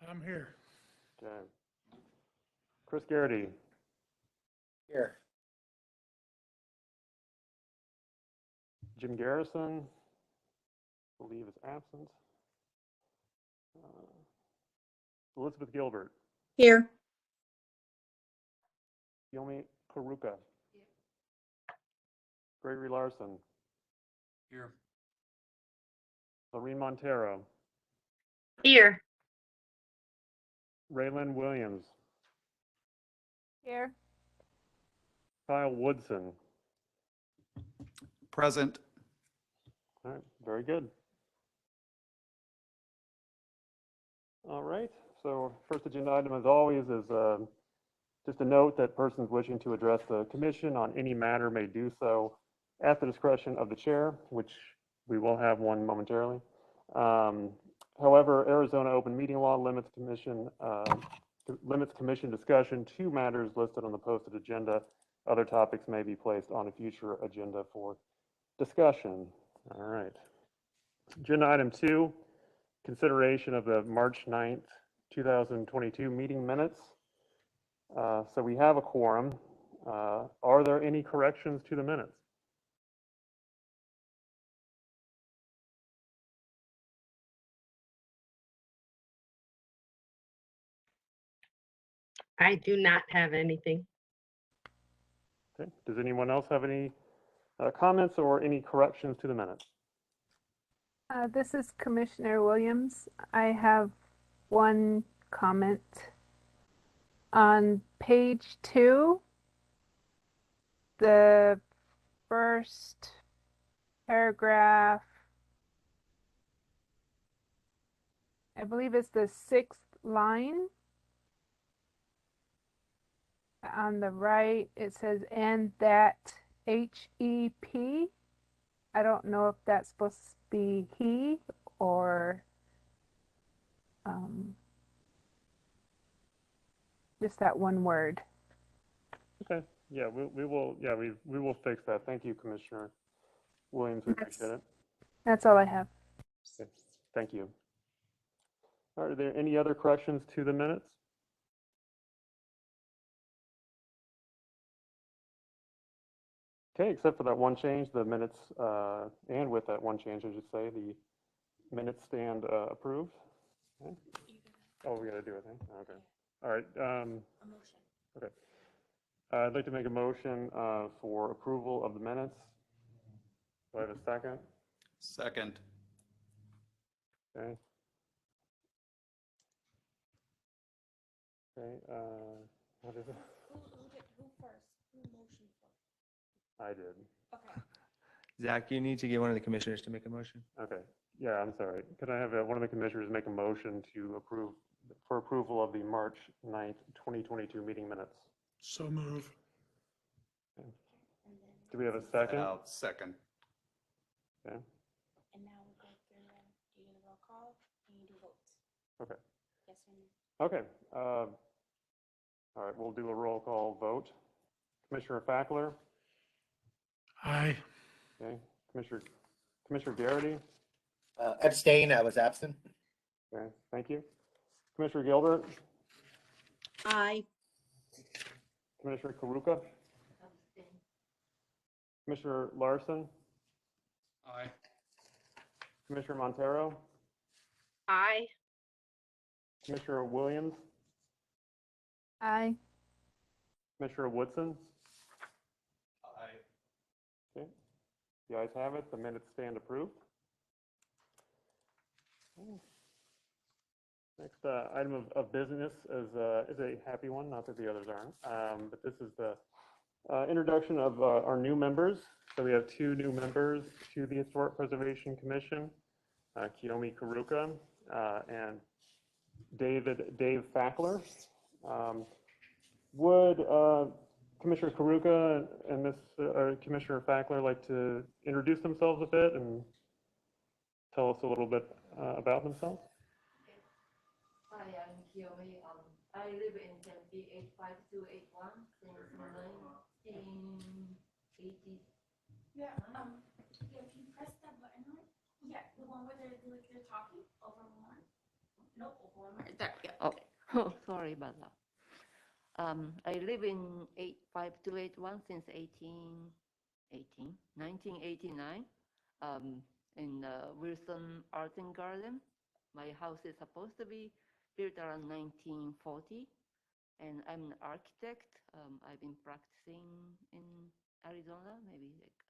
I'm here. Okay. Chris Garrity, Here. Jim Garrison, I believe is absent. Elizabeth Gilbert, Here. Yomi Karuka, Gregory Larson, Here. Lorene Montero, Here. Raylan Williams, Here. Kyle Woodson. Present. All right, very good. All right, so first agenda item, as always, is just a note that persons wishing to address the commission on any matter may do so at the discretion of the chair, which we will have one momentarily. However, Arizona open meeting law limits commission discussion to matters listed on the posted agenda. Other topics may be placed on a future agenda for discussion. All right. Agenda item 2, consideration of the March 9th, 2022 meeting minutes. So we have a quorum. Are there any corrections to the minutes? I do not have anything. Okay. Does anyone else have any comments or any corrections to the minutes? This is Commissioner Williams. I have one comment. On page 2, the first paragraph, I believe it's the 6th line. On the right, it says, and that HEP. I don't know if that's supposed to be he or just that one word. Okay. Yeah, we will fix that. Thank you, Commissioner Williams. We appreciate it. That's all I have. Okay. Thank you. Are there any other corrections to the minutes? Okay, except for that one change, the minutes, and with that one change, I should say, the minutes stand approved. Okay. Oh, we got to do it, huh? Okay. All right. A motion. Okay. I'd like to make a motion for approval of the minutes. Do I have a second? Second. Okay. Okay. What is it? Who first? Who motioned first? I did. Okay. Zach, you need to get one of the commissioners to make a motion. Okay. Yeah, I'm sorry. Could I have one of the commissioners make a motion to approve for approval of the March 9th, 2022 meeting minutes? So move. And then, Do we have a second? I'll second. Okay. and now we'll go through and do the roll call and you do votes. Okay. Yes or no? Okay. All right, we'll do a roll call vote. Commissioner Fackler? Aye. Okay. Commissioner Garrity? Abstain, I was absent. Okay, thank you. Commissioner Gilbert? Aye. Commissioner Karuka? Commissioner Larson? Aye. Commissioner Montero? Aye. Commissioner Williams? Aye. Commissioner Woodson? Aye. Okay. The ayes have it. The minutes stand approved. Okay. Next item of business is a happy one, not that the others aren't, but this is the introduction of our new members. So we have 2 new members to the Historic Preservation Commission, Kiyomi Karuka and Dave Fackler. Would Commissioner Karuka and Commissioner Fackler like to introduce themselves a bit and tell us a little bit about themselves? Hi, I'm Kiyomi. I live in Tempe 85281 since 1980. Yeah, if you press that button on, yeah, the one where they're talking over one. No, over one. There, yeah. Oh, sorry about that. I live in 85281 since 1989, in Wilson Art and Garden. My house is supposed to be built around 1940, and I'm an architect. I've been practicing in Arizona maybe like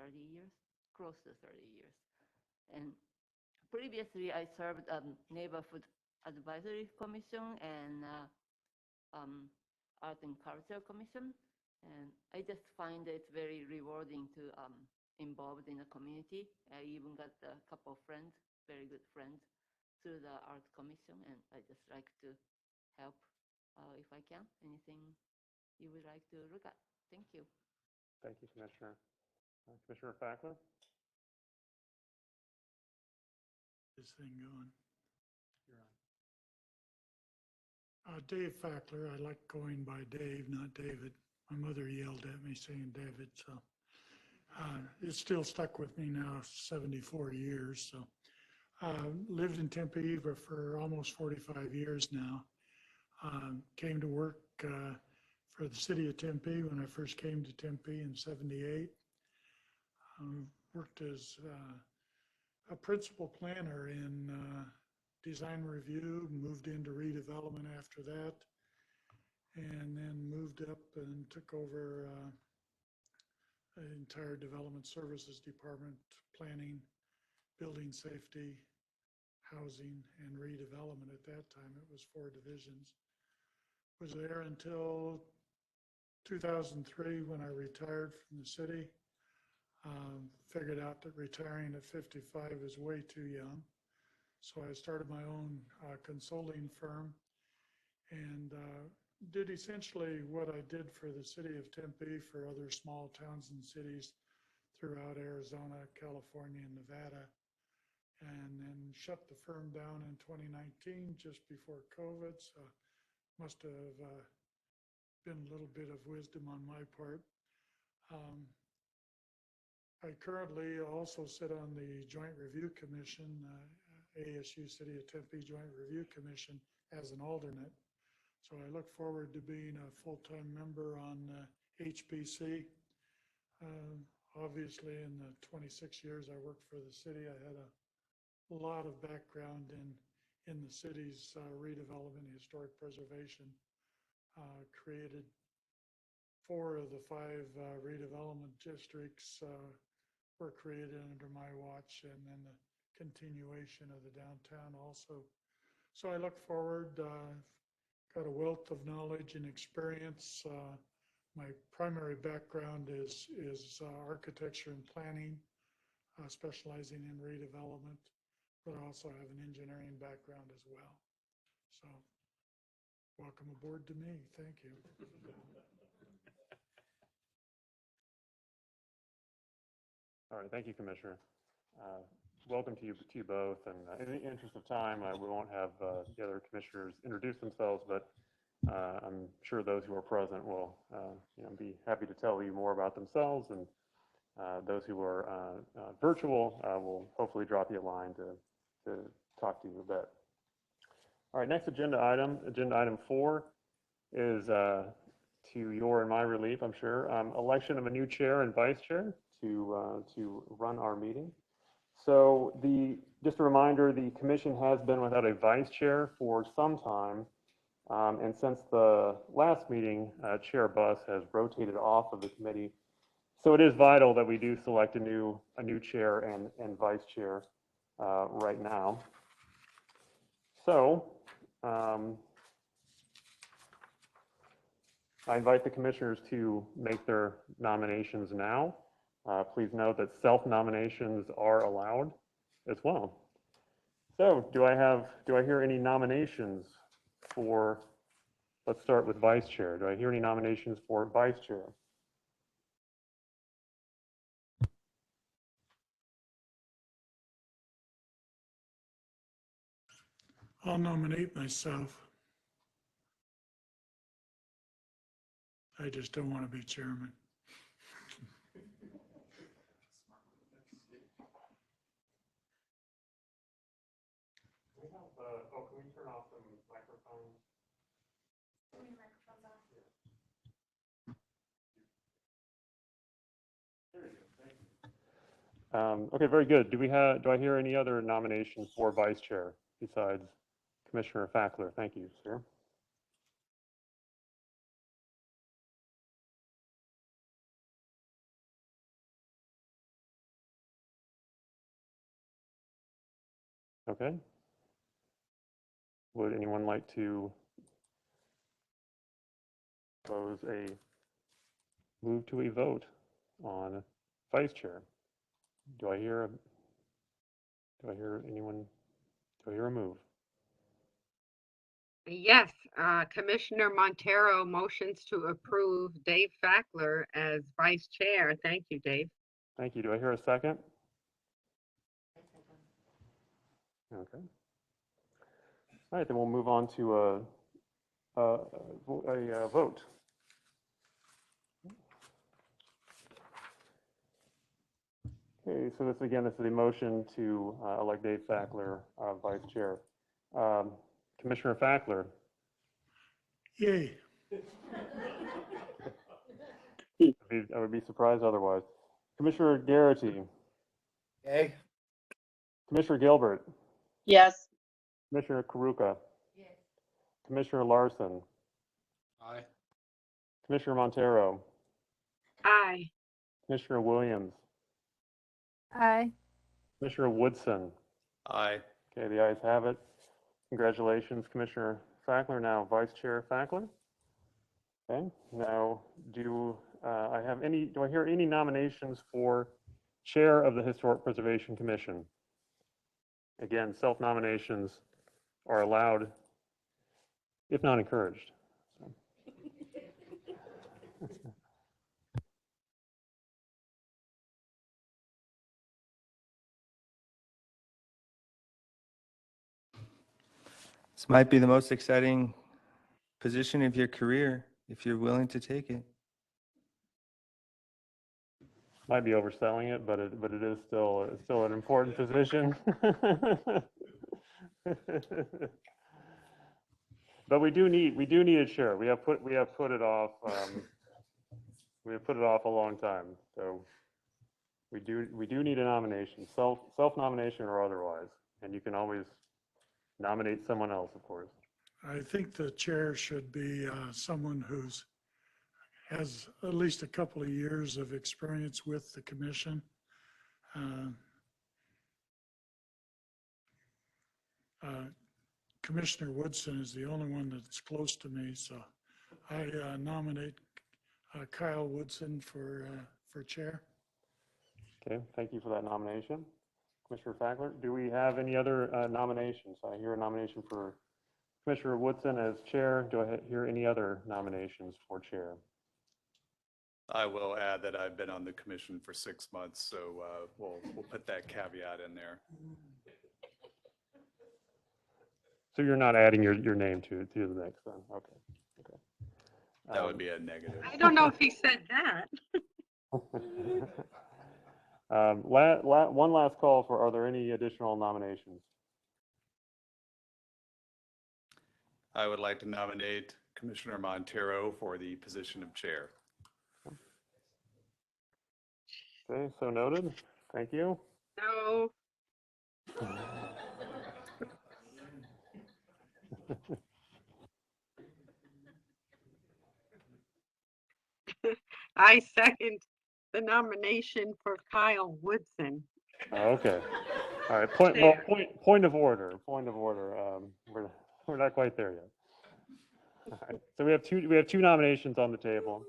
30 years, close to 30 years. And previously, I served Neighborhood Advisory Commission and Art and Culture Commission. And I just find it very rewarding to involved in the community. I even got a couple of friends, very good friends, through the Art Commission, and I just like to help if I can. Anything you would like to look at? Thank you. Thank you, Commissioner. Commissioner Fackler? This thing going. Dave Fackler. I like going by Dave, not David. My mother yelled at me saying David, so it's still stuck with me now, 74 years. So lived in Tempe for almost 45 years now. Came to work for the city of Tempe when I first came to Tempe in 78. Worked as a principal planner in design review, moved into redevelopment after that, and then moved up and took over the entire development services department, planning, building safety, housing, and redevelopment. At that time, it was 4 divisions. Was there until 2003 when I retired from the city. Figured out that retiring at 55 is way too young. So I started my own consulting firm and did essentially what I did for the city of Tempe for other small towns and cities throughout Arizona, California, and Nevada. And then shut the firm down in 2019, just before COVID. So must have been a little bit of wisdom on my part. I currently also sit on the Joint Review Commission, ASU City of Tempe Joint Review Commission as an alternate. So I look forward to being a full-time member on HPC. Obviously, in the 26 years I worked for the city, I had a lot of background in the city's redevelopment, historic preservation. Created 4 of the 5 redevelopment districts were created under my watch, and then the continuation of the downtown also. So I look forward, got a wealth of knowledge and experience. My primary background is architecture and planning, specializing in redevelopment, but I also have an engineering background as well. So welcome aboard to me. Thank you. All right, thank you, Commissioner. Welcome to you both. And in the interest of time, we won't have the other commissioners introduce themselves, but I'm sure those who are present will be happy to tell you more about themselves. And those who are virtual will hopefully drop you a line to talk to you a bit. All right, next agenda item 4 is to your and my relief, I'm sure, election of a new chair and vice chair to run our meeting. So just a reminder, the commission has been without a vice chair for some time. And since the last meeting, Chair Buss has rotated off of the committee. So it is vital that we do select a new chair and vice chair right now. So I invite the commissioners to make their nominations now. Please note that self-nominations are allowed as well. So do I hear any nominations for, let's start with vice chair. Do I hear any nominations for vice chair? I'll nominate myself. I just don't want to be chairman. Can we turn off some microphones? Your microphone's off. Okay, very good. Do I hear any other nominations for vice chair besides Commissioner Fackler? Thank you, sir. Okay. Would anyone like to move to a vote on vice chair? Do I hear anyone? Do I hear a move? Yes, Commissioner Montero motions to approve Dave Fackler as vice chair. Thank you, Dave. Thank you. Do I hear a second? Okay. All right, then we'll move on to a vote. Okay, so this is a motion to elect Dave Fackler vice chair. Commissioner Fackler, Yay. I would be surprised otherwise. Commissioner Garrity, Yay. Commissioner Gilbert, Yes. Commissioner Karuka, Yes. Commissioner Larson, Aye. Commissioner Montero, Aye. Commissioner Williams, Aye. Commissioner Woodson. Aye. Okay, the ayes have it. Congratulations, Commissioner Fackler, now Vice Chair Fackler. Okay, now do I hear any nominations for Chair of the Historic Preservation Commission? Again, self-nominations are allowed, if not encouraged. So. This might be the most exciting position of your career if you're willing to take it. Might be overselling it, but it is still an important position. But we do need a chair. We have put it off. We have put it off a long time. So we do need a nomination, self nomination or otherwise, and you can always nominate someone else, of course. I think the chair should be someone has at least a couple of years of experience with the commission. Commissioner Woodson is the only one that's close to me, so I nominate Kyle Woodson for chair. Okay, thank you for that nomination. Commissioner Fackler, do we have any other nominations? I hear a nomination for Commissioner Woodson as chair. Do I hear any other nominations for chair? I will add that I've been on the commission for 6 months, so we'll put that caveat in there. So you're not adding your name to the mix then? Okay. Okay. That would be a negative. I don't know if he said that. One last call for, are there any additional nominations? I would like to nominate Commissioner Montero for the position of chair. Okay, so noted. Thank you. No. I second the nomination for Kyle Woodson. Okay. All right. Point of order. Point of order. We're not quite there yet. All right. So we have two nominations on the table.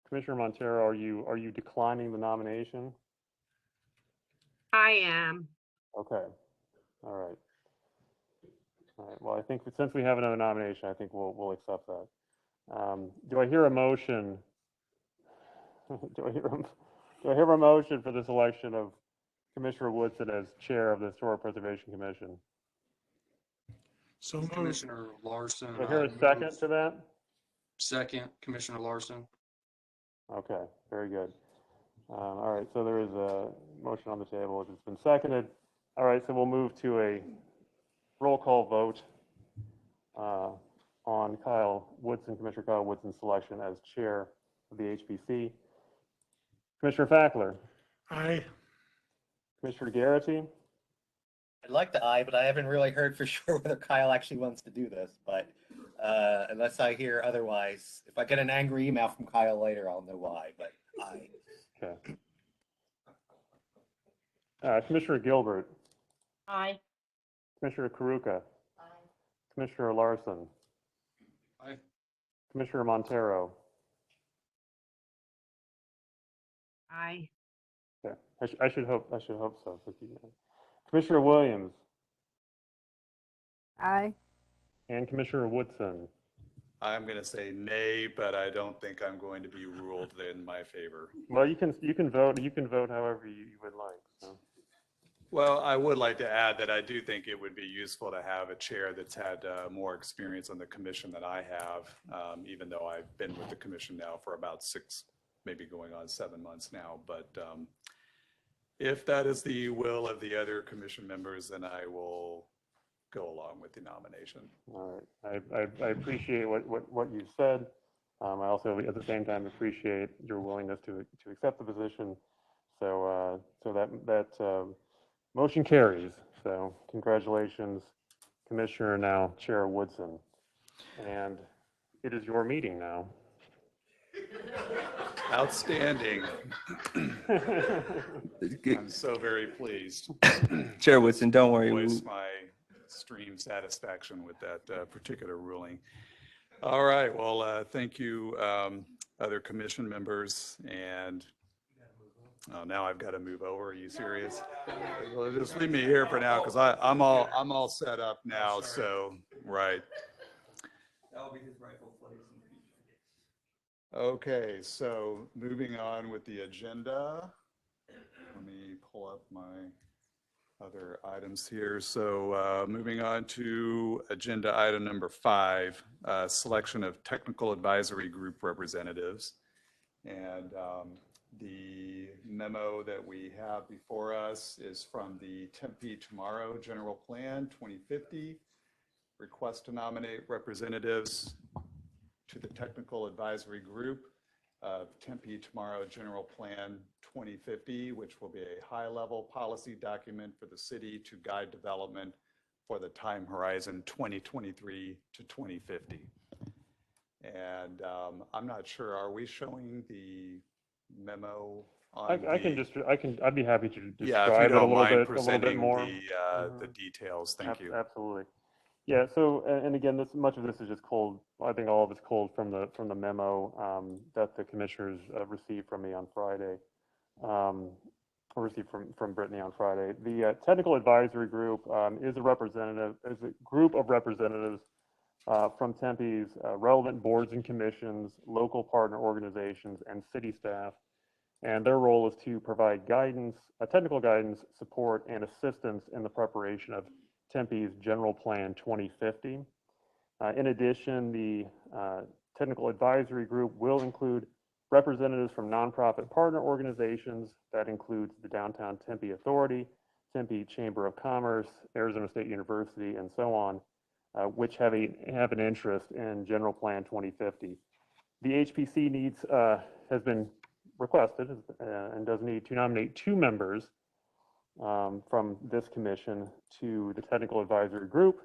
Commissioner Montero, are you declining the nomination? I am. Okay. All right. All right. Well, I think since we have another nomination, I think we'll accept that. Do I hear a motion? Do I hear a motion for the selection of Commissioner Woodson as chair of the Historic Preservation Commission? So moved. Commissioner Larson. Do I hear a second to that? Second, Commissioner Larson. Okay, very good. All right, so there is a motion on the table. It's been seconded. All right, so we'll move to a roll call vote on Commissioner Kyle Woodson's selection as chair of the HPC. Commissioner Fackler, Aye. Commissioner Garrity, I'd like to aye, but I haven't really heard for sure whether Kyle actually wants to do this. But unless I hear otherwise, if I get an angry email from Kyle later, I'll know why. But aye. okay. Commissioner Gilbert, Aye. Commissioner Karuka, Aye. Commissioner Larson, Aye. Commissioner Montero. Aye. Okay, I should hope so. Commissioner Williams Aye. and Commissioner Woodson. I'm going to say nay, but I don't think I'm going to be ruled in my favor. Well, you can vote however you would like. So. Well, I would like to add that I do think it would be useful to have a chair that's had more experience on the commission than I have, even though I've been with the commission now for about 6, maybe going on 7 months now. But if that is the will of the other commission members, then I will go along with the nomination. All right, I appreciate what you said. I also, at the same time, appreciate your willingness to accept the position. So that motion carries. So congratulations, Commissioner, now Chair Woodson. And it is your meeting now. Outstanding. I'm so very pleased. Chair Woodson, don't worry. Voice my extreme satisfaction with that particular ruling. All right, well, thank you, other commission members, and now I've got to move over. Are you serious? Well, just leave me here for now, because I'm all set up now. So right. That'll be his rightful place in the future. Okay, so moving on with the agenda. Let me pull up my other items here. So moving on to agenda item number 5, selection of technical advisory group representatives. And the memo that we have before us is from the Tempe Tomorrow General Plan 2050. Request to nominate representatives to the technical advisory group of Tempe Tomorrow General Plan 2050, which will be a high-level policy document for the city to guide development for the time horizon 2023 to 2050. And I'm not sure, are we showing the memo on I'd be happy to yeah, if you describe it a don't little mind bit presenting more. the details, thank you. Absolutely. Yeah, so, and again, much of this is just cold. I think all of it's cold from the memo that the commissioners received from me on Friday, or received from Brittany on Friday. The technical advisory group is a group of representatives from Tempe's relevant boards and commissions, local partner organizations, and city staff. And their role is to provide guidance, technical guidance, support, and assistance in the preparation of Tempe's General Plan 2050. In addition, the technical advisory group will include representatives from nonprofit partner organizations. That includes the Downtown Tempe Authority, Tempe Chamber of Commerce, Arizona State University, and so on, which have an interest in General Plan 2050. The HPC has been requested and does need to nominate 2 members from this commission to the technical advisory group.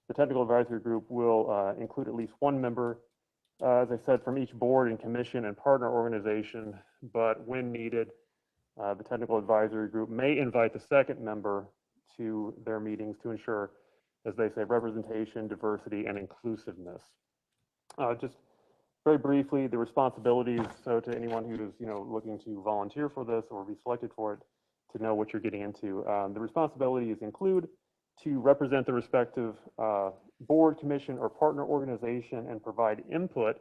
The technical advisory group will include at least 1 member, as I said, from each board and commission and partner organization, but when needed, the technical advisory group may invite the 2nd member to their meetings to ensure, as they say, representation, diversity, and inclusiveness. Just very briefly, the responsibilities, so to anyone who is looking to volunteer for this or be selected for it, to know what you're getting into. The responsibilities include to represent the respective board, commission, or partner organization and provide input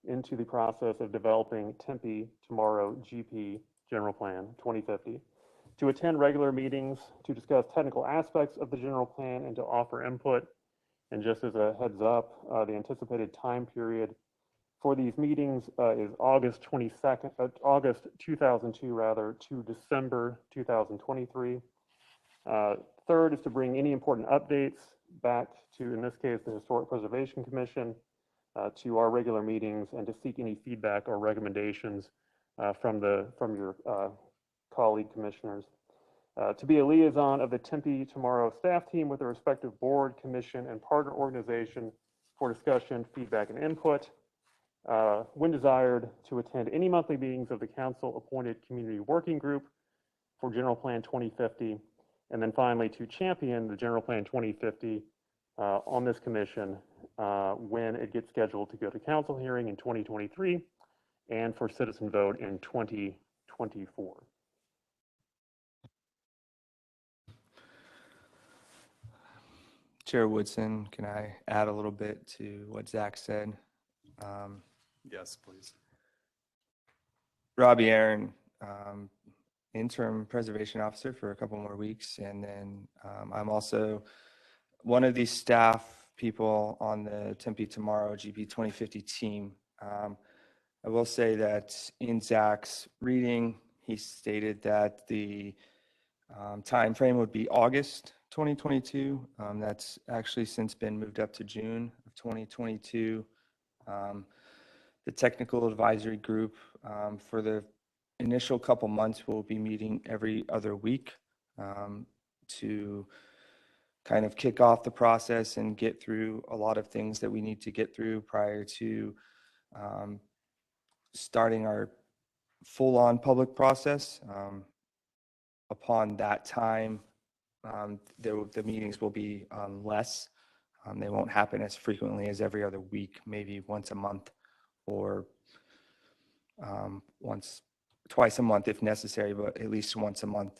into the process of developing Tempe Tomorrow GP General Plan 2050, to attend regular meetings to discuss technical aspects of the general plan and to offer input. And just as a heads up, the anticipated time period for these meetings is August 2002 rather, to December 2023. Third is to bring any important updates back to, in this case, the Historic Preservation Commission, to our regular meetings and to seek any feedback or recommendations from your colleague commissioners. To be a liaison of the Tempe Tomorrow staff team with the respective board, commission, and partner organization for discussion, feedback, and input. When desired, to attend any monthly meetings of the council-appointed community working group for General Plan 2050. And then finally, to champion the General Plan 2050 on this commission when it gets scheduled to go to council hearing in 2023 and for citizen vote in 2024. Chair Woodson, can I add a little bit to what Zach said? Yes, please. Robbie Aaron, interim preservation officer for a couple more weeks. And then I'm also one of these staff people on the Tempe Tomorrow GP 2050 team. I will say that in Zach's reading, he stated that the time frame would be August 2022. That's actually since been moved up to June of 2022. The technical advisory group for the initial couple months will be meeting every other week to kind of kick off the process and get through a lot of things that we need to get through prior to starting our full-on public process. Upon that time, the meetings will be less. They won't happen as frequently as every other week, maybe once a month or twice a month if necessary, but at least once a month.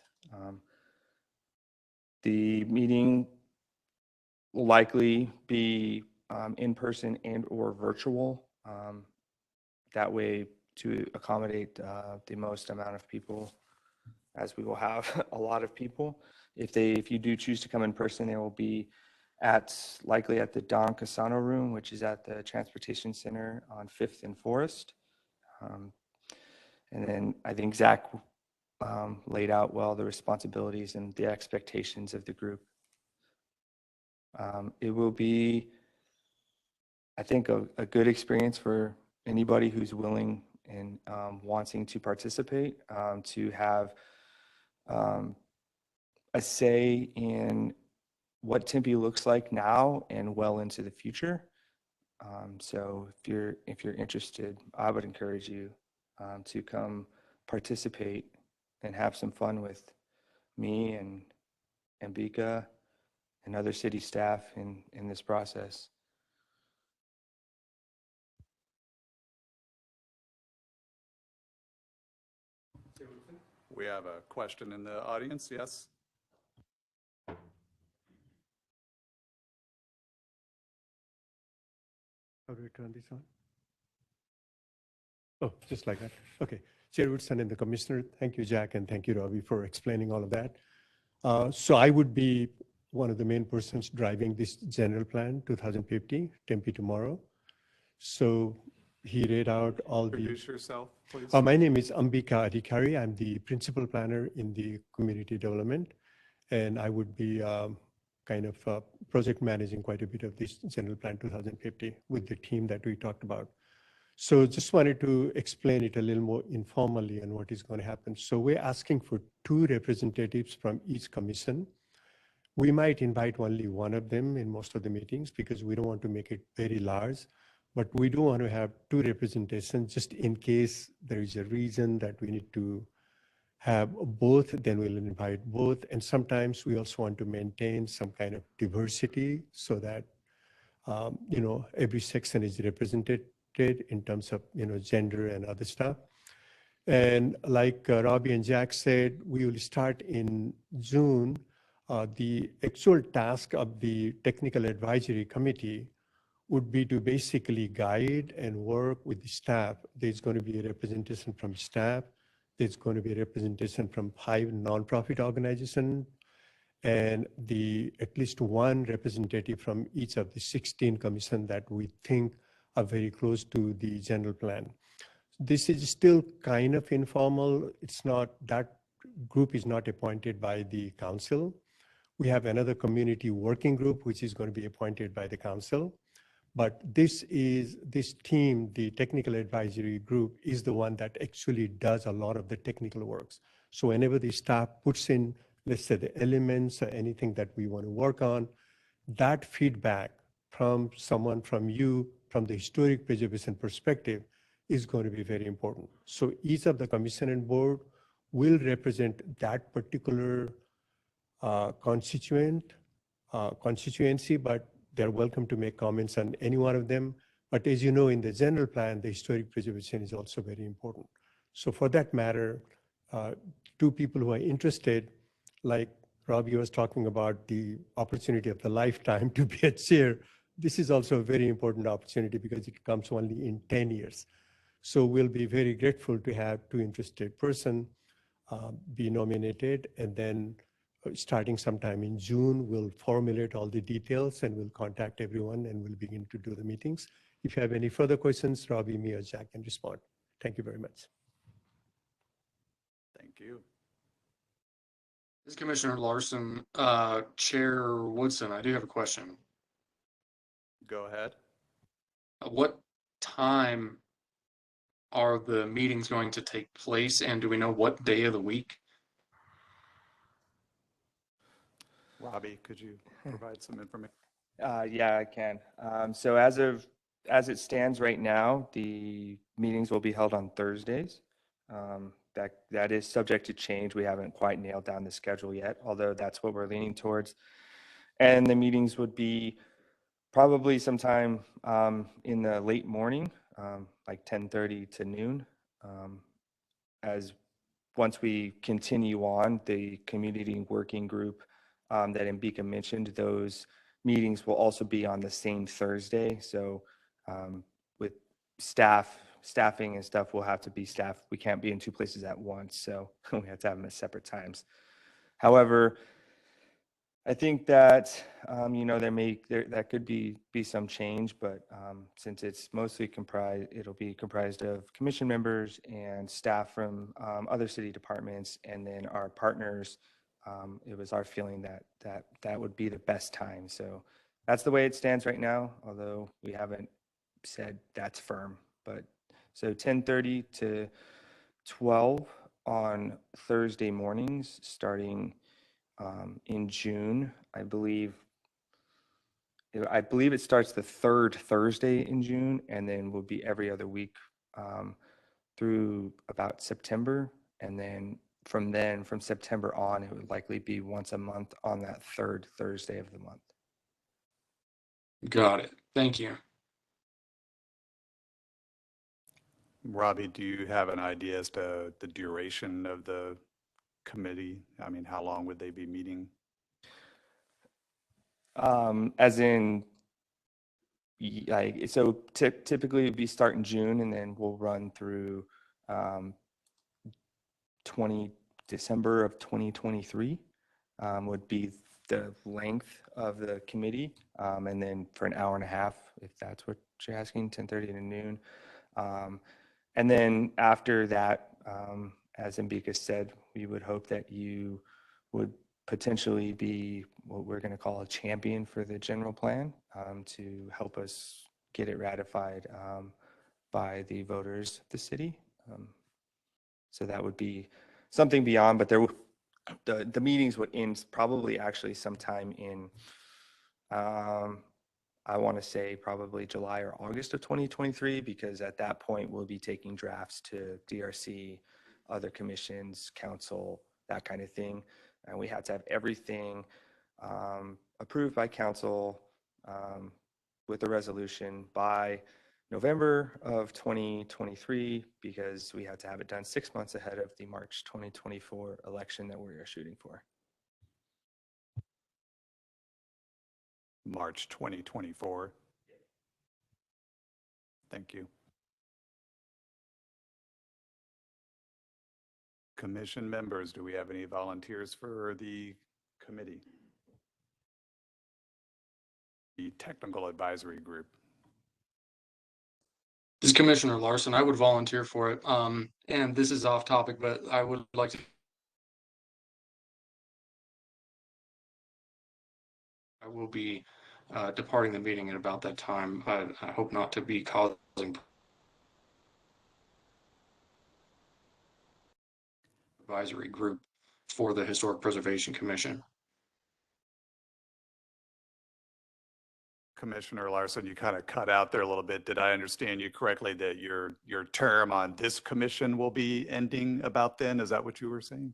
The meeting will likely be in person and or virtual. That way to accommodate the most amount of people, as we will have a lot of people. If you do choose to come in person, it will be likely at the Don Casano room, which is at the Transportation Center on 5th and Forest. And then I think Zach laid out well the responsibilities and the expectations of the group. It will be, I think, a good experience for anybody who's willing and wanting to participate, to have a say in what Tempe looks like now and well into the future. So if you're interested, I would encourage you to come participate and have some fun with me and Bika and other city staff in this process. We have a question in the audience, yes? How do we turn this on? Oh, just like that. Okay. Chair Woodson and the Commissioner, thank you, Jack, and thank you, Robbie, for explaining all of that. So I would be one of the main persons driving this general plan 2050, Tempe Tomorrow. So he read out all the... Introduce yourself, please. My name is Ambika Adhikari. I'm the principal planner in the community development, and I would be kind of project managing quite a bit of this general plan 2050 with the team that we talked about. So just wanted to explain it a little more informally and what is going to happen. So we're asking for 2 representatives from each commission. We might invite only one of them in most of the meetings because we don't want to make it very large, but we do want to have 2 representations just in case there is a reason that we need to have both, then we'll invite both. And sometimes we also want to maintain some kind of diversity so that, every section is represented in terms of, gender and other stuff. And like Robbie and Jack said, we will start in June. The actual task of the Technical Advisory Committee would be to basically guide and work with the staff. There's going to be a representation from staff. There's going to be a representation from 5 nonprofit organizations and at least 1 representative from each of the 16 commissions that we think are very close to the general plan. This is still kind of informal. It's not, that group is not appointed by the council. We have another community working group, which is going to be appointed by the council. But this team, the technical advisory group, is the one that actually does a lot of the technical works. So whenever the staff puts in, let's say, the elements or anything that we want to work on, that feedback from someone, from you, from the historic preservation perspective is going to be very important. So each of the commission and board will represent that particular constituency, but they're welcome to make comments on any one of them. But as you know, in the general plan, the historic preservation is also very important. So for that matter, two people who are interested, like Robbie was talking about the opportunity of the lifetime to be a chair, this is also a very important opportunity because it comes only in 10 years. So we'll be very grateful to have two interested person be nominated, and then starting sometime in June, we'll formulate all the details and we'll contact everyone and we'll begin to do the meetings. If you have any further questions, Robbie, me, or Jack can respond. Thank you very much. Thank you. This is Commissioner Larson, Chair Woodson, I do have a question. Go ahead. At what time are the meetings going to take place, and do we know what day of the week? Robbie, could you provide some information? Yeah, I can. So as it stands right now, the meetings will be held on Thursdays. That is subject to change. We haven't quite nailed down the schedule yet, although that's what we're leaning towards. And the meetings would be probably sometime in the late morning, like 10:30 to noon. As once we continue on, the community working group that Mbika mentioned, those meetings will also be on the same Thursday. So with staffing and stuff, we'll have to be staffed. We can't be in two places at once, so we have to have them at separate times. However, I think that that could be some change, but since it's mostly it'll be comprised of commission members and staff from other city departments, and then our partners. It was our feeling that would be the best time. So that's the way it stands right now, although we haven't said that's firm. But so 10:30 to 12 on Thursday mornings, starting in June. I believe it starts the third Thursday in June, and then will be every other week through about September, and then from September on, it would likely be once a month on that third Thursday of the month. Got it. Thank you. Robbie, do you have an idea as to the duration of the committee? I mean, how long would they be meeting? As in, so typically it'd be start in June, and then we'll run through December of 2023 would be the length of the committee, and then for an hour and a half, if that's what you're asking, 10:30 to noon. And then after that, as Mbika said, we would hope that you would potentially be what we're going to call a champion for the general plan, to help us get it ratified by the voters of the city. So that would be something beyond, but the meetings would end probably actually sometime in, I want to say probably July or August of 2023, because at that point we'll be taking drafts to DRC, other commissions, council, that kind of thing. And we had to have everything approved by council with a resolution by November of 2023, because we had to have it done 6 months ahead of the March 2024 election that we are shooting for. March 2024. Thank you. Commission members, do we have any volunteers for the committee? The technical advisory group. This is Commissioner Larson. I would volunteer for it. And this is off topic, but I would like to I will be departing the meeting at about that time. I hope not to be causing advisory group for the Historic Preservation Commission. Commissioner Larson, you kind of cut out there a little bit. Did I understand you correctly that your term on this commission will be ending about then? Is that what you were saying?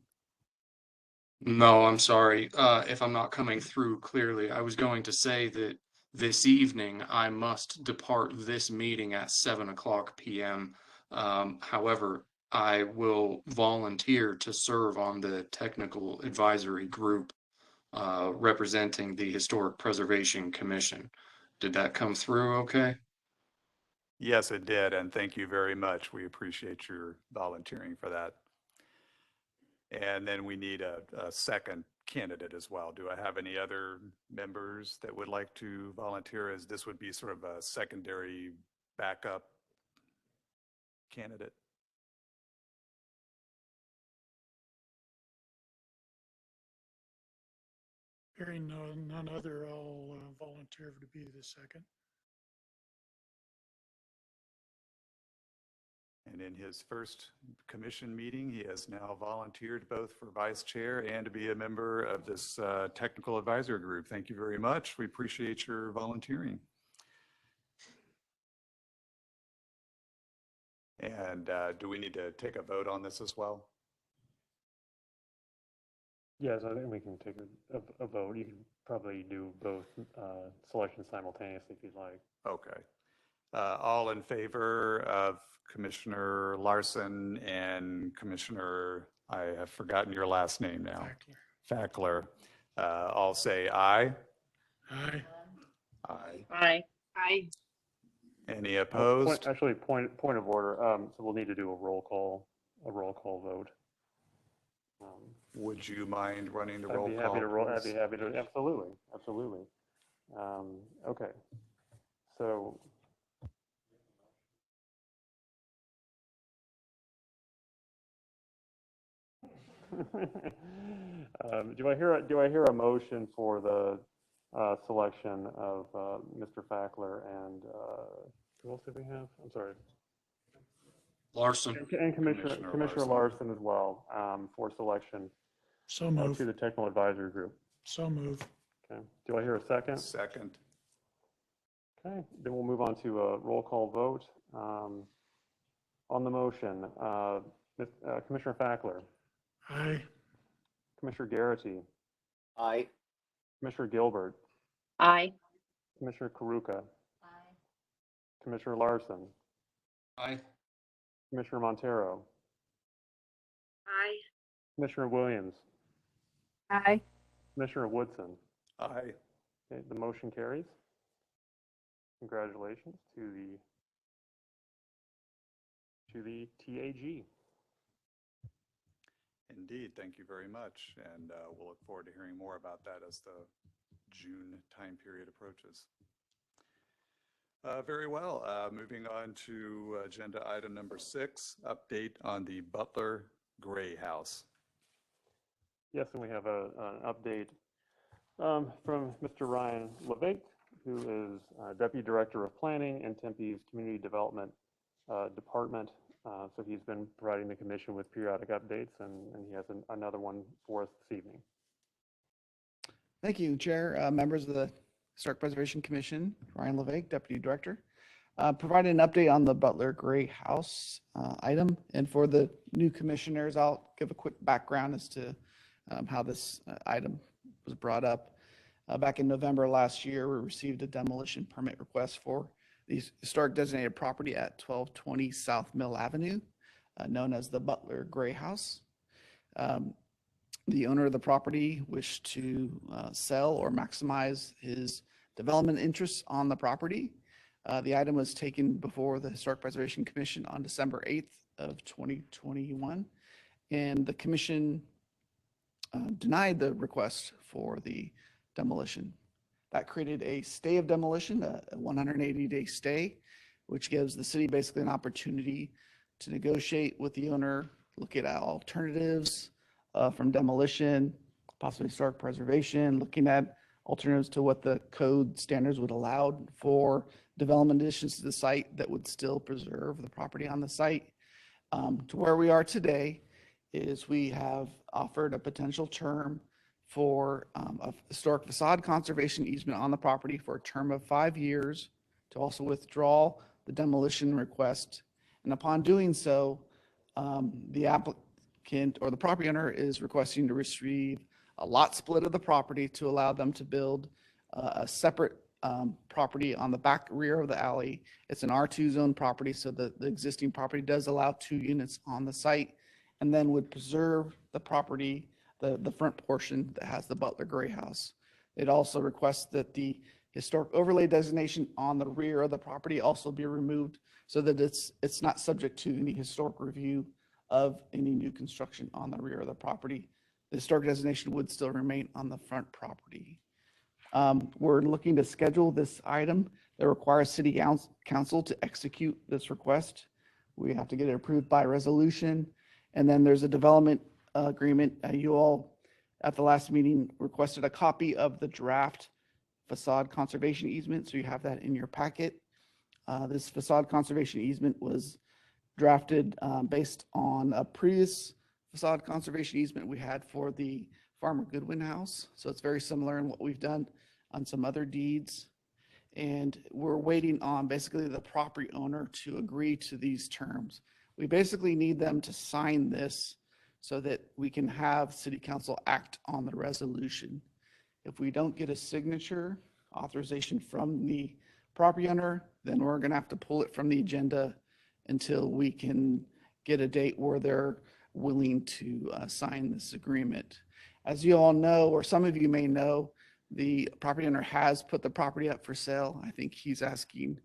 No, I'm sorry. If I'm not coming through clearly, I was going to say that this evening I must depart this meeting at 7:00 p.m. However, I will volunteer to serve on the technical advisory group representing the Historic Preservation Commission. Did that come through okay? Yes, it did, and thank you very much. We appreciate your volunteering for that. And then we need a second candidate as well. Do I have any other members that would like to volunteer, as this would be sort of a secondary backup candidate? Hearing none other, I'll volunteer to be the second. And in his first commission meeting, he has now volunteered both for vice chair and to be a member of this technical advisory group. Thank you very much. We appreciate your volunteering. And do we need to take a vote on this as well? Yes, I think we can take a vote. You can probably do both selections simultaneously if you'd like. Okay. All in favor of Commissioner Larson and Commissioner, I have forgotten your last name now. Fackler. All say aye. Aye. Aye. Aye. Aye. Any opposed? Actually, point of order. So we'll need to do a roll call vote. Would you mind running the I'd roll be call? happy to roll. I'd please? be happy to. Absolutely, absolutely. Okay. So. Do I hear a motion for the selection of Mr. Fackler and who else did we have? I'm sorry. Larson. And Commissioner Larson as well for selection So move. to the technical advisory group. So move. Okay. Do I hear a second? Second. Okay. Then we'll move on to a roll call vote. On the motion, Commissioner Fackler. Aye. Commissioner Garrity. Aye. Commissioner Gilbert. Aye. Commissioner Karuka. Aye. Commissioner Larson. Aye. Commissioner Montero. Aye. Commissioner Williams. Aye. Commissioner Woodson. Aye. Okay, the motion carries. Congratulations to the TAG. Indeed, thank you very much. And we'll look forward to hearing more about that as the June time period approaches. Very well. Moving on to agenda item number 6, update on the Butler Gray House. Yes, and we have an update from Mr. Ryan Levake, who is Deputy Director of Planning in Tempe's Community Development Department. So he's been providing the commission with periodic updates, and he has another one for us this evening. Thank you, Chair, members of the Historic Preservation Commission. Ryan Levake, Deputy Director. Providing an update on the Butler Gray House item. And for the new commissioners, I'll give a quick background as to how this item was brought up. Back in November last year, we received a demolition permit request for the historic designated property at 1220 South Mill Avenue, known as the Butler Gray House. The owner of the property wished to sell or maximize his development interests on the property. The item was taken before the Historic Preservation Commission on December 8th of 2021, and the commission denied the request for the demolition. That created a stay of demolition, a 180-day stay, which gives the city basically an opportunity to negotiate with the owner, look at alternatives from demolition, possibly historic preservation, looking at alternatives to what the code standards would allow for development additions to the site that would still preserve the property on the site. To where we are today is we have offered a potential term for a historic facade conservation easement on the property for a term of 5 years to also withdraw the demolition request. And upon doing so, the applicant or the property owner is requesting to receive a lot split of the property to allow them to build a separate property on the back rear of the alley. It's an R2 zone property, so the existing property does allow 2 units on the site, and then would preserve the property, the front portion that has the Butler Gray House. It also requests that the historic overlay designation on the rear of the property also be removed so that it's not subject to any historic review of any new construction on the rear of the property. The historic designation would still remain on the front property. We're looking to schedule this item that requires city council to execute this request. We have to get it approved by resolution. And then there's a development agreement. You all at the last meeting requested a copy of the draft facade conservation easement. So you have that in your packet. This facade conservation easement was drafted based on a previous facade conservation easement we had for the Farmer Goodwin House. So it's very similar in what we've done on some other deeds. And we're waiting on basically the property owner to agree to these terms. We basically need them to sign this so that we can have city council act on the resolution. If we don't get a signature authorization from the property owner, then we're going to have to pull it from the agenda until we can get a date where they're willing to sign this agreement. As you all know, or some of you may know, the property owner has put the property up for sale. I think he's asking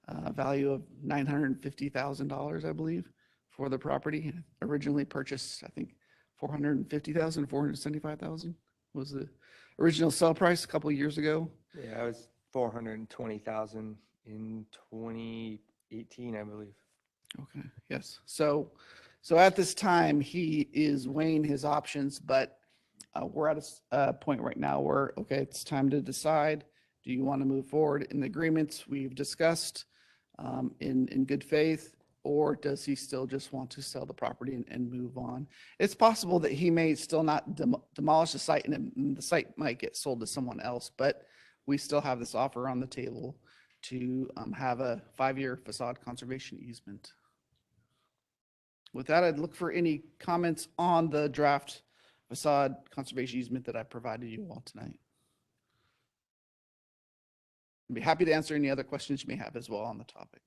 a value of $950,000, I believe, for the property. Originally purchased, I think, $450,000, $475,000 was the original sale price a couple of years ago. Yeah, it was 420,000 in 2018, I believe. Okay, yes. So at this time, he is weighing his options, but we're at a point right now where, okay, it's time to decide. Do you want to move forward in the agreements we've discussed in good faith, or does he still just want to sell the property and move on? It's possible that he may still not demolish the site and the site might get sold to someone else, but we still have this offer on the table to have a 5-year facade conservation easement. With that, I'd look for any comments on the draft facade conservation easement that I provided you all tonight. I'd be happy to answer any other questions you may have as well on the topic.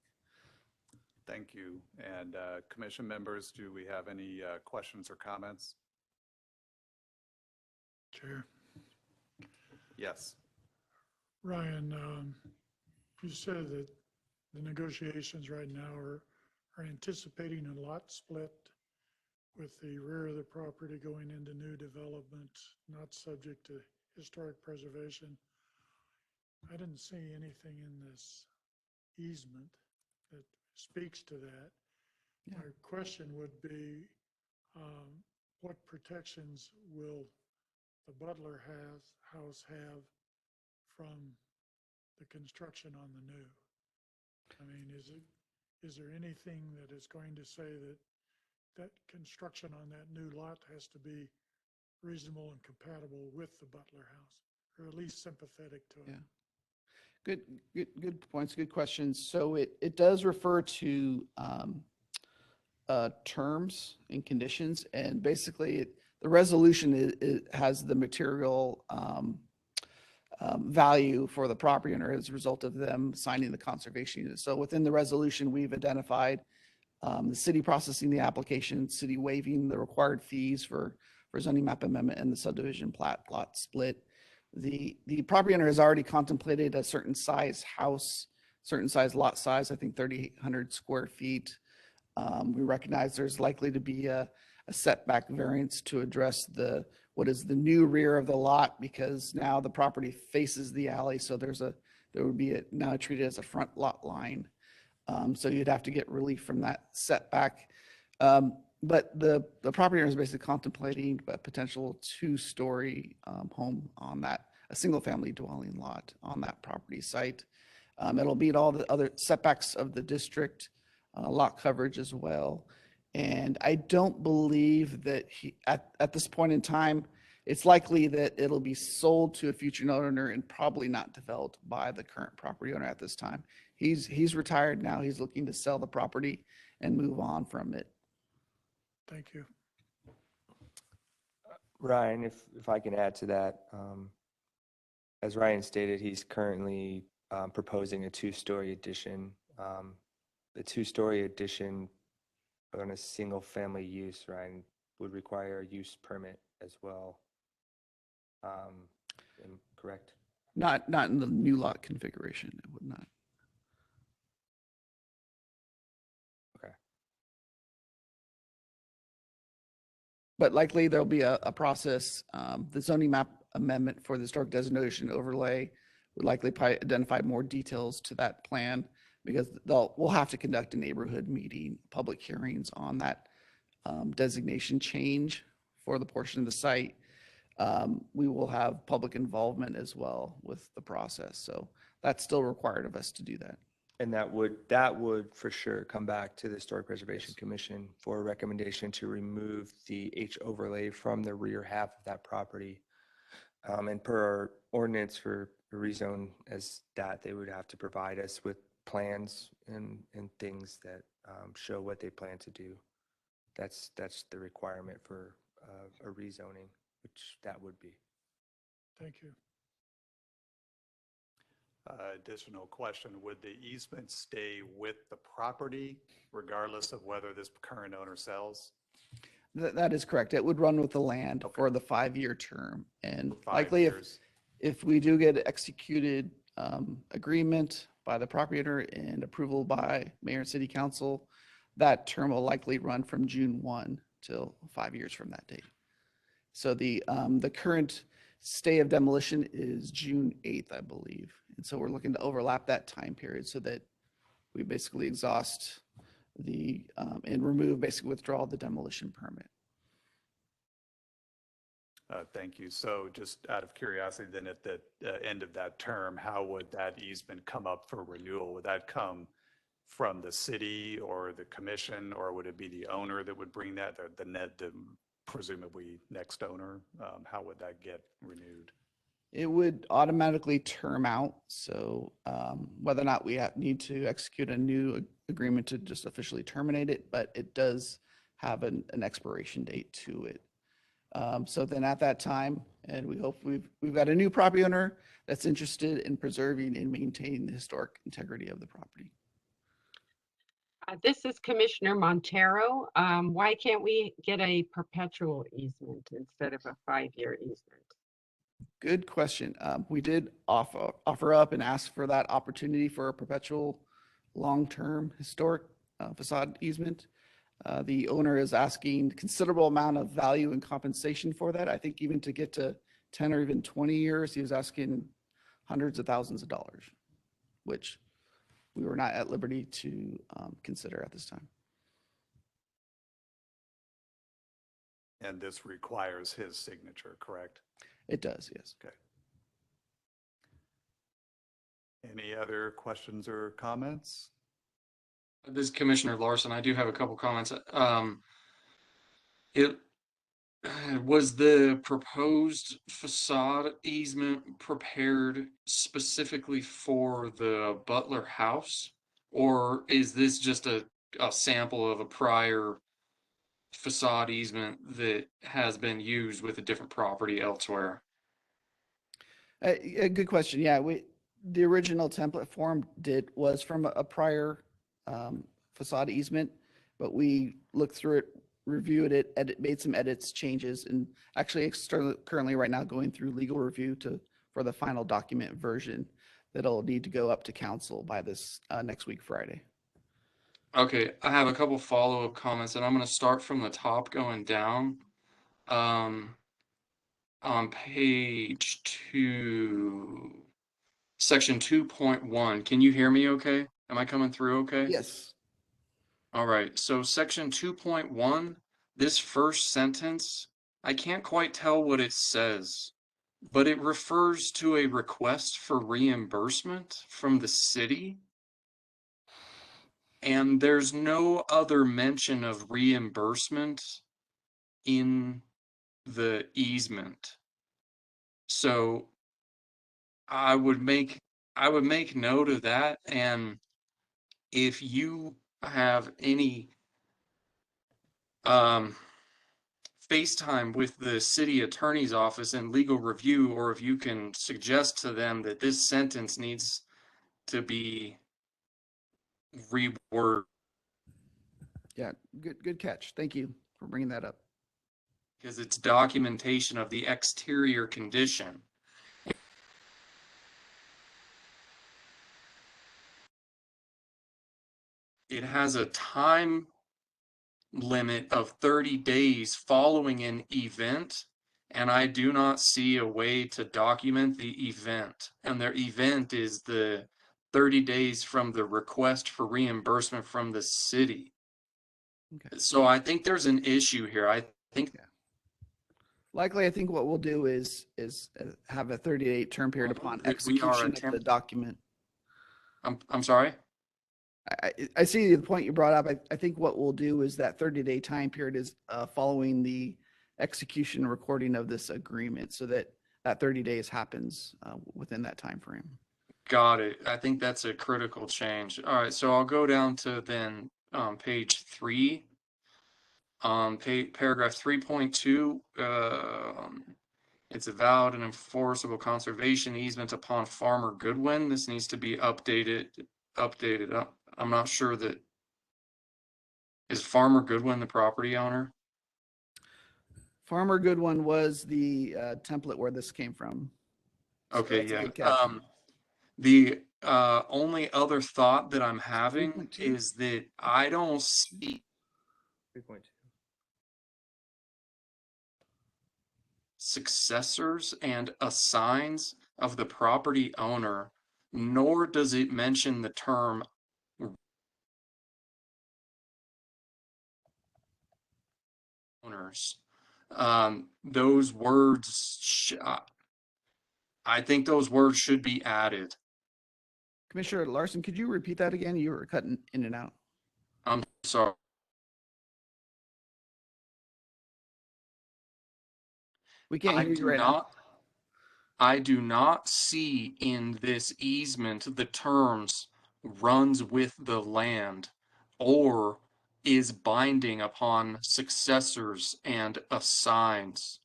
Thank you. And commission members, do we have any questions or comments? Chair. Yes. Ryan, you said that the negotiations right now are anticipating a lot split with the rear of the property going into new development, not subject to historic preservation. I didn't see anything in this easement that speaks to that. Yeah. My question would be, what protections will the Butler house have from the construction on the new? I mean, is there anything that is going to say that construction on that new lot has to be reasonable and compatible with the Butler house, or at least sympathetic to it? Yeah. Good points, good questions. So it does refer to terms and conditions, and basically the resolution it has the material value for the property owner as a result of them signing the conservation unit. So within the resolution, we've identified the city processing the application, city waiving the required fees for zoning map amendment and the subdivision plat lot split. The property owner has already contemplated a certain size house, certain size lot size, I think 3,800 square feet. We recognize there's likely to be a setback variance to address what is the new rear of the lot, because now the property faces the alley. So there would be now treated as a front lot line. So you'd have to get relief from that setback. But the property owner is basically contemplating a potential 2-story home on that a single-family dwelling lot on that property site. It'll meet all the other setbacks of the district, lot coverage as well. And I don't believe that at this point in time, it's likely that it'll be sold to a future owner and probably not developed by the current property owner at this time. He's retired now. He's looking to sell the property and move on from it. Thank you. Ryan, if I can add to that, as Ryan stated, he's currently proposing a two-story addition. The two-story addition on a single-family use, Ryan, would require a use permit as well. Correct? Not in the new lot configuration. It would not. Okay. But likely there'll be a process. The zoning map amendment for the historic designation overlay would likely probably identify more details to that plan, because we'll have to conduct a neighborhood meeting, public hearings on that designation change for the portion of the site. We will have public involvement as well with the process. So that's still required of us to do that. And that would for sure come back to the Historic Preservation Commission for a recommendation to remove the H overlay from the rear half of that property. And per our ordinance for a rezone as that, they would have to provide us with plans and things that show what they plan to do. That's the requirement for a rezoning, which that would be. Thank you. Additional question, would the easement stay with the property regardless of whether this current owner sells? That is correct. It would run with the land for the 5-year term. And 5 likely years. if we do get executed agreement by the property owner and approval by mayor and city council, that term will likely run from June 1 till 5 years from that date. So the current stay of demolition is June 8th, I believe. And so we're looking to overlap that time period so that we basically exhaust and remove, basically withdraw the demolition permit. Thank you. So just out of curiosity, then at the end of that term, how would that easement come up for renewal? Would that come from the city or the commission, or would it be the owner that would bring that, the presumably next owner? How would that get renewed? It would automatically term out. So whether or not we need to execute a new agreement to just officially terminate it, but it does have an expiration date to it. So then at that time, and we hope we've got a new property owner that's interested in preserving and maintaining the historic integrity of the property. This is Commissioner Montero. Why can't we get a perpetual easement instead of a 5-year easement? Good question. We did offer up and ask for that opportunity for a perpetual long-term historic facade easement. The owner is asking considerable amount of value and compensation for that. I think even to get to 10 or even 20 years, he was asking hundreds of thousands of dollars, which we were not at liberty to consider at this time. And this requires his signature, correct? It does, yes. Okay. Any other questions or comments? This is Commissioner Larson. I do have a couple comments. It was the proposed facade easement prepared specifically for the Butler house, or is this just a sample of a prior facade easement that has been used with a different property elsewhere? A good question. Yeah, the original template form was from a prior facade easement, but we looked through it, reviewed it, made some edits, changes, and actually currently right now going through legal review for the final document version that'll need to go up to council by this next week, Friday. Okay, I have a couple follow-up comments, and I'm going to start from the top going down. On page 2, section 2.1, can you hear me okay? Am I coming through okay? Yes. All right, so section 2.1, this first sentence, I can't quite tell what it says. but it refers to a request for reimbursement from the city. And there's no other mention of reimbursement in the easement. So I would make note of that. And if you have any FaceTime with the city attorney's office and legal review, or if you can suggest to them that this sentence needs to be reworded, Yeah, good catch. Thank you for bringing that up. because it's documentation of the exterior condition. It has a time limit of 30 days following an event, and I do not see a way to document the event. And their event is the 30 days from the request for reimbursement from the city. Okay. So I think there's an issue here. I think Likely, I think what we'll do is have a 30-day term period upon that we are execution of the attempt- document. I'm sorry. I see the point you brought up. I think what we'll do is that 30-day time period is following the execution and recording of this agreement, so that 30 days happens within that time frame. Got it. I think that's a critical change. All right, so I'll go down to then page 3. Paragraph 3.2, it's a valid and enforceable conservation easement upon Farmer Goodwin. This needs to be updated. I'm not sure that, is Farmer Goodwin the property owner? Farmer Goodwin was the template where this came from. So Okay, that's a yeah. good catch. The only other thought that I'm having 3.2? is that I don't see 3.2. successors and assigns of the property owner, nor does it mention the term owners. Those words, I think those words should be added. Commissioner Larson, could you repeat that again? You were cutting in and out. I'm sorry. We can't hear you right now. I do not see in this easement the terms runs with the land or is binding upon successors and assigns.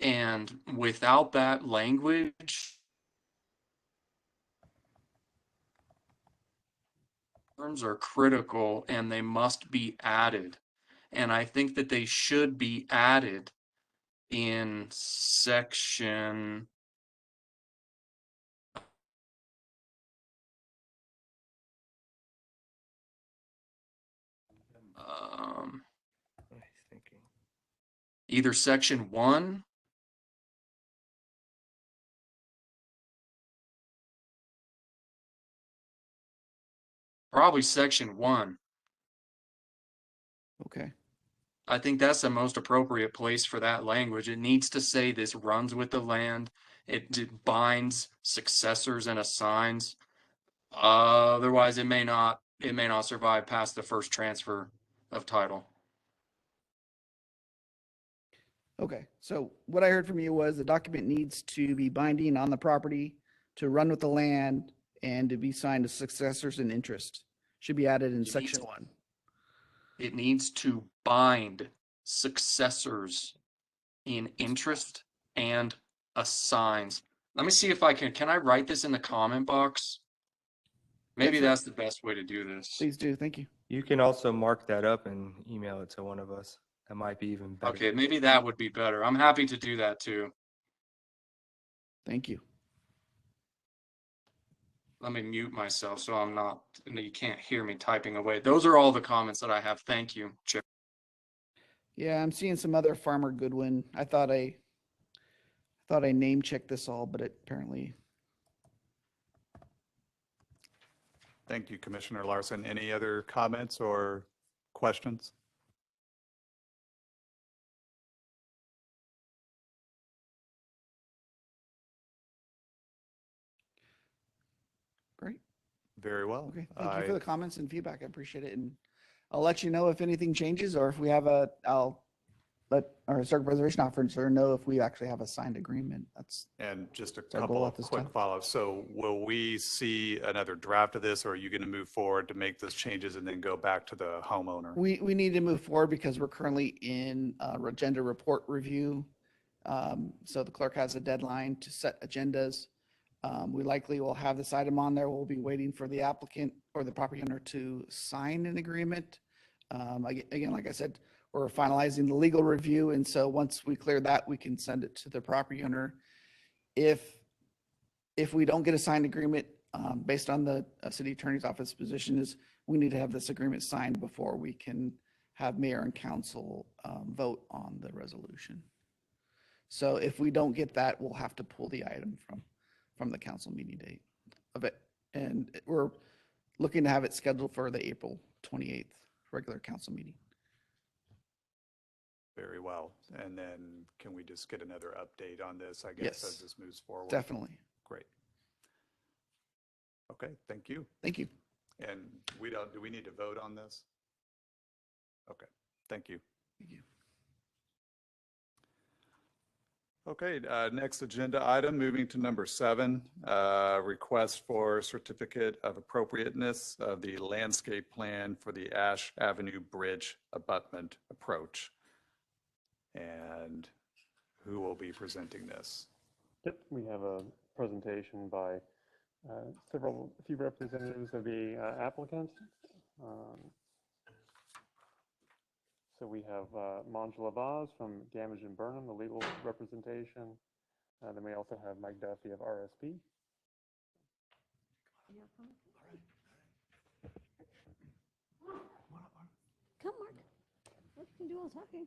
And without that language, terms are critical and they must be added. And I think that they should be added in section either section 1 probably section 1. Okay. I think that's the most appropriate place for that language. It needs to say this runs with the land. It binds successors and assigns. Otherwise, it may not survive past the first transfer of title. Okay. So what I heard from you was the document needs to be binding on the property, to run with the land, and to be signed to successors and interest. Should be added in section 1. It needs to bind successors in interest and assigns. Let me see if I can I write this in the comment box? Maybe Yes, sir. that's the best way to do this. Please do. Thank you. You can also mark that up and email it to one of us. That might be even better. Okay, maybe that would be better. I'm happy to do that too. Thank you. Let me mute myself so I'm not, you can't hear me typing away. Those are all the comments that I have. Thank you, Chair. Yeah, I'm seeing some other Farmer Goodwin. I thought I name checked this all, but it apparently. Thank you, Commissioner Larson. Any other comments or questions? Very well. Okay, thank you for the comments and feedback. I appreciate it. And I'll let you know if anything changes or if we have I'll let our historic preservation officer know if we actually have a signed agreement. That's And just a our couple goal of at this quick time. follow-ups. So will we see another draft of this, or are you going to move forward to make those changes and then go back to the homeowner? We need to move forward because we're currently in agenda report review. So the clerk has a deadline to set agendas. We likely will have this item on there. We'll be waiting for the applicant or the property owner to sign an agreement. Again, like I said, we're finalizing the legal review. And so once we clear that, we can send it to the property owner. If we don't get a signed agreement, based on the city attorney's office position, is we need to have this agreement signed before we can have mayor and council vote on the resolution. So if we don't get that, we'll have to pull the item from the council meeting date of it. And we're looking to have it scheduled for the April 28th regular council meeting. Very well. And then can we just get another update on this, I guess, Yes. as this moves forward? Definitely. Great. Okay, thank you. Thank you. And do we need to vote on this? Okay, thank you. Thank you. Okay, next agenda item, moving to number 7, request for certificate of appropriateness of the landscape plan for the Ash Avenue Bridge abutment approach. And who will be presenting this? Yep, we have a presentation by a few representatives of the applicant. So we have Mangela Vaz from Gamage and Burnham, the legal representation. Then we also have Mike Duffy of RSP. Come, Mark. What you can do all talking.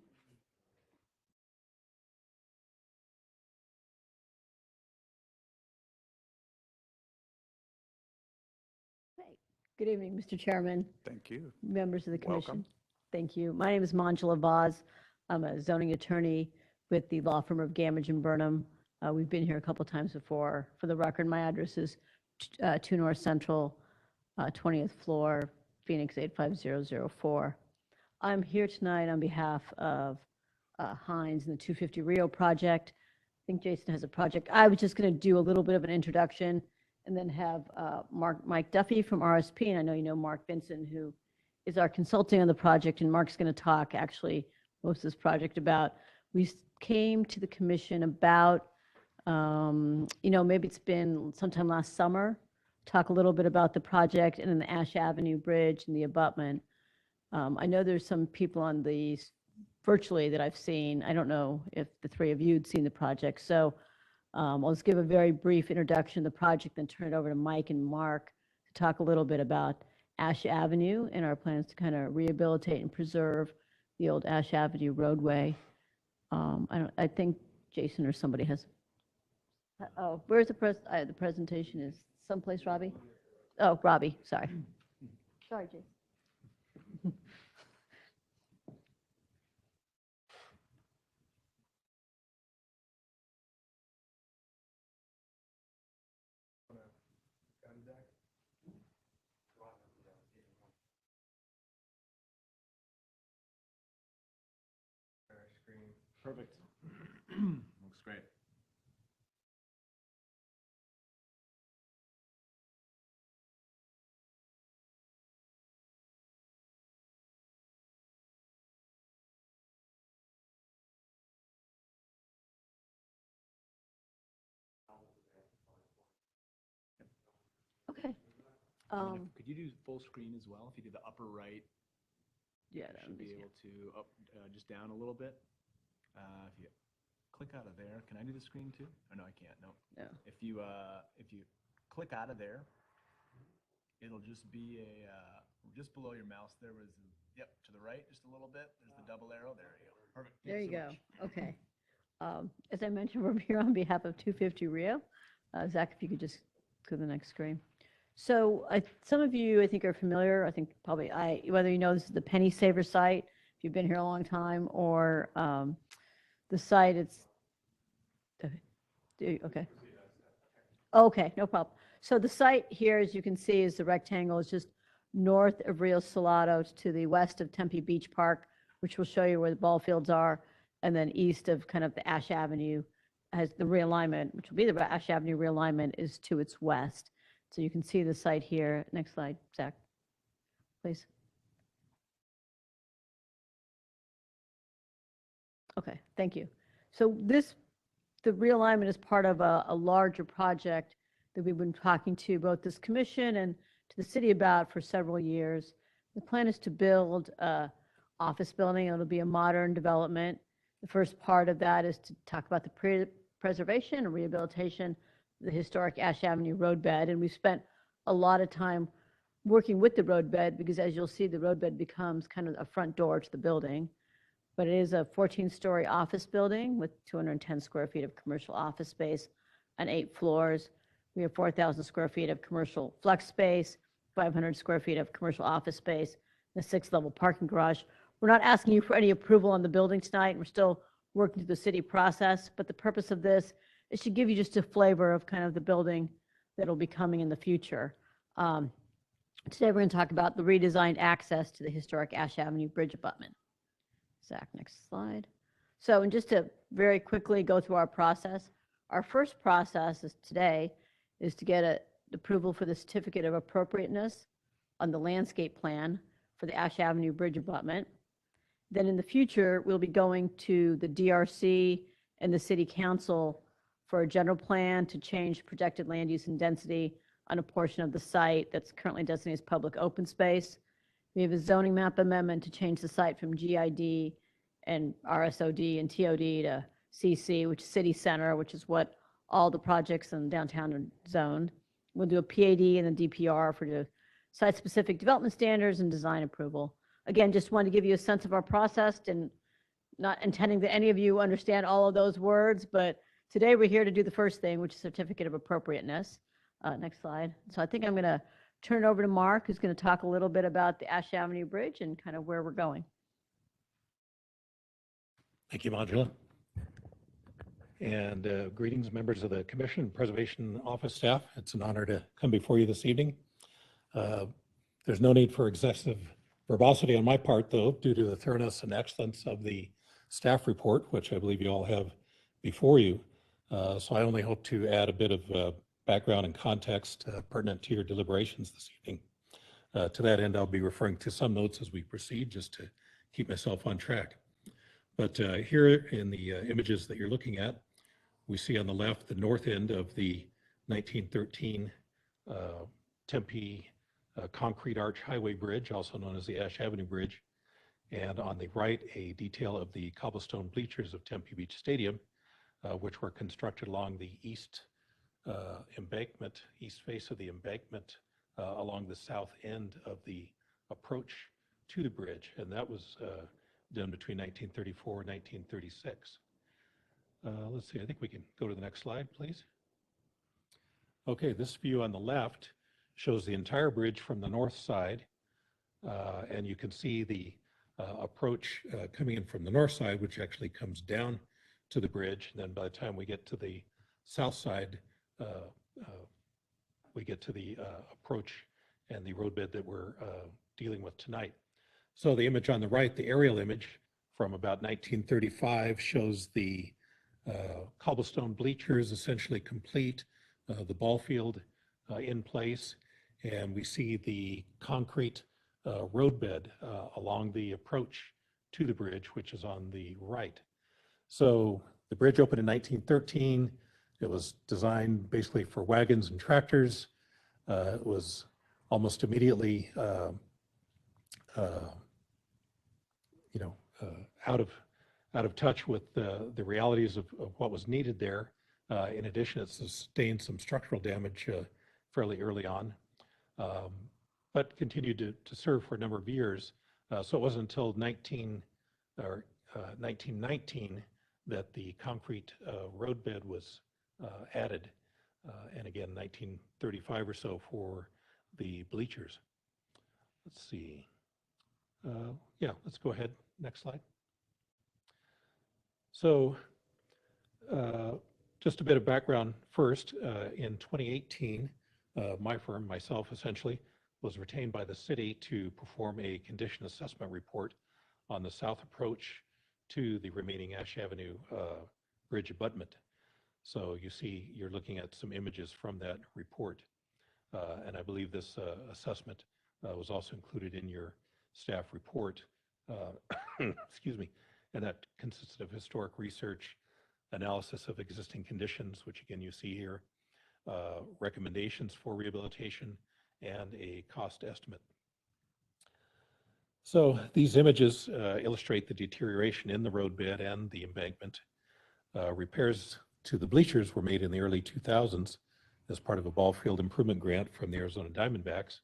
Good evening, Mr. Chairman, Thank you. members of the commission. Welcome. Thank you. My name is Mangela Vaz. I'm a zoning attorney with the law firm of Gamage and Burnham. We've been here a couple times before. For the record, my address is 2 North Central, 20th floor, Phoenix 85004. I'm here tonight on behalf of Hines and the 250 Rio project. I think Jason has a project. I was just going to do a little bit of an introduction and then have Mike Duffy from RSP, and I know you know Mark Vinson, who is our consulting on the project, and Mark's going to talk actually most of this project about. We came to the commission about, maybe it's been sometime last summer, talk a little bit about the project and then the Ash Avenue Bridge and the abutment. I know there's some people on the virtually that I've seen. I don't know if the three of you had seen the project, so I'll just give a very brief introduction of the project, then turn it over to Mike and Mark to talk a little bit about Ash Avenue and our plans to kind of rehabilitate and preserve the old Ash Avenue roadway. I think Jason or somebody has. Oh, where's the presentation is someplace, Robbie? Oh, Robbie, sorry. Sorry, Jason. Perfect. Looks great. Okay. Could you do full screen as well? If you do the upper right, Yeah, you that should would be be able to up, just down a little bit. If you click out of there, can I do the screen too? Oh, no, I can't. No. No. If you click out of there, it'll just be just below your mouse. There was, yep, to the right, just a little bit. There's the double arrow. There you go. Perfect. There Thank you so go. much. Okay. As I mentioned, we're here on behalf of 250 Rio. Zach, if you could just go to the next screen. So some of you, I think, are familiar. I think probably whether you know this is the Penny Saver site, if you've been here a long time, or the site, it's, okay. Okay, no problem. So the site here, as you can see, is the rectangle is just north of Rio Salado to the west of Tempe Beach Park, which will show you where the ball fields are, and then east of kind of the Ash Avenue has the realignment, which will be the Ash Avenue realignment is to its west. So you can see the site here. Next slide, Zach, please. Okay, thank you. So the realignment is part of a larger project that we've been talking to both this commission and to the city about for several years. The plan is to build a office building. It'll be a modern development. The first part of that is to talk about the preservation and rehabilitation of the historic Ash Avenue roadbed. And we've spent a lot of time working with the roadbed because, as you'll see, the roadbed becomes kind of a front door to the building. But it is a 14-story office building with 210 square feet of commercial office space on 8 floors. We have 4,000 square feet of commercial flex space, 500 square feet of commercial office space, and a 6-level parking garage. We're not asking you for any approval on the building tonight. We're still working through the city process, but the purpose of this is to give you just a flavor of kind of the building that will be coming in the future. Today, we're going to talk about the redesigned access to the historic Ash Avenue Bridge abutment. Zach, next slide. So, and just to very quickly go through our process, our first process today is to get an approval for the certificate of appropriateness on the landscape plan for the Ash Avenue Bridge abutment. Then in the future, we'll be going to the DRC and the City Council for a general plan to change projected land use and density on a portion of the site that's currently designated as public open space. We have a zoning map amendment to change the site from GID and RSOD and TOD to CC, which is City Center, which is what all the projects in downtown are zoned. We'll do a PAD and a DPR for the site-specific development standards and design approval. Again, just wanted to give you a sense of our process and not intending that any of you understand all of those words, but today we're here to do the first thing, which is certificate of appropriateness. Next slide. So I think I'm going to turn it over to Mark, who's going to talk a little bit about the Ash Avenue Bridge and kind of where we're going. Thank you, Modula. And greetings, members of the Commission, Preservation Office staff. It's an honor to come before you this evening. There's no need for excessive verbosity on my part, though, due to the thoroughness and excellence of the staff report, which I believe you all have before you. So I only hope to add a bit of background and context pertinent to your deliberations this evening. To that end, I'll be referring to some notes as we proceed, just to keep myself on track. But here in the images that you're looking at, we see on the left the north end of the 1913 Tempe concrete arch highway bridge, also known as the Ash Avenue Bridge. And on the right, a detail of the cobblestone bleachers of Tempe Beach Stadium, which were constructed along the east embankment, east face of the embankment along the south end of the approach to the bridge. And that was done between 1934 and 1936. Let's see, I think we can go to the next slide, please. Okay, this view on the left shows the entire bridge from the north side. And you can see the approach coming in from the north side, which actually comes down to the bridge. And then by the time we get to the south side, we get to the approach and the roadbed that we're dealing with tonight. So the image on the right, the aerial image from about 1935, shows the cobblestone bleachers essentially complete, the ball field in place, and we see the concrete roadbed along the approach to the bridge, which is on the right. So the bridge opened in 1913. It was designed basically for wagons and tractors. It was almost immediately out of touch with the realities of what was needed there. In addition, it sustained some structural damage fairly early on, but continued to serve for a number of years. So it wasn't until 1919 that the concrete roadbed was added, and again, 1935 or so for the bleachers. Let's see. Yeah, let's go ahead. Next slide. So just a bit of background first. In 2018, my firm, myself essentially, was retained by the city to perform a condition assessment report on the south approach to the remaining Ash Avenue bridge abutment. So you see, you're looking at some images from that report. And I believe this assessment was also included in your staff report. Excuse me. And that consisted of historic research, analysis of existing conditions, which again you see here, recommendations for rehabilitation, and a cost estimate. So these images illustrate the deterioration in the roadbed and the embankment. Repairs to the bleachers were made in the early 2000s as part of a ball field improvement grant from the Arizona Diamondbacks.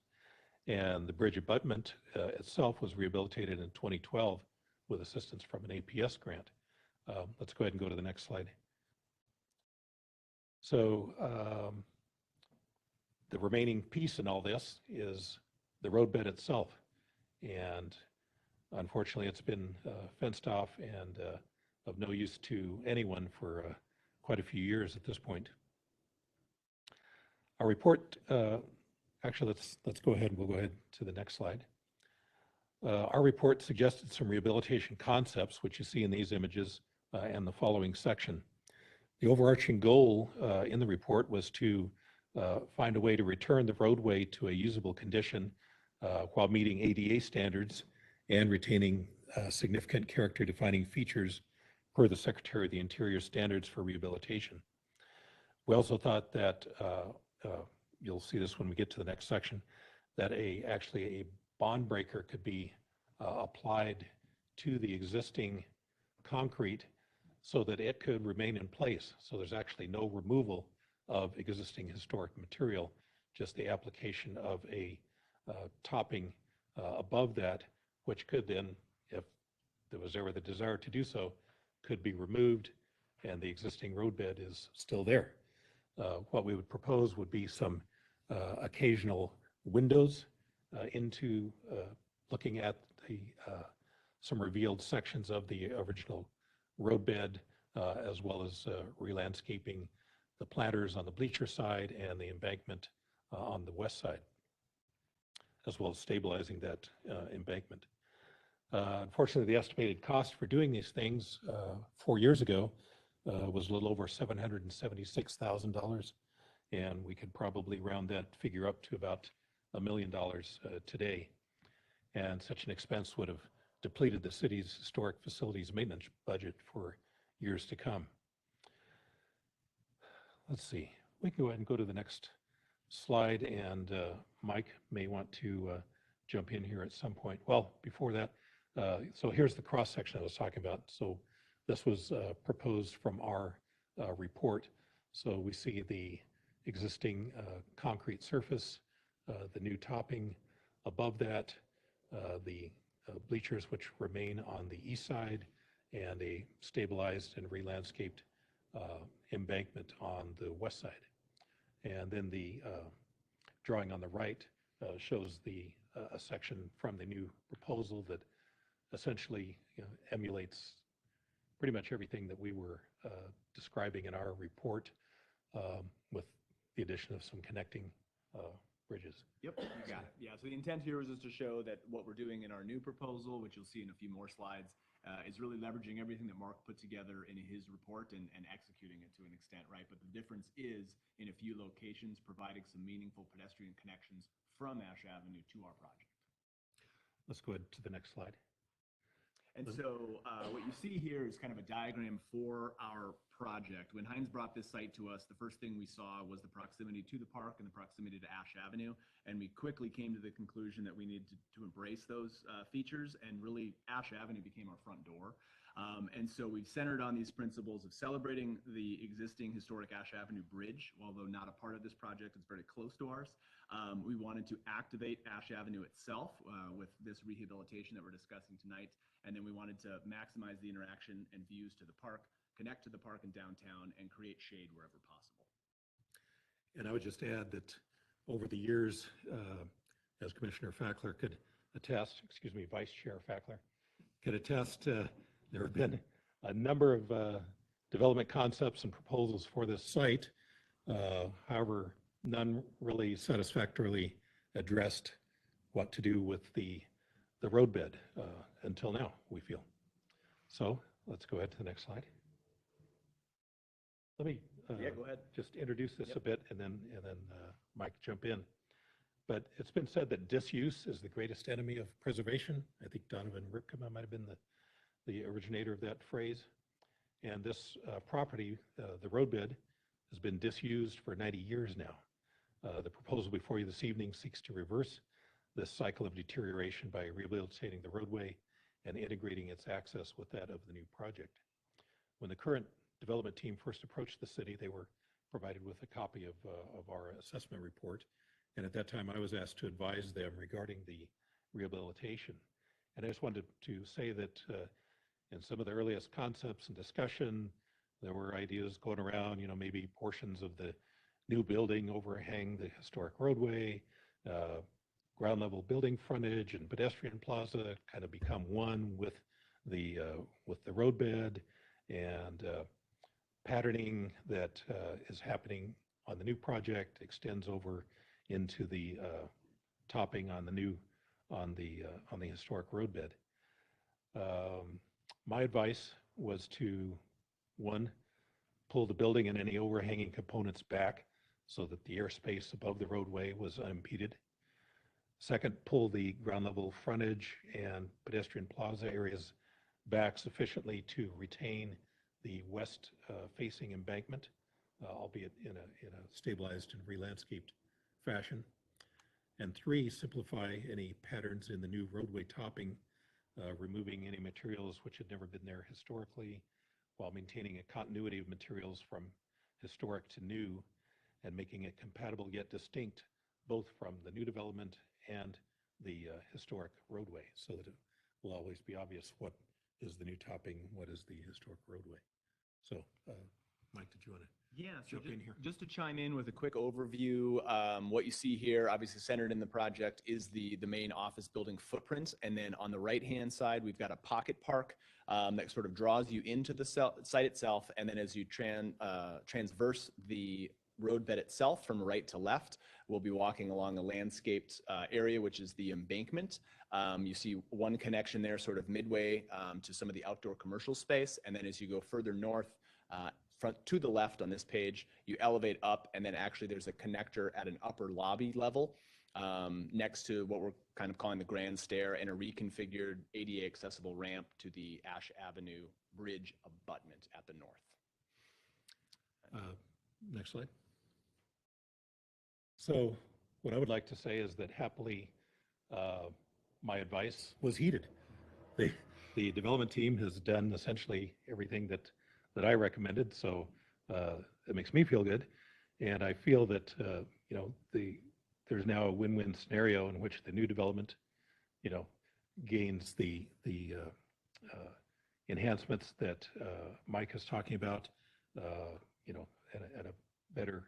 And the bridge abutment itself was rehabilitated in 2012 with assistance from an APS grant. Let's go ahead and go to the next slide. So the remaining piece in all this is the roadbed itself. And unfortunately, it's been fenced off and of no use to anyone for quite a few years at this point. Our report, actually, let's go ahead. We'll go ahead to the next slide. Our report suggested some rehabilitation concepts, which you see in these images and the following section. The overarching goal in the report was to find a way to return the roadway to a usable condition while meeting ADA standards and retaining significant character defining features per the Secretary of the Interior standards for rehabilitation. We also thought that, you'll see this when we get to the next section, that actually a bond breaker could be applied to the existing concrete so that it could remain in place. So there's actually no removal of existing historic material, just the application of a topping above that, which could then, if there was ever the desire to do so, could be removed and the existing roadbed is still there. What we would propose would be some occasional windows into looking at the some revealed sections of the original roadbed, as well as re-landscaping the planters on the bleacher side and the embankment on the west side, as well as stabilizing that embankment. Unfortunately, the estimated cost for doing these things 4 years ago was a little over $776,000, and we could probably round that figure up to about $1 million today. And such an expense would have depleted the city's historic facilities maintenance budget for years to come. Let's see, we can go ahead and go to the next slide, and Mike may want to jump in here at some point. Well, before that, so here's the cross section I was talking about. So this was proposed from our report. So we see the existing concrete surface, the new topping above that, the bleachers which remain on the east side, and a stabilized and re-landscaped embankment on the west side. And then the drawing on the right shows a section from the new proposal that essentially emulates pretty much everything that we were describing in our report, with the addition of some connecting bridges. Yep, you got it. Yeah, so the intent here is just to show that what we're doing in our new proposal, which you'll see in a few more slides, is really leveraging everything that Mark put together in his report and executing it to an extent, right? But the difference is in a few locations providing some meaningful pedestrian connections from Ash Avenue to our project. Let's go ahead to the next slide. And so what you see here is kind of a diagram for our project. When Heinz brought this site to us, the first thing we saw was the proximity to the park and the proximity to Ash Avenue. And we quickly came to the conclusion that we needed to embrace those features, and really Ash Avenue became our front door. And so we've centered on these principles of celebrating the existing historic Ash Avenue bridge. Although not a part of this project, it's very close to ours. We wanted to activate Ash Avenue itself with this rehabilitation that we're discussing tonight. And then we wanted to maximize the interaction and views to the park, connect to the park and downtown, and create shade wherever possible. And I would just add that over the years, as Commissioner Fackler could attest, excuse me, Vice Chair Fackler could attest, there have been a number of development concepts and proposals for this site. However, none really satisfactorily addressed what to do with the roadbed until now, we feel. So let's go ahead to the next slide. Let me go ahead. just introduce this a bit, and then Mike jump in. But it's been said that disuse is the greatest enemy of preservation. I think Donovan Ripkema might have been the originator of that phrase. And this property, the roadbed, has been disused for 90 years now. The proposal before you this evening seeks to reverse this cycle of deterioration by rehabilitating the roadway and integrating its access with that of the new project. When the current development team first approached the city, they were provided with a copy of our assessment report. And at that time, I was asked to advise them regarding the rehabilitation. And I just wanted to say that in some of the earliest concepts and discussion, there were ideas going around, maybe portions of the new building overhang the historic roadway, ground level building frontage and pedestrian plaza kind of become one with the roadbed, and patterning that is happening on the new project extends over into the topping on the historic roadbed. My advice was to, one, pull the building and any overhanging components back so that the airspace above the roadway was unimpeded. Second, pull the ground level frontage and pedestrian plaza areas back sufficiently to retain the west facing embankment, albeit in a stabilized and re-landscaped fashion. And three, simplify any patterns in the new roadway topping, removing any materials which had never been there historically, while maintaining a continuity of materials from historic to new, and making it compatible yet distinct both from the new development and the historic roadway, so that it will always be obvious what is the new topping, what is the historic roadway. So, Mike, did you want to jump in here? Just to chime in with a quick overview, what you see here, obviously centered in the project, is the main office building footprint. And then on the right-hand side, we've got a pocket park that sort of draws you into the site itself. And then as you transverse the roadbed itself from right to left, we'll be walking along a landscaped area, which is the embankment. You see one connection there sort of midway to some of the outdoor commercial space. And then as you go further north, front to the left on this page, you elevate up, and then actually there's a connector at an upper lobby level next to what we're kind of calling the grand stair, and a reconfigured ADA accessible ramp to the Ash Avenue Bridge abutment at the north. Next slide. So what I would like to say is that happily my advice was heeded. The development team has done essentially everything that I recommended, so it makes me feel good. And I feel that there's now a win-win scenario in which the new development gains the enhancements that Mike is talking about, at a better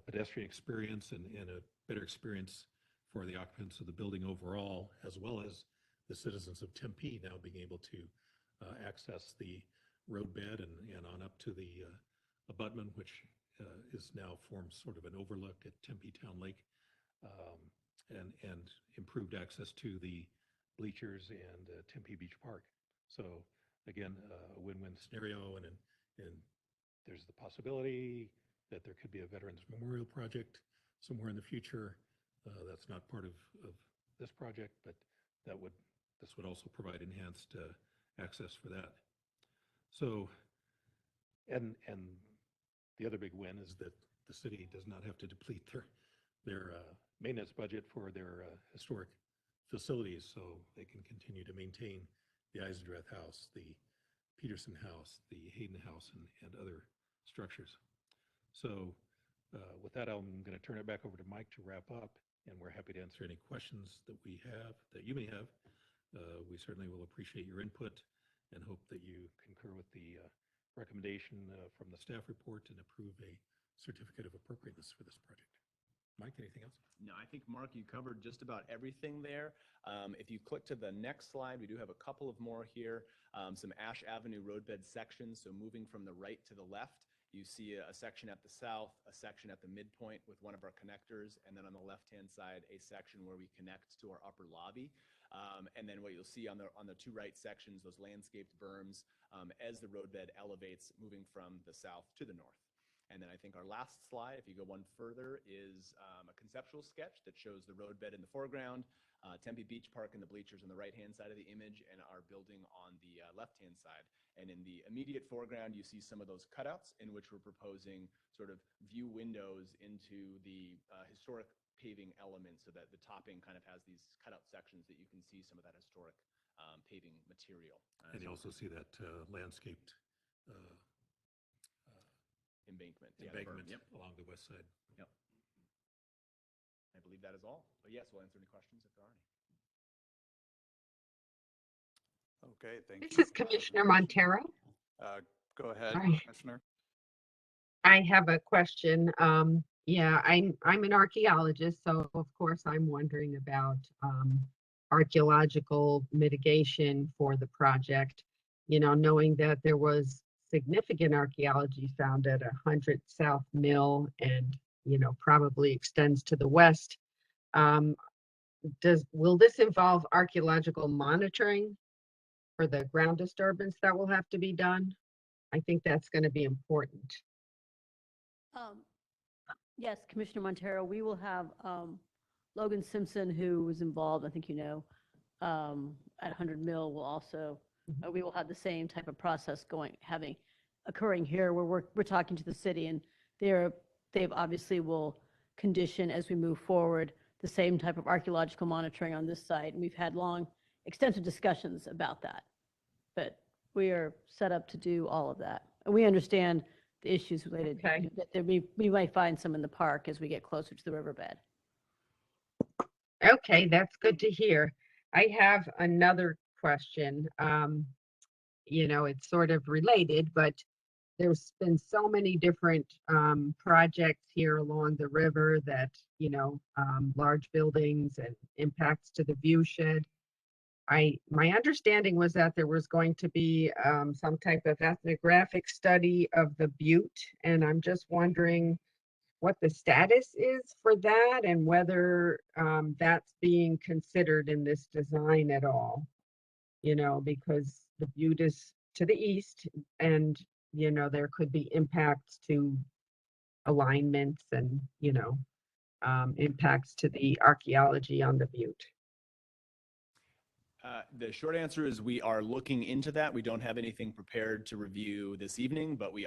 pedestrian experience and a better experience for the occupants of the building overall, as well as the citizens of Tempe now being able to access the roadbed and on up to the abutment, which is now forms sort of an overlook at Tempe Town Lake, and improved access to the bleachers and Tempe Beach Park. So again, a win-win scenario, and there's the possibility that there could be a Veterans Memorial project somewhere in the future. That's not part of this project, but this would also provide enhanced access for that. So, and the other big win is that the city does not have to deplete their maintenance budget for their historic facilities, so they can continue to maintain the Eisendrath House, the Peterson House, the Hayden House, and other structures. So with that, I'm going to turn it back over to Mike to wrap up, and we're happy to answer any questions that you may have. We certainly will appreciate your input and hope that you concur with the recommendation from the staff report and approve a certificate of appropriateness for this project. Mike, anything else? No, I think, Mark, you covered just about everything there. If you click to the next slide, we do have a couple of more here. Some Ash Avenue roadbed sections. So moving from the right to the left, You see a section at the south, a section at the midpoint with one of our connectors, and then on the left-hand side, a section where we connect to our upper lobby. And then what you'll see on the two right sections, those landscaped berms, as the roadbed elevates, moving from the south to the north. And then I think our last slide, if you go one further, is a conceptual sketch that shows the roadbed in the foreground, Tempe Beach Park and the bleachers on the right-hand side of the image, and our building on the left-hand side. And in the immediate foreground, you see some of those cutouts in which we're proposing sort of view windows into the historic paving elements, so that the topping kind of has these cutout sections that you can see some of that historic paving material. And you also see that landscaped embankment. embankment Yep. along the west side. Yep. I believe that is all. But yes, we'll answer any questions if there are any. Okay, thank you. This is Commissioner Montero. Go ahead, Hi. Commissioner. I have a question. Yeah, I'm an archaeologist, so of course I'm wondering about archaeological mitigation for the project. You know, knowing that there was significant archaeology found at 100 South Mill and, you know, probably extends to the west. Will this involve archaeological monitoring for the ground disturbance that will have to be done? I think that's going to be important. Yes, Commissioner Montero, we will have Logan Simpson, who was involved, I think you know, at 100 Mill will also, we will have the same type of process occurring here, where we're talking to the city, and they've obviously will condition as we move forward the same type of archaeological monitoring on this site, and we've had long, extensive discussions about that. But we are set up to do all of that, and we understand the issues related. Okay. We might find some in the park as we get closer to the riverbed. Okay, that's good to hear. I have another question. You know, it's sort of related, but there's been so many different projects here along the river that, you know, large buildings and impacts to the view shed. My understanding was that there was going to be some type of ethnographic study of the butte, and I'm just wondering what the status is for that and whether that's being considered in this design at all. You know, because the butte is to the east, and, you know, there could be impacts to alignments and, you know, impacts to the archaeology on the butte. The short answer is we are looking into that. We don't have anything prepared to review this evening, but we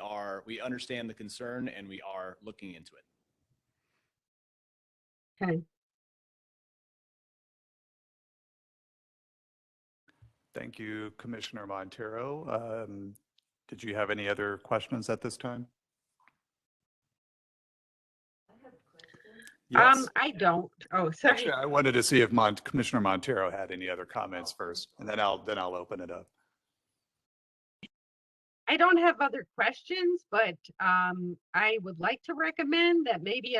understand the concern and we are looking into it. Okay. Thank you, Commissioner Montero. Did you have any other questions at this time? Yes. I don't. Oh, sorry. Actually, I wanted to see if Commissioner Montero had any other comments first, and then I'll open it up. I don't have other questions, but I would like to recommend that maybe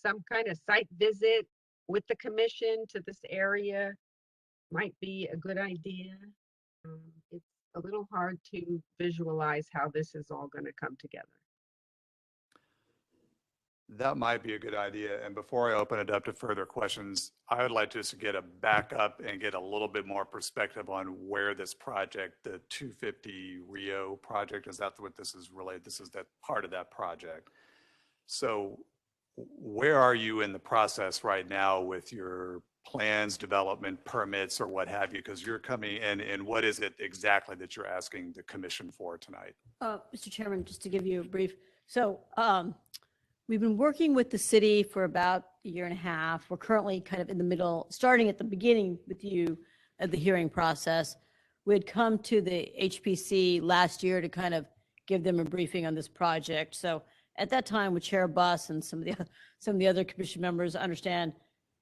some kind of site visit with the commission to this area might be a good idea. It's a little hard to visualize how this is all going to come together. That might be a good idea. And before I open it up to further questions, I would like just to get a backup and get a little bit more perspective on where this project, the 250 Rio project, is that what this is related? This is that part of that project. So where are you in the process right now with your plans, development, permits, or what have you? Because you're coming in, and what is it exactly that you're asking the commission for tonight? Mr. Chairman, just to give you a brief. So we've been working with the city for about a year and a half. We're currently kind of in the middle, starting at the beginning with you of the hearing process. We had come to the HPC last year to kind of give them a briefing on this project. So at that time with Chair Buss and some of the other commission members, understand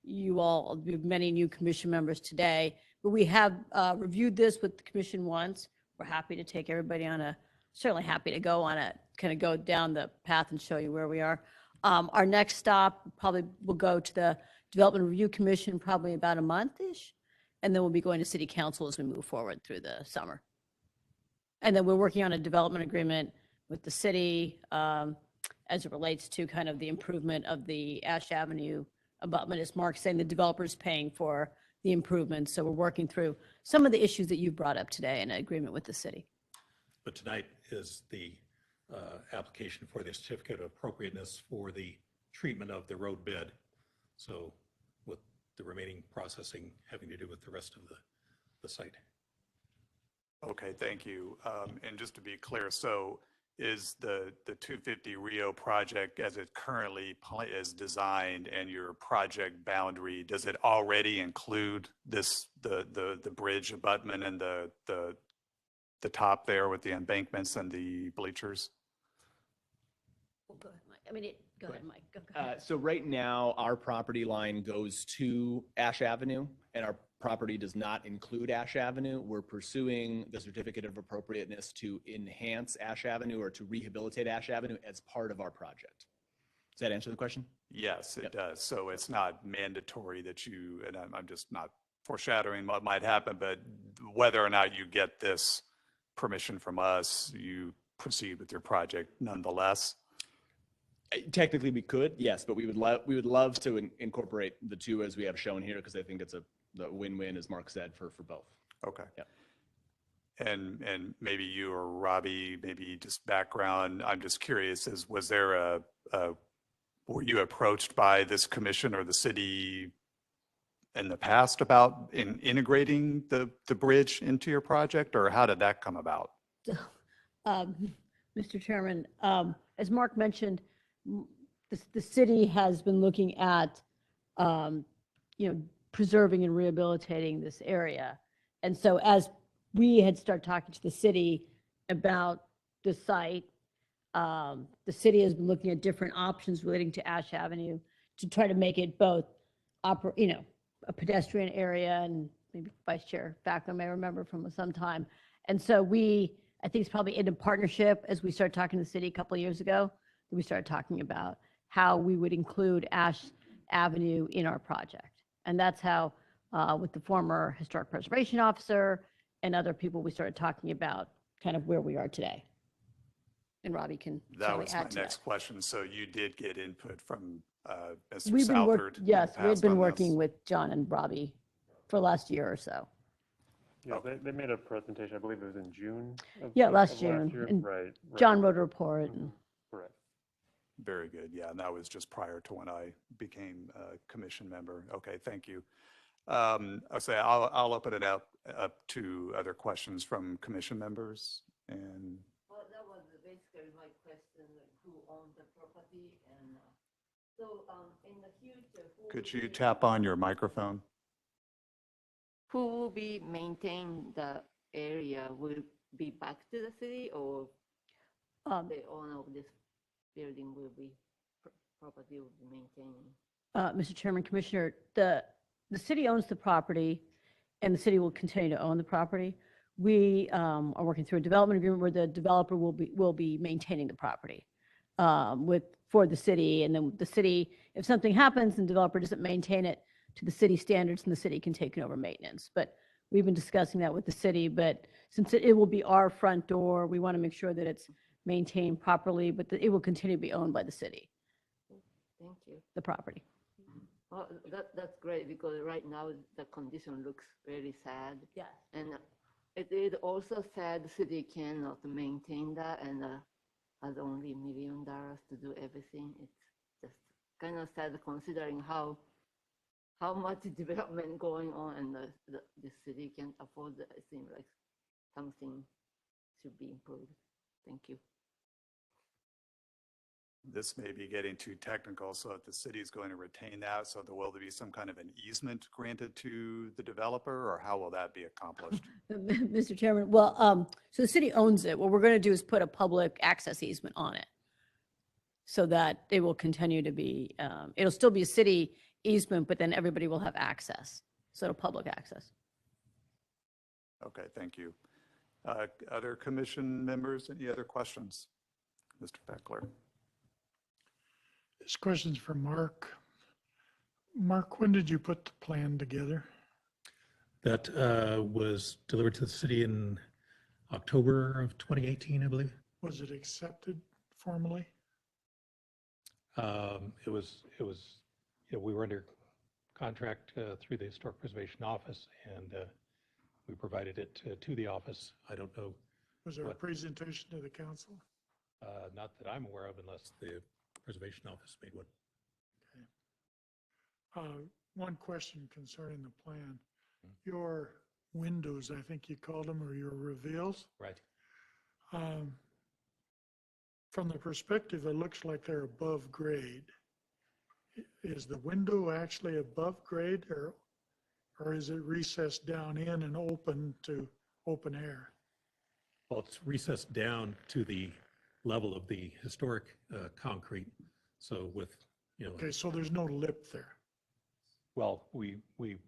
you all, we have many new commission members today, but we have reviewed this with the commission once. We're happy to take everybody certainly happy to go on it, kind of go down the path and show you where we are. Our next stop probably will go to the Development Review Commission, probably about a month-ish, and then we'll be going to City Council as we move forward through the summer. And then we're working on a development agreement with the city as it relates to kind of the improvement of the Ash Avenue abutment. As Mark's saying, the developer's paying for the improvements. So we're working through some of the issues that you brought up today in agreement with the city. But tonight is the application for the certificate of appropriateness for the treatment of the road bed. So with the remaining processing having to do with the rest of the site. Okay, thank you. And just to be clear, so is the 250 Rio project as it currently is designed and your project boundary, does it already include this, the bridge abutment and the top there with the embankments and the bleachers? Well, go ahead, Mike. I mean, go ahead, Mike. Go ahead. So right now, our property line goes to Ash Avenue, and our property does not include Ash Avenue. We're pursuing the certificate of appropriateness to enhance Ash Avenue or to rehabilitate Ash Avenue as part of our project. Does that answer the question? Yes, it does. So it's not mandatory that you, and I'm just not foreshadowing what might happen, but whether or not you get this permission from us, you proceed with your project nonetheless. Technically, we could, yes, but we would love to incorporate the two as we have shown here, because I think it's the win-win, as Mark said, for both. Okay. Yeah. And maybe you or Robbie, maybe just background, I'm just curious, was there were you approached by this commission or the city in the past about integrating the bridge into your project, or how did that come about? Mr. Chairman, as Mark mentioned, the city has been looking at, preserving and rehabilitating this area. And so as we had started talking to the city about the site, the city has been looking at different options relating to Ash Avenue to try to make it both, a pedestrian area, and maybe Vice Chair Fackler may remember from some time. And so I think it's probably in a partnership as we started talking to the city a couple of years ago, we started talking about how we would include Ash Avenue in our project. And that's how, with the former historic preservation officer and other people, we started talking about kind of where we are today. And Robbie can That was my add to next question. So you did get input from Mr. We've been Southard? in the yes, we had past been on this? working with John and Robbie for the last year or so. Yeah, they made a presentation, I believe it was in June. Yeah, of last June. year. And Right. John wrote a report. And Correct. Very good. Yeah, and that was just prior to when I became a commission member. Okay, thank you. I'll open it up to other questions from commission members. And Well, that was basically my question, like who owns the property and so in the future. could you tap on your microphone? Who will be maintaining the area? Will it be back to the city, or the owner of this building will be, property will be maintaining? Mr. Chairman, Commissioner, the city owns the property and the city will continue to own the property. We are working through a development agreement where the developer will be maintaining the property for the city. And then the city, if something happens and the developer doesn't maintain it to the city standards, and the city can take over maintenance. But we've been discussing that with the city, but since it will be our front door, we want to make sure that it's maintained properly, but it will continue to be owned by the city, Thank you. the property. Well, that's great, because right now the condition looks very sad. Yes. And it is also sad the city cannot maintain that and has only $1 million to do everything. It's just kind of sad considering how much development going on, and the city can't afford that. It seems like something should be improved. Thank you. This may be getting too technical, so if the city is going to retain that, so there will be some kind of an easement granted to the developer, or how will that be accomplished? Mr. Chairman, well, so the city owns it. What we're going to do is put a public access easement on it so that it will continue to be, it'll still be a city easement, but then everybody will have access. So public access. Okay, thank you. Other commission members, any other questions? Mr. Beckler. This question's for Mark. Mark, when did you put the plan together? That was delivered to the city in October of 2018, I believe. Was it accepted formally? We were under contract through the Historic Preservation Office, and we provided it to the office. I don't know, Was there a what- presentation to the council? not that I'm aware of, unless the Preservation Office made one. One question concerning the plan. Your windows, I think you called them, or your reveals, Right. from the perspective, it looks like they're above grade. Is the window actually above grade, or is it recessed down in and open to open air? Well, it's recessed down to the level of the historic concrete. So with, Okay, so there's no lip there. well, we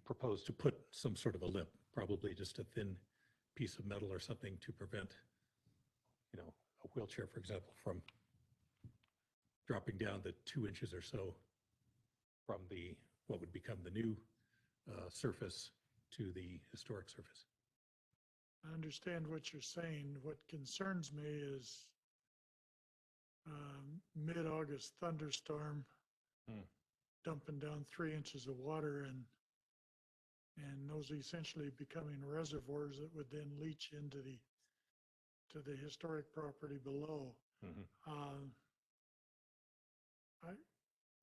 propose to put some sort of a lip, probably just a thin piece of metal or something to prevent, a wheelchair, for example, from dropping down the 2 inches or so from what would become the new surface to the historic surface. I understand what you're saying. What concerns me is mid-August thunderstorm dumping down 3 inches of water and those essentially becoming reservoirs that would then leach into the historic property below.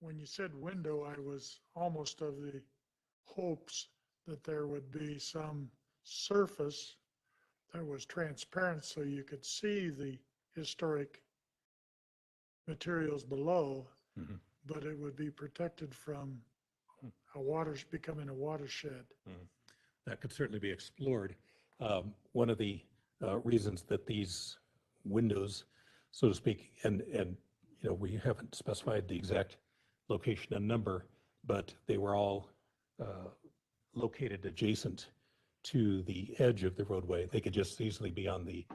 When you said window, I was almost of the hopes that there would be some surface that was transparent so you could see the historic materials below, but it would be protected from becoming a watershed. That could certainly be explored. One of the reasons that these windows, so to speak, and we haven't specified the exact location and number, but they were all located adjacent to the edge of the roadway. They could just easily be on the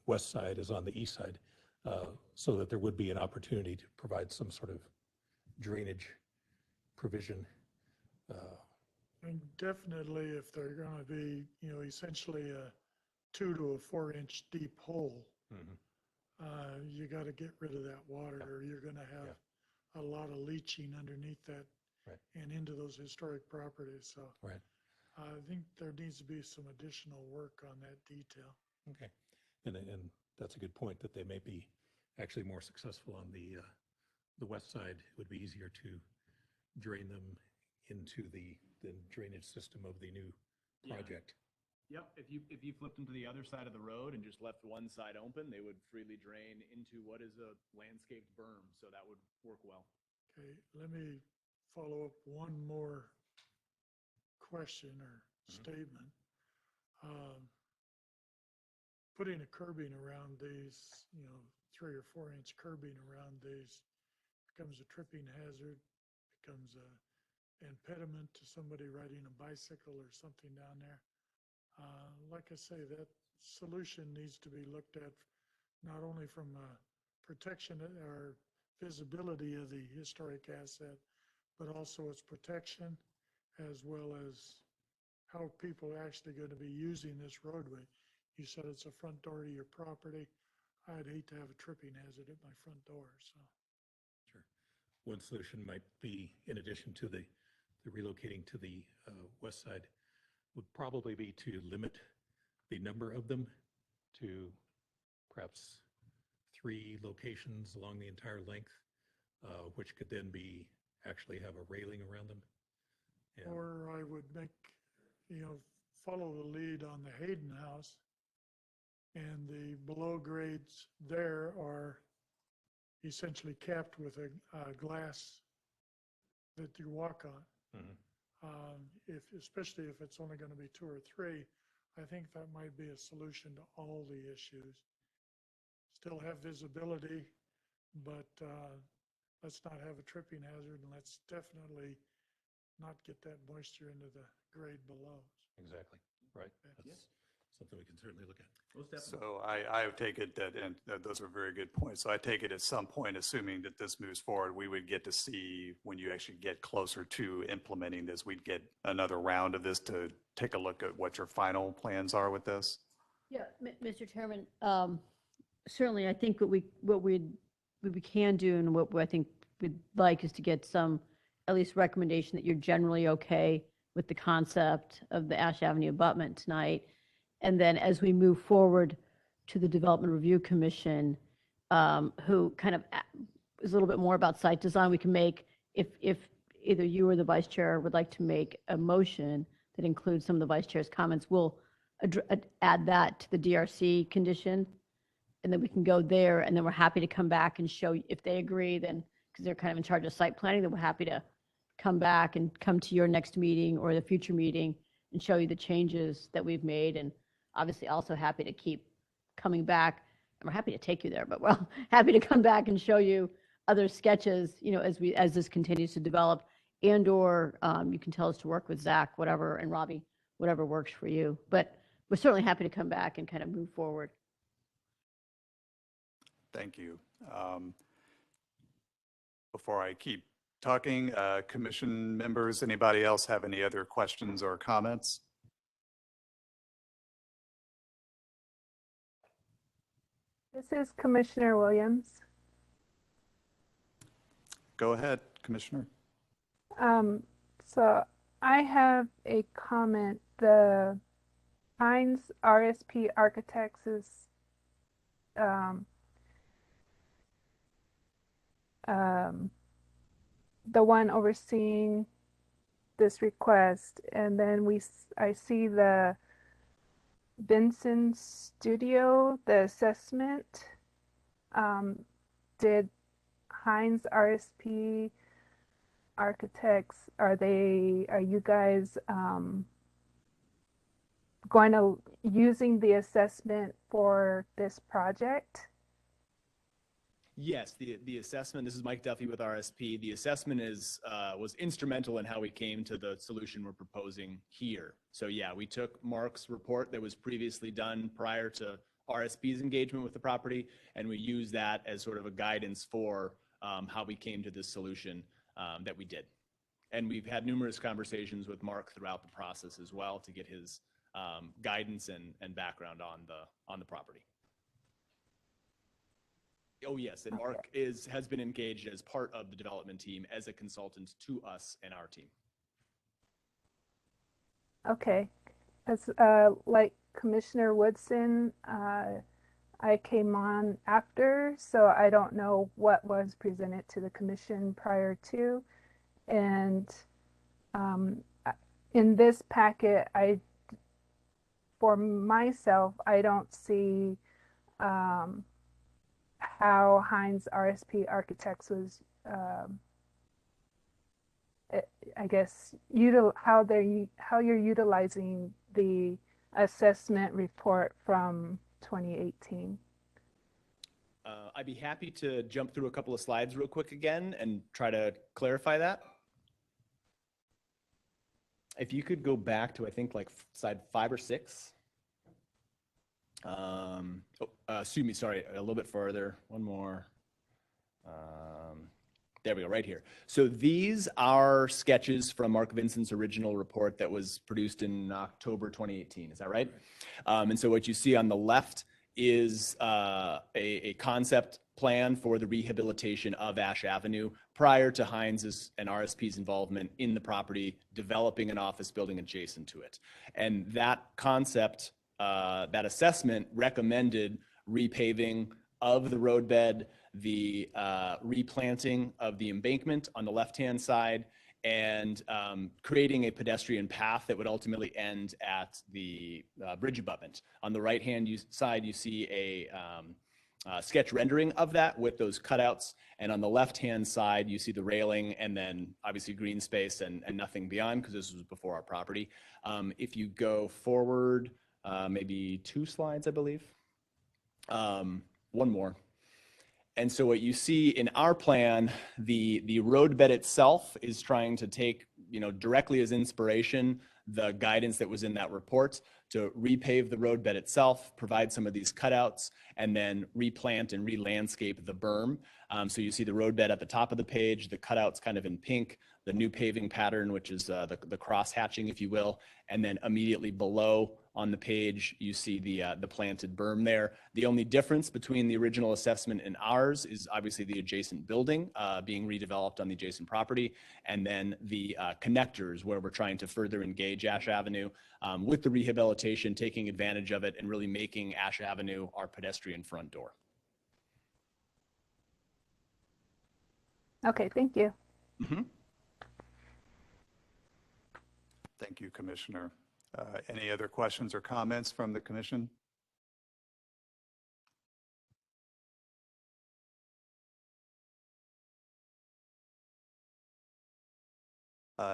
west side as on the east side, so that there would be an opportunity to provide some sort of drainage provision. And definitely if they're going to be, essentially a 2 to a 4 inch deep hole, you got to get rid of that water or you're going to have a lot of leaching underneath that and into those historic properties. So I think there needs to be some additional work on that detail. Okay. And that's a good point, that they may be actually more successful on the west side. It would be easier to drain them into the drainage system of the new project. Yep, if you flipped them to the other side of the road and just left one side open, they would freely drain into what is a landscaped berm, so that would work well. Okay, let me follow up one more question or statement. Putting a curbing around these, 3 or 4 inch curbing around these becomes a tripping hazard, becomes a impediment to somebody riding a bicycle or something down there. Like I say, that solution needs to be looked at not only from protection or visibility of the historic asset, but also its protection, as well as how people are actually going to be using this roadway. You said it's a front door to your property. I'd hate to have a tripping hazard at my front door, so. Sure. One solution might be, in addition to the relocating to the west side, would probably be to limit the number of them to perhaps 3 locations along the entire length, which could then actually have a railing around them. And Or I would follow the lead on the Hayden house, and the below grades there are essentially capped with a glass that you walk on. Especially if it's only going to be 2 or 3, I think that might be a solution to all the issues. Still have visibility, but let's not have a tripping hazard, and let's definitely not get that moisture into the grade below. Exactly, right. That's something we can certainly look at. So I would take it that, and those are very good points. So I take it at some point, assuming that this moves forward, we would get to see, when you actually get closer to implementing this, we'd get another round of this to take a look at what your final plans are with this. Yeah, Mr. Chairman, certainly, I think what we can do and what I think we'd like is to get some, at least recommendation that you're generally okay with the concept of the Ash Avenue abutment tonight. And then as we move forward to the Development Review Commission, who kind of is a little bit more about site design, we can make, if either you or the vice chair would like to make a motion that includes some of the vice chair's comments, we'll add that to the DRC condition. And then we can go there, and then we're happy to come back and show, if they agree, then, because they're kind of in charge of site planning, then we're happy to come back and come to your next meeting or the future meeting and show you the changes that we've made. And obviously also happy to keep coming back. And we're happy to take you there, but we're happy to come back and show you other sketches, you know, as this continues to develop, and or you can tell us to work with Zach, whatever, and Robbie, whatever works for you. But we're certainly happy to come back and kind of move forward. Thank you. Before I keep talking, commission members, anybody else have any other questions or comments? This is Commissioner Williams. Go ahead, Commissioner. So I have a comment. The Hines RSP Architects is the one overseeing this request, and then I see the Benson Studio, the assessment. Did Hines RSP Architects, are you guys going to using the assessment for this project? Yes, the assessment, this is Mike Duffy with RSP. The assessment was instrumental in how we came to the solution we're proposing here. So yeah, we took Mark's report that was previously done prior to RSP's engagement with the property, and we used that as sort of a guidance for how we came to this solution that we did. And we've had numerous conversations with Mark throughout the process as well to get his guidance and background on the property. Oh yes, and Mark has been engaged as part of the development team as a consultant to us and our team. Okay, as like Commissioner Woodson, I came on after, so I don't know what was presented to the commission prior to, and in this packet, for myself, I don't see how Hines RSP Architects was, I guess, how you're utilizing the assessment report from 2018. I'd be happy to jump through a couple of slides real quick again and try to clarify that. If you could go back to, I think, like slide 5 or 6. Excuse me, sorry, a little bit further. One more. There we go, right here. So these are sketches from Mark Vincent's original report that was produced in October 2018. Is that right? And so what you see on the left is a concept plan for the rehabilitation of Ash Avenue prior to Hines' and RSP's involvement in the property, developing an office building adjacent to it. And that concept, that assessment recommended repaving of the roadbed, the replanting of the embankment on the left-hand side, and creating a pedestrian path that would ultimately end at the bridge abutment. On the right-hand side, you see a sketch rendering of that with those cutouts, and on the left-hand side, you see the railing and then obviously green space and nothing beyond, because this was before our property. If you go forward, maybe 2 slides, I believe. One more. And so what you see in our plan, the roadbed itself is trying to take, directly as inspiration, the guidance that was in that report to repave the roadbed itself, provide some of these cutouts, and then replant and re-landscape the berm. So you see the roadbed at the top of the page, the cutouts kind of in pink, the new paving pattern, which is the cross hatching, if you will, and then immediately below On the page, you see the planted berm there. The only difference between the original assessment and ours is obviously the adjacent building being redeveloped on the adjacent property, and then the connectors where we're trying to further engage Ash Avenue with the rehabilitation, taking advantage of it and really making Ash Avenue our pedestrian front door. Okay, thank you. Thank you, Commissioner. Any other questions or comments from the commission?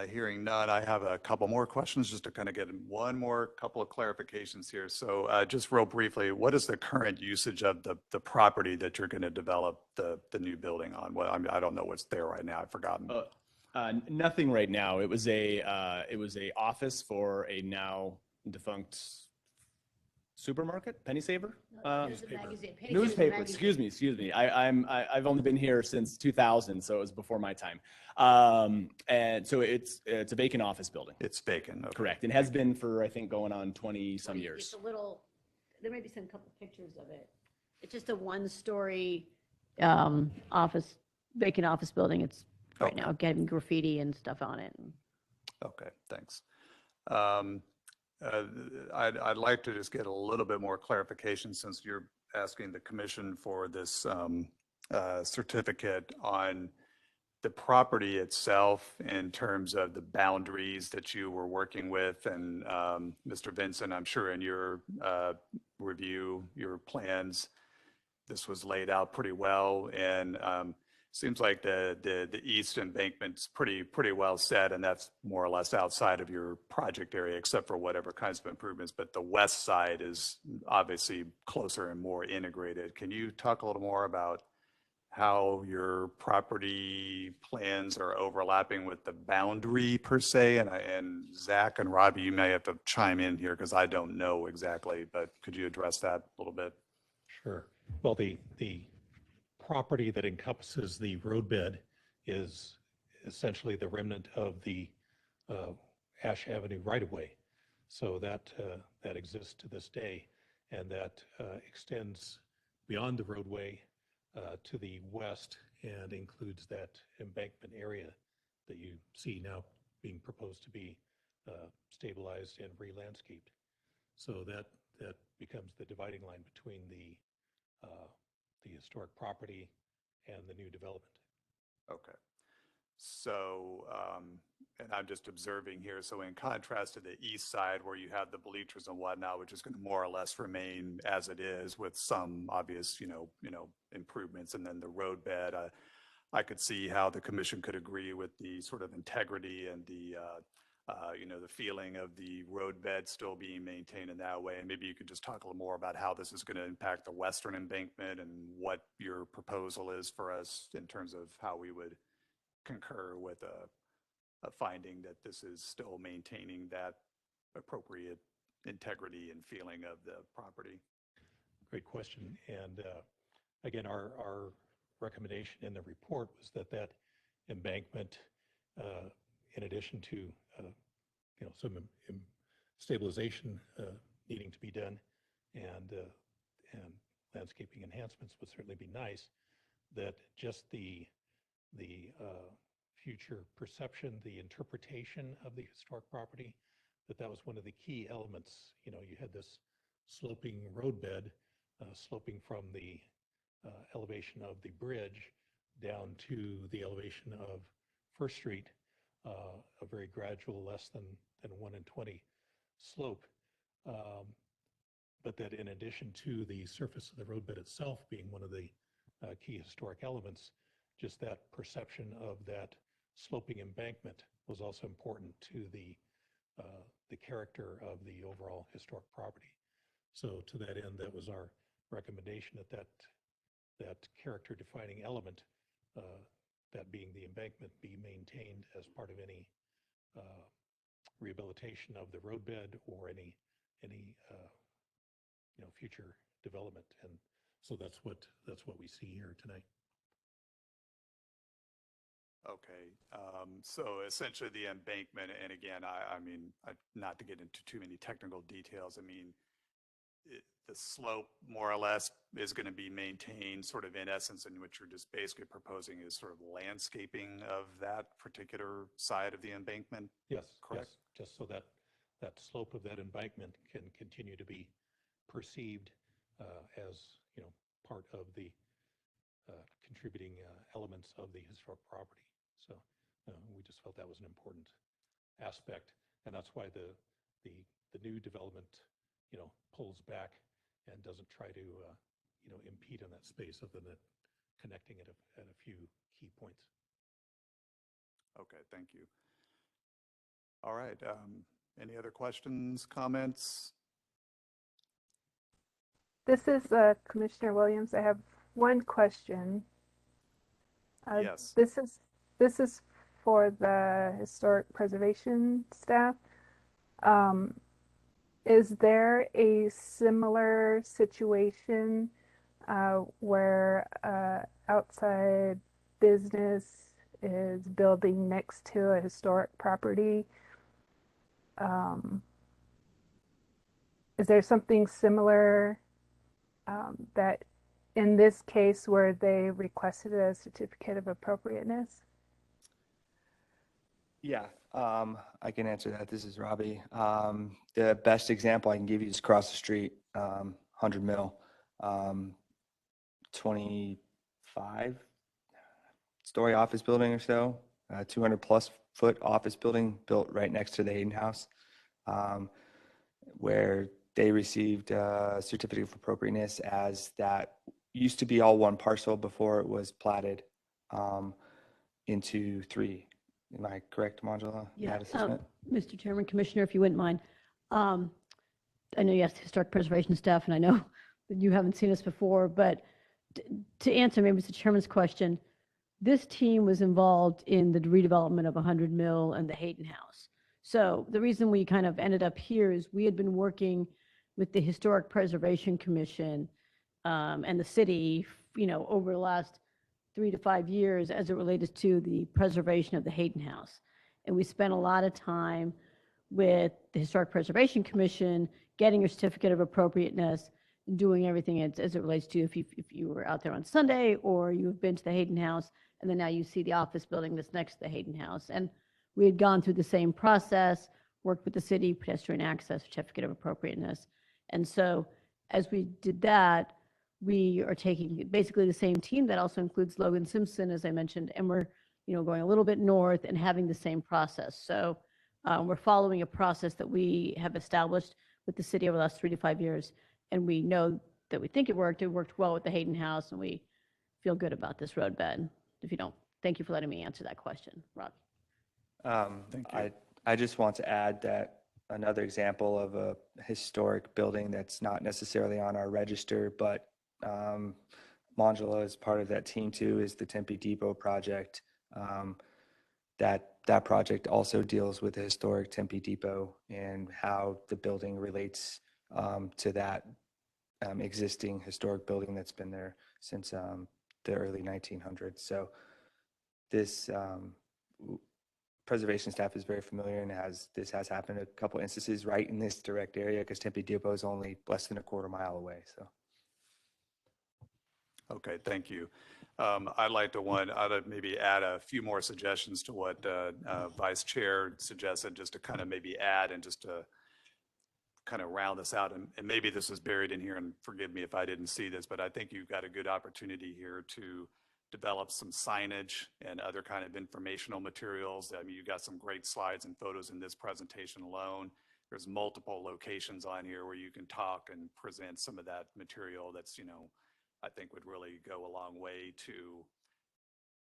Hearing none, I have a couple more questions just to kind of get one more couple of clarifications here. So just real briefly, what is the current usage of the property that you're going to develop the new building on? Well, I don't know what's there right now. I've forgotten. Nothing right now. It was a office for a now defunct supermarket, Penny Saver. Newspaper. Excuse me. I've only been here since 2000, so it was before my time. And so it's a vacant office building. It's vacant. Okay. Correct. And has been for, I think, going on 20 some years. It's a little. There may be some couple pictures of it. It's just a one-story vacant office building. It's right now getting graffiti and stuff on it. Okay, thanks. I'd like to just get a little bit more clarification since you're asking the commission for this certificate on the property itself in terms of the boundaries that you were working with. And Mr. Vincent, I'm sure in your review, your plans, this was laid out pretty well. And seems like the east embankment's pretty well set, and that's more or less outside of your project area, except for whatever kinds of improvements. But the west side is obviously closer and more integrated. Can you talk a little more about how your property plans are overlapping with the boundary per se? And Zach and Robbie, you may have to chime in here because I don't know exactly, but could you address that a little bit? Sure. Well, the property that encompasses the roadbed is essentially the remnant of the Ash Avenue right-of-way. So that exists to this day, and that extends beyond the roadway to the west and includes that embankment area that you see now being proposed to be stabilized and re-landscaped. So that becomes the dividing line between the historic property and the new development. Okay. So, and I'm just observing here, so in contrast to the east side where you have the bleachers and whatnot, which is going to more or less remain as it is with some obvious, improvements, and then the roadbed, I could see how the commission could agree with the sort of integrity and the feeling of the roadbed still being maintained in that way. And maybe you could just talk a little more about how this is going to impact the western embankment and what your proposal is for us in terms of how we would concur with a finding that this is still maintaining that appropriate integrity and feeling of the property. Great question. And again, our recommendation in the report was that embankment, in addition to some stabilization needing to be done, and landscaping enhancements would certainly be nice, that just the future perception, the interpretation of the historic property, that was one of the key elements. You had this sloping roadbed sloping from the elevation of the bridge down to the elevation of First Street, a very gradual, less than 1 in 20 slope. But that in addition to the surface of the roadbed itself being one of the key historic elements, just that perception of that sloping embankment was also important to the character of the overall historic property. So to that end, that was our recommendation, that character defining element, that being the embankment, be maintained as part of any rehabilitation of the roadbed or any future development. And so that's what we see here tonight. Okay, so essentially the embankment, and again, I mean, not to get into too many technical details, I mean, the slope more or less is going to be maintained sort of in essence, and what you're just basically proposing is sort of landscaping of that particular side of the embankment? Yes, correct? yes, just so that that slope of that embankment can continue to be perceived as, you know, part of the contributing elements of the historic property. So we just felt that was an important aspect, and that's why the new development, you know, pulls back and doesn't try to you know, impede on that space other than connecting it at a few key points. Okay, thank you. All right, any other questions, comments? This is Commissioner Williams. I have one question. Yes. This is for the historic preservation staff. Is there a similar situation where outside business is building next to a historic property? Is there something similar that in this case where they requested a certificate of appropriateness? Yeah, I can answer that. This is Robbie. The best example I can give you is across the street, 100 mil, 25-story office building or so, 200 plus foot office building built right next to the Hayden house, where they received a certificate of appropriateness as that used to be all one parcel before it was platted into three. Am I correct, Modula? Yeah, That assessment? Mr. Chairman, Commissioner, if you wouldn't mind. I know you asked the historic preservation staff, and I know that you haven't seen us before, but to answer maybe Mr. Chairman's question, this team was involved in the redevelopment of 100 Mill and the Hayden House. So the reason we kind of ended up here is we had been working with the Historic Preservation Commission and the city, you know, over the last 3 to 5 years as it related to the preservation of the Hayden House. And we spent a lot of time with the Historic Preservation Commission, getting your certificate of appropriateness, and doing everything as it relates to if you were out there on Sunday or you've been to the Hayden House, and then now you see the office building that's next to the Hayden House. And we had gone through the same process, worked with the city, pedestrian access, certificate of appropriateness. And so as we did that, we are taking basically the same team that also includes Logan Simpson, as I mentioned, and we're, you know, going a little bit north and having the same process. So we're following a process that we have established with the city over the last 3 to 5 years, and we know that we think it worked. It worked well with the Hayden House, and we feel good about this roadbed. If you don't, thank you for letting me answer that question, Rob. Thank you. I just want to add that another example of a historic building that's not necessarily on our register, but Mongela is part of that team too, is the Tempe Depot project. That project also deals with the historic Tempe Depot and how the building relates to that existing historic building that's been there since the early 1900s. So this preservation staff is very familiar, and this has happened a couple instances right in this direct area because Tempe Depot is only less than a quarter mile away. So. Okay, thank you. I'd maybe add a few more suggestions to what Vice Chair suggested, just to kind of maybe add and just to kind of round this out. And maybe this is buried in here, and forgive me if I didn't see this, but I think you've got a good opportunity here to develop some signage and other kind of informational materials. I mean, you've got some great slides and photos in this presentation alone. There's multiple locations on here where you can talk and present some of that material that's, you know, I think would really go a long way to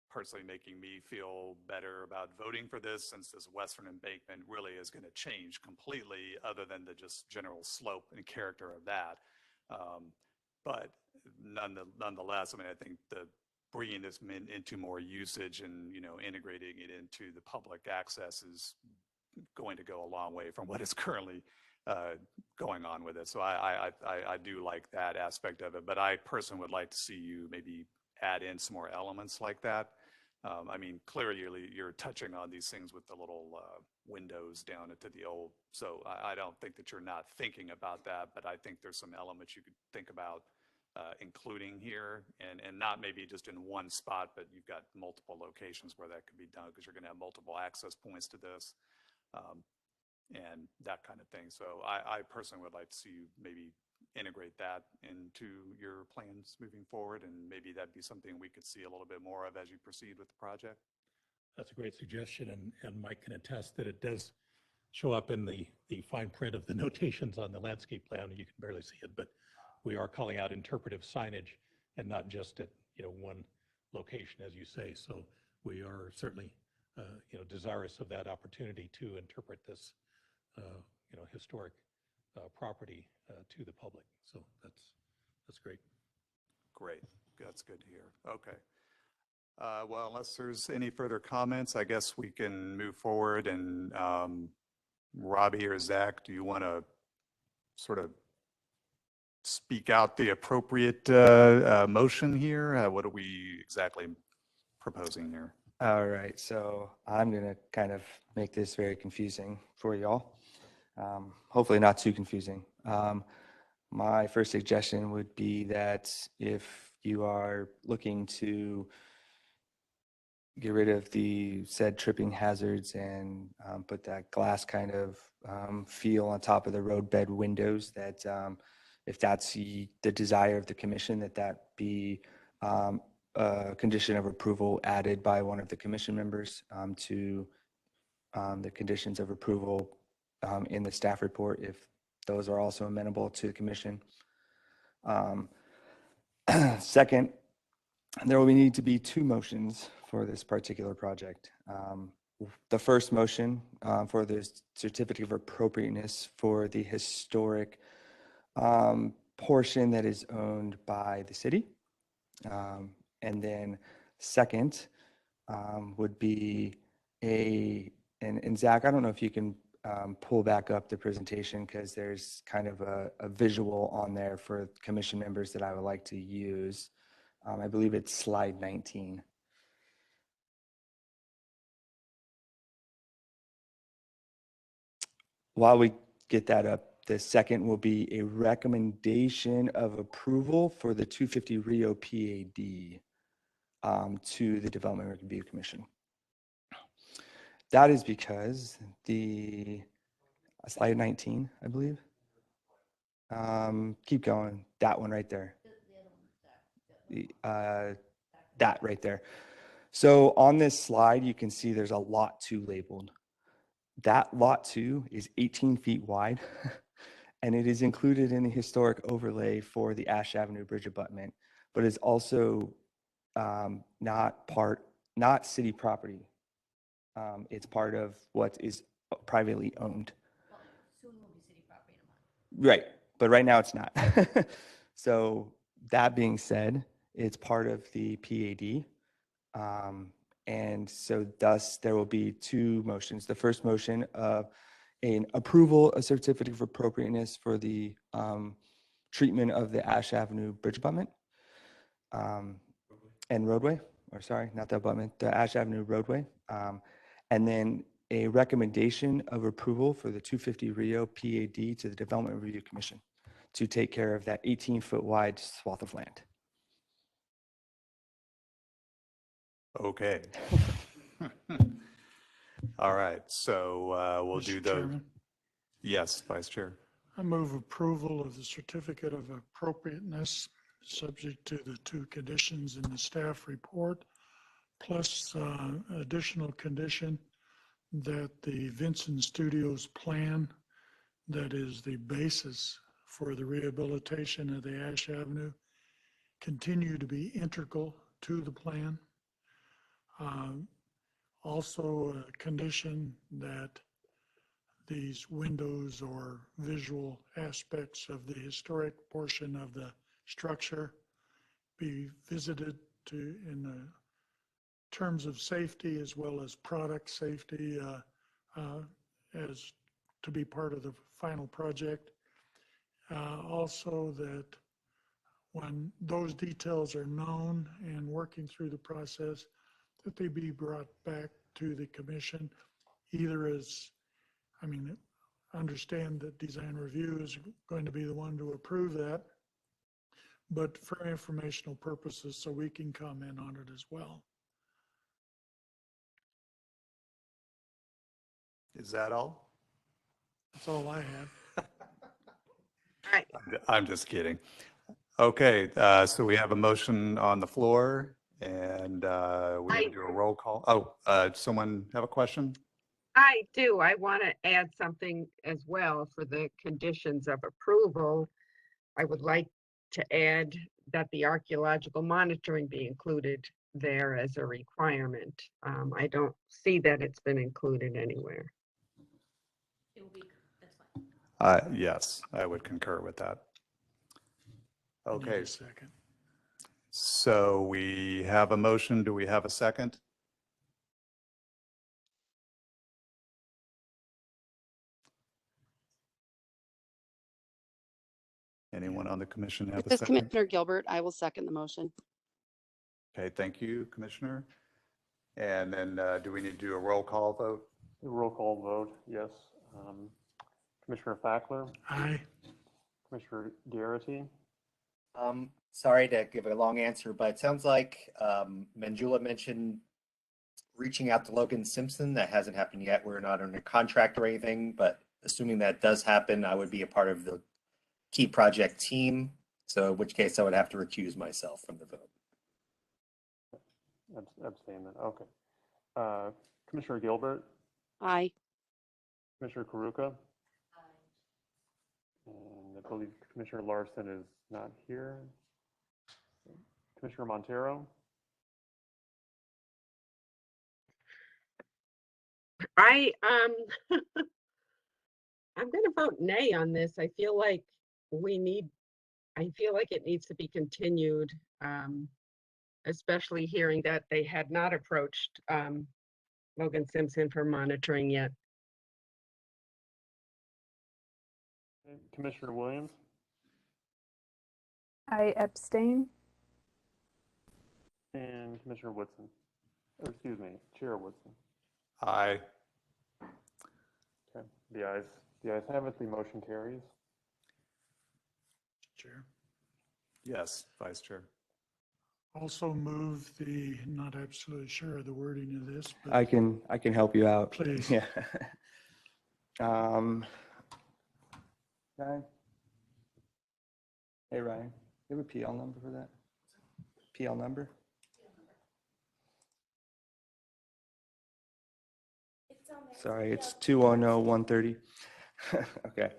personally making me feel better about voting for this, since this western embankment really is going to change completely other than the just general slope and character of that. But nonetheless, I mean, I think bringing this into more usage and, you know, integrating it into the public access is going to go a long way from what is currently going on with it. So I do like that aspect of it, but I personally would like to see you maybe add in some more elements like that. I mean, clearly you're touching on these things with the little windows down into the old. So I don't think that you're not thinking about that, but I think there's some elements you could think about including here, and not maybe just in one spot, but you've got multiple locations where that could be done, because you're going to have multiple access points to this and that kind of thing. So I personally would like to see you maybe integrate that into your plans moving forward, and maybe that'd be something we could see a little bit more of as you proceed with the project. That's a great suggestion, and Mike can attest that it does show up in the fine print of the notations on the landscape plan. You can barely see it, but we are calling out interpretive signage and not just at, one location, as you say. So we are certainly, desirous of that opportunity to interpret this, historic property to the public. So that's great. Great. That's good to hear. Okay. Well, unless there's any further comments, I guess we can move forward. And Robbie or Zach, do you want to sort of speak out the appropriate motion here? What are we exactly proposing here? All right, so I'm going to kind of make this very confusing for y'all. Hopefully not too confusing. My first suggestion would be that if you are looking to get rid of the said tripping hazards and put that glass kind of feel on top of the roadbed windows, that if that's the desire of the commission, that be a condition of approval added by one of the commission members to the conditions of approval in the staff report, if those are also amenable to the commission. Second, there will need to be two motions for this particular project. The first motion for the certificate of appropriateness for the historic portion that is owned by the city. And then second would be and Zach, I don't know if you can pull back up the presentation, because there's kind of a visual on there for commission members that I would like to use. I believe it's slide 19. While we get that up, the second will be a recommendation of approval for the 250 Rio PAD to the Development Review Commission. That is because the slide 19, I believe. Keep going. That one right there. That right there. So on this slide, you can see there's a lot 2 labeled. That lot 2 is 18 feet wide, and it is included in the historic overlay for the Ash Avenue Bridge abutment, but is also not city property. It's part of what is privately owned. Soon will be city property in a month. Right, but right now it's not. So that being said, it's part of the PAD. And so thus there will be 2 motions. The first motion of an approval, a certificate of appropriateness for the treatment of the Ash Avenue Bridge abutment and roadway, or sorry, not the abutment, the Ash Avenue roadway. And then a recommendation of approval for the 250 Rio PAD to the Development Review Commission to take care of that 18-foot wide swath of land. Okay. All right, so we'll do Mr. the. Chairman, Yes, Vice Chair. I move approval of the certificate of appropriateness, subject to the 2 conditions in the staff report, plus additional condition that the Vincent Studios plan, that is the basis for the rehabilitation of the Ash Avenue, continue to be integral to the plan. Also a condition that these windows or visual aspects of the historic portion of the structure be visited in the terms of safety as well as product safety as to be part of the final project. Also that when those details are known and working through the process, that they be brought back to the commission, either as, I mean, understand that design review is going to be the one to approve that, but for informational purposes, so we can comment on it as well. Is that all? That's all I have. I'm just kidding. Okay, so we have a motion on the floor and we will do a roll call. Oh, someone have a question? I do. I want to add something as well for the conditions of approval. I would like to add that the archaeological monitoring be included there as a requirement. I don't see that it's been included anywhere. It will be, that's fine. Yes, I would concur with that. Okay, A second. so we have a motion. Do we have a second? Anyone on the commission have a This is second? Commissioner Gilbert. I will second the motion. Okay, thank you, Commissioner. And then do we need to do a roll call vote? A roll call vote, yes. Commissioner Fackler, Aye. Commissioner Garrity, Sorry to give a long answer, but it sounds like Manjula mentioned reaching out to Logan Simpson. That hasn't happened yet. We're not under contract or anything, but assuming that does happen, I would be a part of the key project team. So in which case I would have to recuse myself from the vote. abstain then, okay. Commissioner Gilbert, Aye. Commissioner Karuka. And I believe Commissioner Larson is not here. Commissioner Montero, I'm going to vote nay on this. I feel like it needs to be continued, especially hearing that they had not approached Logan Simpson for monitoring yet. Commissioner Williams, I abstain. and Commissioner Woodson, or excuse me, Chair Woodson. Aye. Okay, the ayes have it, the motion carries. Chair. Yes, Vice Chair. Also move the, not absolutely sure of the wording of this, but I can help you out. Please. Yeah. Ryan? Hey, Ryan, you have a PL number for that? PL number? Sorry, it's 210130. Okay.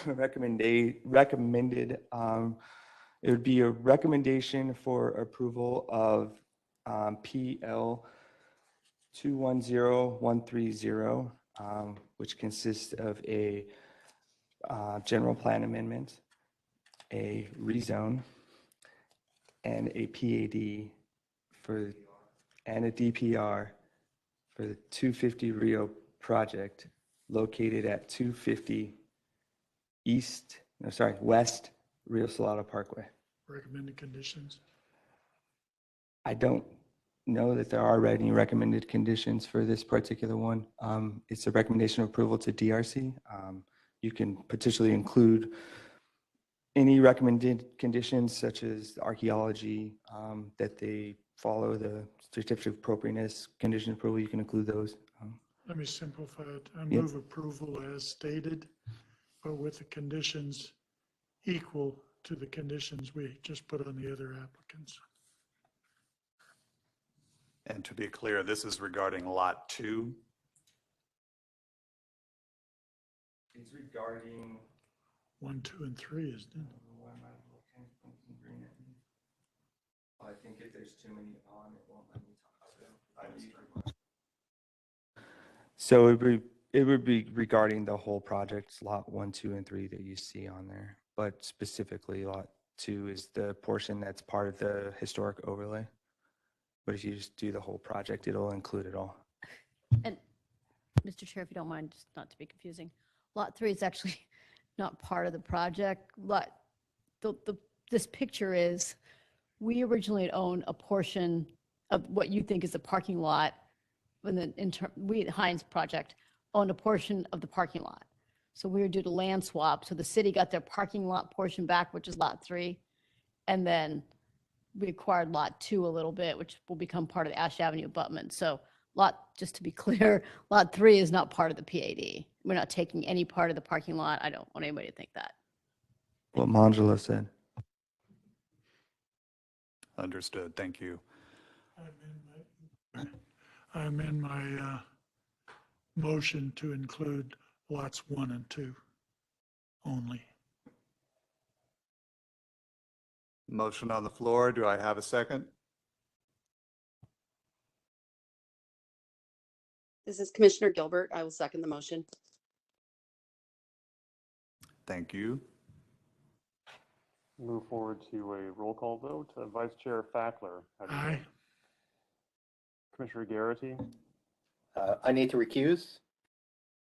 Recommended, it would be a recommendation for approval of PL 210130, which consists of a general plan amendment, a rezone, and a PAD and a DPR for the 250 Rio project located at 250 West Rio Salado Parkway. recommended conditions. I don't know that there are any recommended conditions for this particular one. It's a recommendation of approval to DRC. You can potentially include any recommended conditions such as archaeology, that they follow the certificate of appropriateness, condition approval. You can include those. Let me simplify it. I Yep. move approval as stated, but with the conditions equal to the conditions we just put on the other applicants. And to be clear, this is regarding Lot 2. It's regarding 1, 2, and 3, isn't it? I think if there's too many on, it won't let me talk. So it would be regarding the whole project, lot 1, 2, and 3 that you see on there. But specifically, lot 2 is the portion that's part of the historic overlay. But if you just do the whole project, it'll include it all. And Mr. Chair, if you don't mind, just not to be confusing, Lot 3 is actually not part of the project. This picture is, we originally owned a portion of what you think is the parking lot, when we at Heinz Project own a portion of the parking lot. So we were due to land swap. So the city got their parking lot portion back, which is lot 3. And then we acquired lot 2 a little bit, which will become part of the Ash Avenue abutment. So just to be clear, lot 3 is not part of the PAD. We're not taking any part of the parking lot. I don't want anybody to think that. What Mangela said. Understood. Thank you. I amend my motion to include lots 1 and 2 only. Motion on the floor. Do I have a second? This is Commissioner Gilbert. I will second the motion. Thank you. Move forward to a roll call vote. Vice Chair Fackler. How do you Aye. vote? Commissioner Garrity, I need to recuse.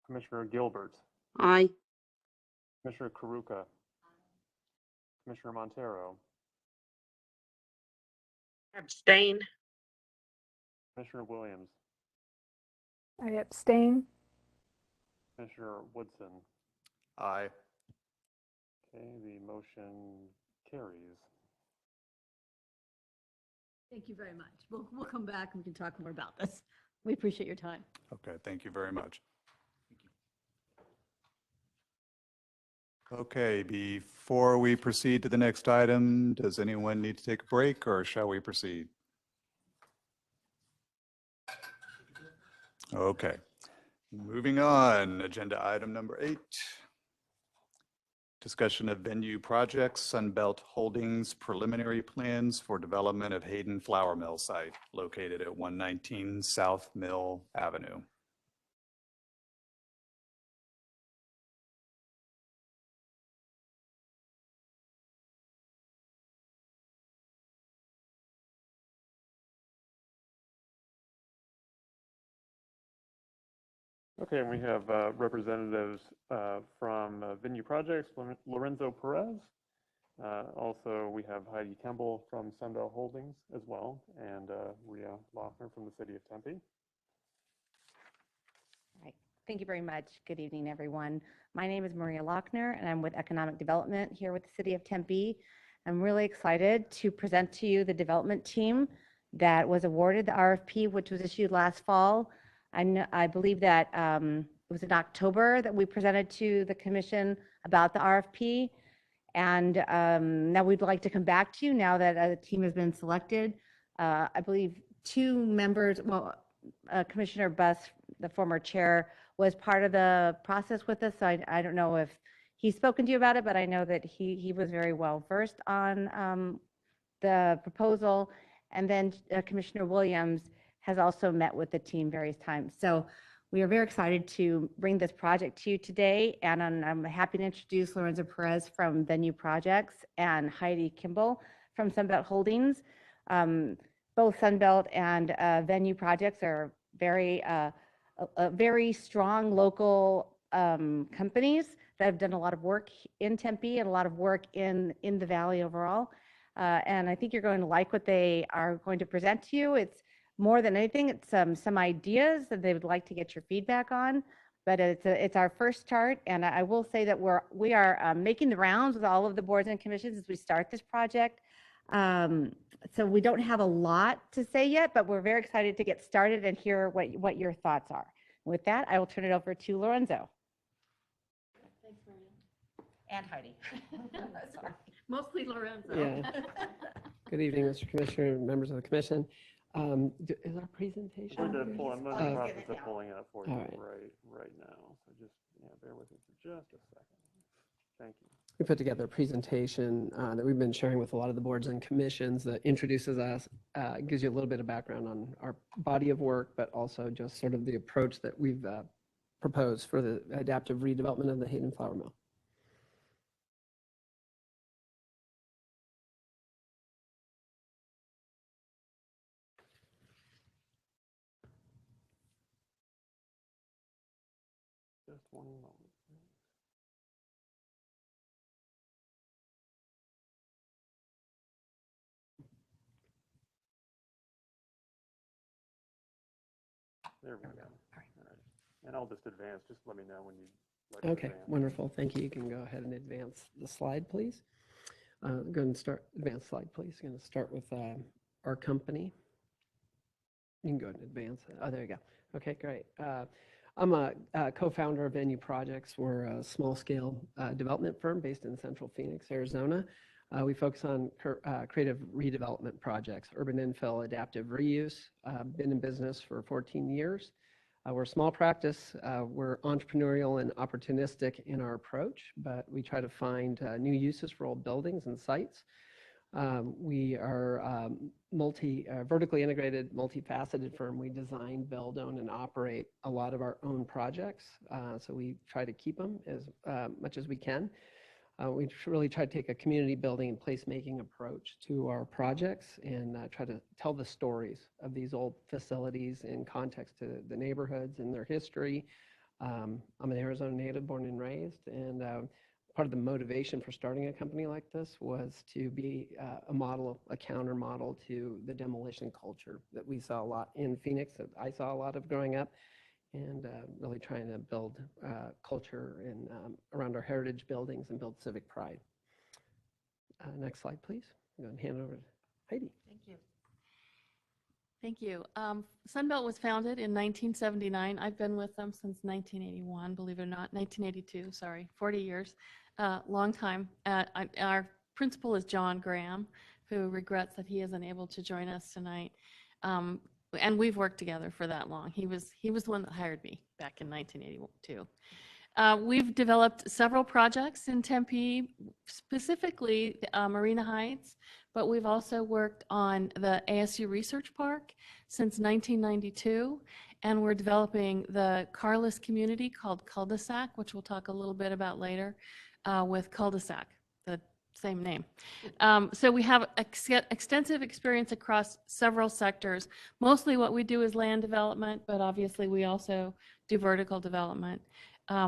Commissioner Gilbert, Aye. Commissioner Karuka, Commissioner Montero, Abstain. Commissioner Williams, I abstain. Commissioner Woodson. Aye. Okay, the motion carries. Thank you very much. We'll come back and we can talk more about this. We appreciate your time. Okay, thank you very much. Okay, before we proceed to the next item, does anyone need to take a break or shall we proceed? Okay, moving on, agenda item number 8. Discussion of venue projects, Sunbelt Holdings preliminary plans for development of Hayden Flour Mill site located at 119 South Mill Avenue. Okay, and we have representatives from Venue Projects, Lorenzo Perez. Also, we have Heidi Kemble from Sunbelt Holdings as well, and Rhea Lochner from the city of Tempe. Right. Thank you very much. Good evening, everyone. My name is Maria Lochner, and I'm with Economic Development here with the city of Tempe. I'm really excited to present to you the development team that was awarded the RFP, which was issued last fall. I believe that it was in October that we presented to the commission about the RFP. And now we'd like to come back to you now that the team has been selected. I believe 2 members, well, Commissioner Buss, the former chair, was part of the process with us. So I don't know if he's spoken to you about it, but I know that he was very well versed on the proposal. And then Commissioner Williams has also met with the team various times. So we are very excited to bring this project to you today. And I'm happy to introduce Lorenzo Perez from Venue Projects and Heidi Kimball from Sunbelt Holdings. Both Sunbelt and Venue Projects are very strong local companies that have done a lot of work in Tempe and a lot of work in the Valley overall. And I think you're going to like what they are going to present to you. It's more than anything, it's some ideas that they would like to get your feedback on, but it's our first start. And I will say that we are making the rounds with all of the boards and commissions as we start this project. So we don't have a lot to say yet, but we're very excited to get started and hear what your thoughts are. With that, I will turn it over to Lorenzo. Thanks, Maria. And Heidi. Sorry. Mostly Lorenzo. Yeah. Good evening, Mr. Commissioner, members of the commission. Is our presentation? I'm in the process of pulling it up for you All right. right now. So just bear with me for just a second. Thank you. We put together a presentation that we've been sharing with a lot of the boards and commissions that introduces us, gives you a little bit of background on our body of work, but also just sort of the approach that we've proposed for the adaptive redevelopment of the Hayden Flour Mill. Just one moment. There we go. All right. All right. And I'll just advance, just let me know when you like to Okay, advance. wonderful. Thank you. You can go ahead and advance the slide, please. Go ahead and advance slide, please. Going to start with our company. You can go ahead and advance. Oh, there you go. Okay, great. I'm a co-founder of Venue Projects. We're a small-scale development firm based in Central Phoenix, Arizona. We focus on creative redevelopment projects, urban infill, adaptive reuse. Been in business for 14 years. We're a small practice. We're entrepreneurial and opportunistic in our approach, but we try to find new uses for old buildings and sites. We are vertically integrated, multifaceted firm. We design, build, own, and operate a lot of our own projects. So we try to keep them as much as we can. We really try to take a community building and placemaking approach to our projects and try to tell the stories of these old facilities in context to the neighborhoods and their history. I'm an Arizona native, born and raised, and part of the motivation for starting a company like this was to be a counter model to the demolition culture that we saw a lot in Phoenix, that I saw a lot of growing up, and really trying to build culture and around our heritage buildings and build civic pride. Next slide, please. I'm going to hand it over to Heidi. Thank you. Thank you. Sunbelt was founded in 1979. I've been with them since 1981, believe it or not, 1982, sorry, 40 years, long time. Our principal is John Graham, who regrets that he isn't able to join us tonight. And we've worked together for that long. He was the one that hired me back in 1982. We've developed several projects in Tempe, specifically Marina Heights, but we've also worked on the ASU Research Park since 1992, and we're developing the carless community called Cul-de-sac, which we'll talk a little bit about later, with Cul-de-sac, the same name. So we have extensive experience across several sectors. Mostly what we do is land development, but obviously we also do vertical development.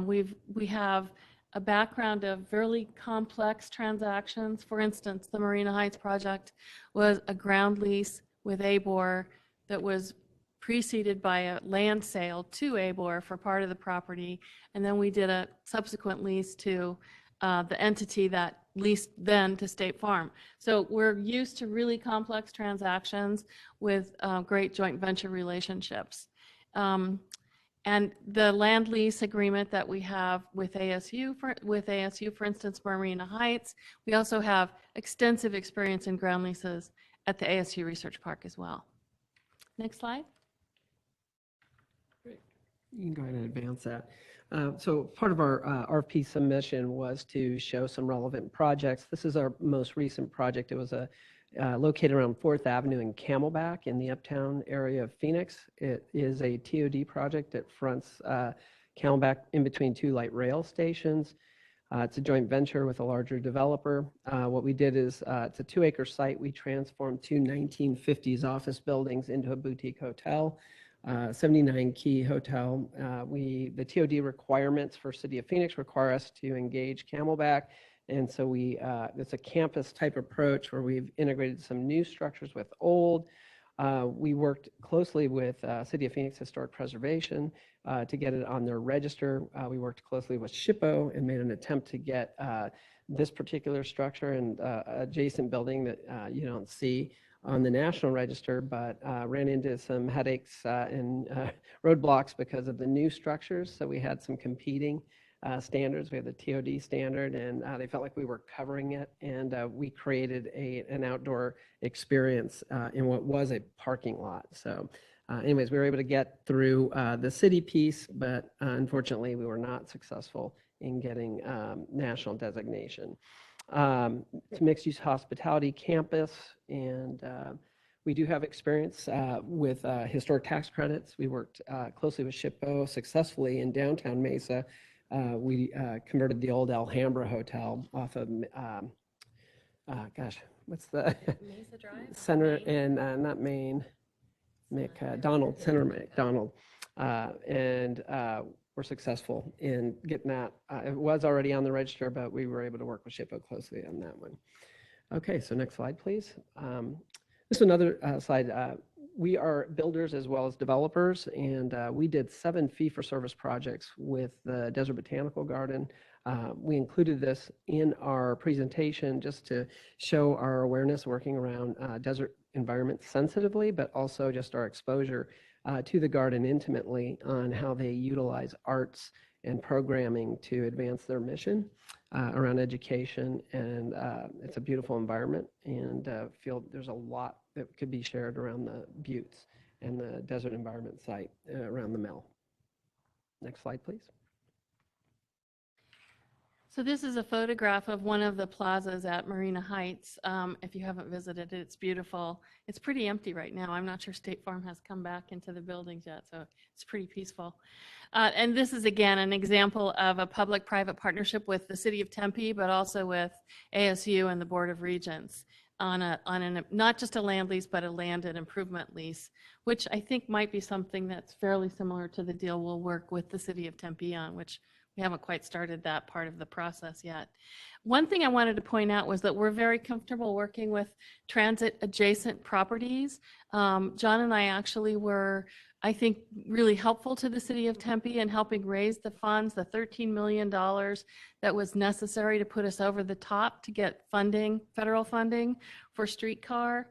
We have a background of fairly complex transactions. For instance, the Marina Heights project was a ground lease with ABOR that was preceded by a land sale to ABOR for part of the property, and then we did a subsequent lease to the entity that leased then to State Farm. So we're used to really complex transactions with great joint venture relationships. And the land lease agreement that we have with ASU, for instance, Marina Heights, we also have extensive experience in ground leases at the ASU Research Park as well. Next slide. Great. You can go ahead and advance that. So part of our RFP submission was to show some relevant projects. This is our most recent project. It was located around 4th Avenue in Camelback in the uptown area of Phoenix. It is a TOD project that fronts Camelback in between two light rail stations. It's a joint venture with a larger developer. What we did is, it's a 2-acre site. We transformed 2 1950s office buildings into a boutique hotel, 79-key hotel. The TOD requirements for City of Phoenix require us to engage Camelback. And so it's a campus type approach where we've integrated some new structures with old. We worked closely with City of Phoenix Historic Preservation to get it on their register. We worked closely with SHPO and made an attempt to get this particular structure and adjacent building that you don't see on the National Register, but ran into some headaches and roadblocks because of the new structures. So we had some competing standards. We had the TOD standard, and they felt like we were covering it, and we created an outdoor experience in what was a parking lot. So anyways, we were able to get through the city piece, but unfortunately we were not successful in getting national designation. It's a mixed-use hospitality campus, and we do have experience with historic tax credits. We worked closely with SHPO successfully in downtown Mesa. We converted the old Alhambra Hotel off of, what's the Mesa Drive? Center and not Main, McDonald, Center McDonald, and we're successul in getting that. It was already on the register, but we were able to work with SHPO closely on that one. Okay, so next slide, please. This is another slide. we are builders as well as developers, and we did 7 fee-for-service projects with the Desert Botanical Garden. We included this in our presentation just to show our awareness working around desert environment sensitively, but also just our exposure to the garden intimately on how they utilize arts and programming to advance their mission around education. And it's a beautiful environment, and feel there's a lot that could be shared around the buttes and the desert environment site around the mill. Next slide, please. So this is a photograph of one of the plazas at Marina Heights. If you haven't visited it, it's beautiful. It's pretty empty right now. I'm not sure State Farm has come back into the buildings yet, so it's pretty peaceful. And this is, again, an example of a public-private partnership with the City of Tempe, but also with ASU and the Board of Regents on not just a land lease, but a land and improvement lease, which I think might be something that's fairly similar to the deal we'll work with the City of Tempe on, which we haven't quite started that part of the process yet. One thing I wanted to point out was that we're very comfortable working with transit adjacent properties. John and I actually were, I think, really helpful to the City of Tempe in helping raise the funds, the $13 million that was necessary to put us over the top to get funding, federal funding for streetcar.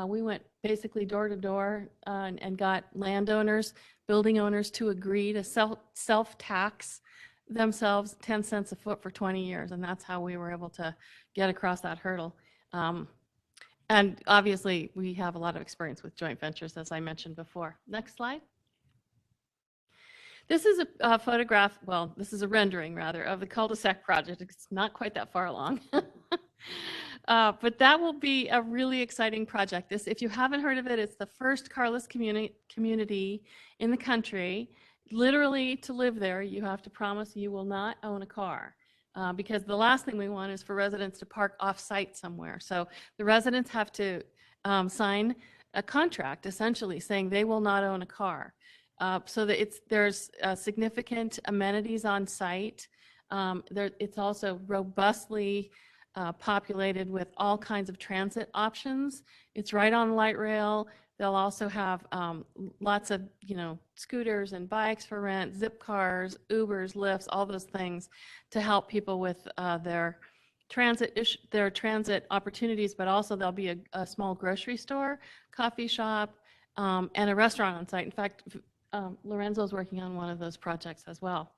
We went basically door to door and got landowners, building owners to agree to self-tax themselves 10 cents a foot for 20 years. And that's how we were able to get across that hurdle. And obviously we have a lot of experience with joint ventures, as I mentioned before. Next slide. This is a photograph, well, this is a rendering rather, of the cul-de-sac project. It's not quite that far along. But that will be a really exciting project. This, if you haven't heard of it, it's the first carless community in the country. Literally, to live there, you have to promise you will not own a car, because the last thing we want is for residents to park off-site somewhere. So the residents have to sign a contract, essentially saying they will not own a car, so that there's significant amenities on site. It's also robustly populated with all kinds of transit options. It's right on light rail. They'll also have lots of, scooters and bikes for rent, zip cars, Ubers, Lyfts, all those things to help people with their transit opportunities. But also there'll be a small grocery store, coffee shop, and a restaurant on site. In fact, Lorenzo's working on one of those projects as well.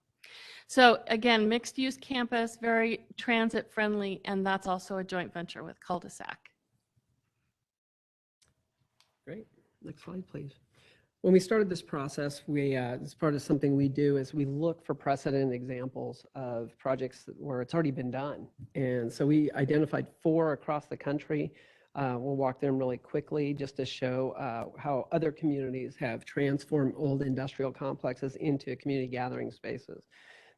So again, mixed use campus, very transit friendly, and that's also a joint venture with Cul-de-sac. Great. Next slide, please. When we started this process, as part of something we do is we look for precedent examples of projects where it's already been done. And so we identified 4 across the country. We'll walk them really quickly just to show how other communities have transformed old industrial complexes into community gathering spaces.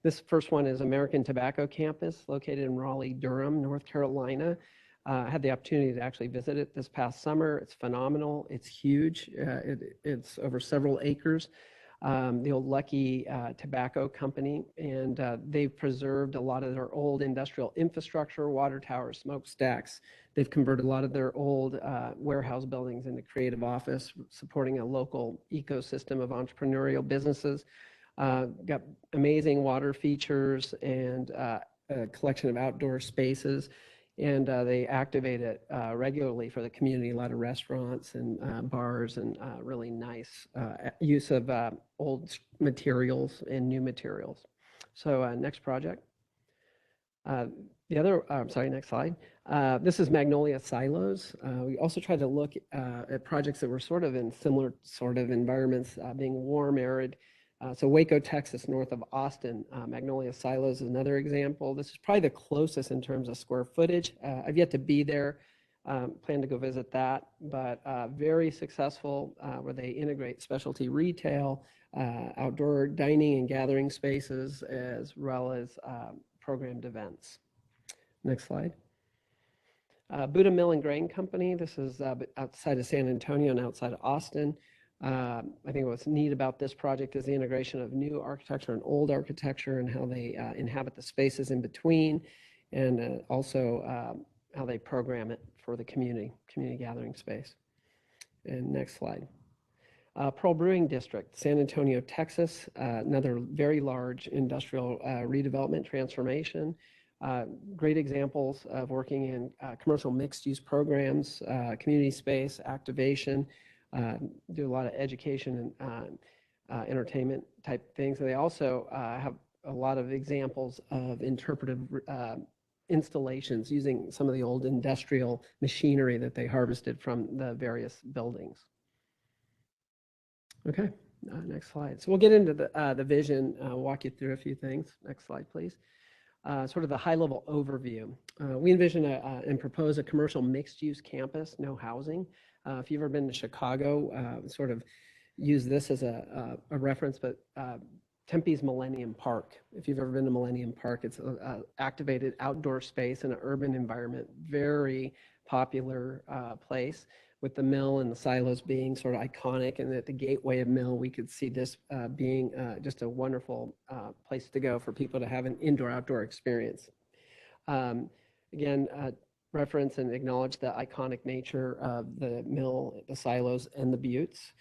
This first one is American Tobacco Campus, located in Raleigh, Durham, North Carolina. I had the opportunity to actually visit it this past summer. It's phenomenal. It's huge. It's over several acres. The old Lucky Tobacco Company, and they've preserved a lot of their old industrial infrastructure, water towers, smokestacks. They've converted a lot of their old warehouse buildings into creative office, supporting a local ecosystem of entrepreneurial businesses. Got amazing water features and a collection of outdoor spaces. And they activate it regularly for the community, a lot of restaurants and bars, and really nice use of old materials and new materials. So next project. Next slide. This is Magnolia Silos. We also tried to look at projects that were sort of in similar sort of environments, being warm, arid. So Waco, Texas, north of Austin, Magnolia Silos is another example. This is probably the closest in terms of square footage. I've yet to be there, plan to go visit that, but very successful where they integrate specialty retail, outdoor dining and gathering spaces, as well as programmed events. Next slide. Buda Mill and Grain Company. This is outside of San Antonio and outside of Austin. I think what's neat about this project is the integration of new architecture and old architecture and how they inhabit the spaces in between, and also how they program it for the community gathering space. And next slide. Pearl Brewing District, San Antonio, Texas, another very large industrial redevelopment transformation. Great examples of working in commercial mixed-use programs, community space, activation, do a lot of education and entertainment type things. And they also have a lot of examples of interpretive installations using some of the old industrial machinery that they harvested from the various buildings. Okay, next slide. So we'll get into the vision, walk you through a few things. Next slide, please. Sort of the high-level overview. We envision and propose a commercial mixed-use campus, no housing. If you've ever been to Chicago, sort of use this as a reference, but Tempe's Millennium Park. If you've ever been to Millennium Park, it's an activated outdoor space in an urban environment, very popular place, with the mill and the silos being sort of iconic, and at the gateway of mill, we could see this being just a wonderful place to go for people to have an indoor-outdoor experience. Again, reference and acknowledge the iconic nature of the mill, the silos, and the buttes.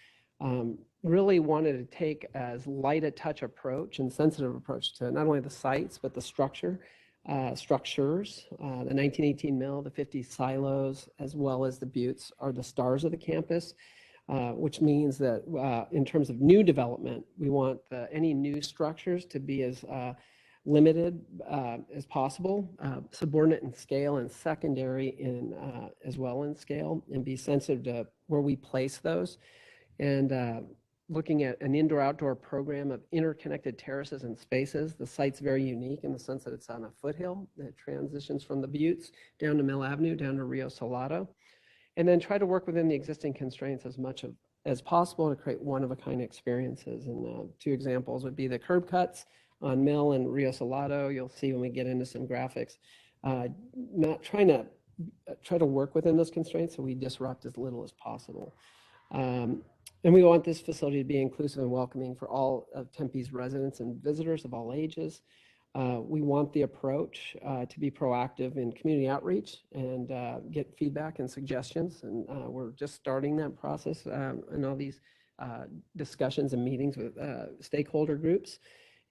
Really wanted to take as light a touch approach and sensitive approach to not only the sites, but the structures, the 1918 mill, the 50 silos, as well as the buttes are the stars of the campus, which means that in terms of new development, we want any new structures to be as limited as possible, subordinate in scale and secondary in as well in scale, and be sensitive to where we place those. And looking at an indoor-outdoor program of interconnected terraces and spaces. The site's very unique in the sense that it's on a foothill that transitions from the buttes down to Mill Avenue, down to Rio Salado, and then try to work within the existing constraints as much as possible to create one-of-a-kind experiences. And two examples would be the curb cuts on Mill and Rio Salado. You'll see when we get into some graphics. Not trying to try to work within those constraints so we disrupt as little as possible. And we want this facility to be inclusive and welcoming for all of Tempe's residents and visitors of all ages. We want the approach to be proactive in community outreach and get feedback and suggestions. And we're just starting that process and all these discussions and meetings with stakeholder groups.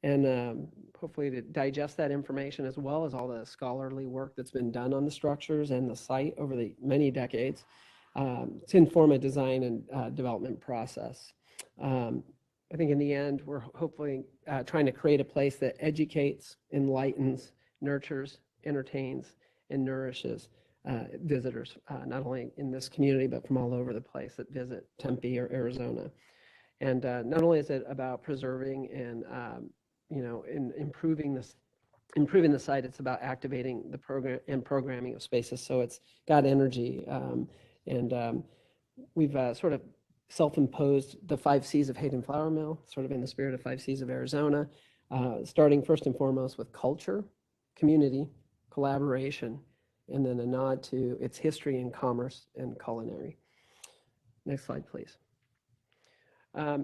And hopefully to digest that information as well as all the scholarly work that's been done on the structures and the site over the many decades. To inform a design and development process. I think in the end, we're hopefully trying to create a place that educates, enlightens, nurtures, entertains, and nourishes visitors, not only in this community, but from all over the place that visit Tempe or Arizona. And not only is it about preserving and improving the site, it's about activating the program and programming of spaces so it's got energy. And we've sort of self-imposed the 5 C's of Hayden Flour Mill, sort of in the spirit of 5 C's of Arizona, starting first and foremost with culture, community, collaboration, and then a nod to its history in commerce and culinary. Next slide, please.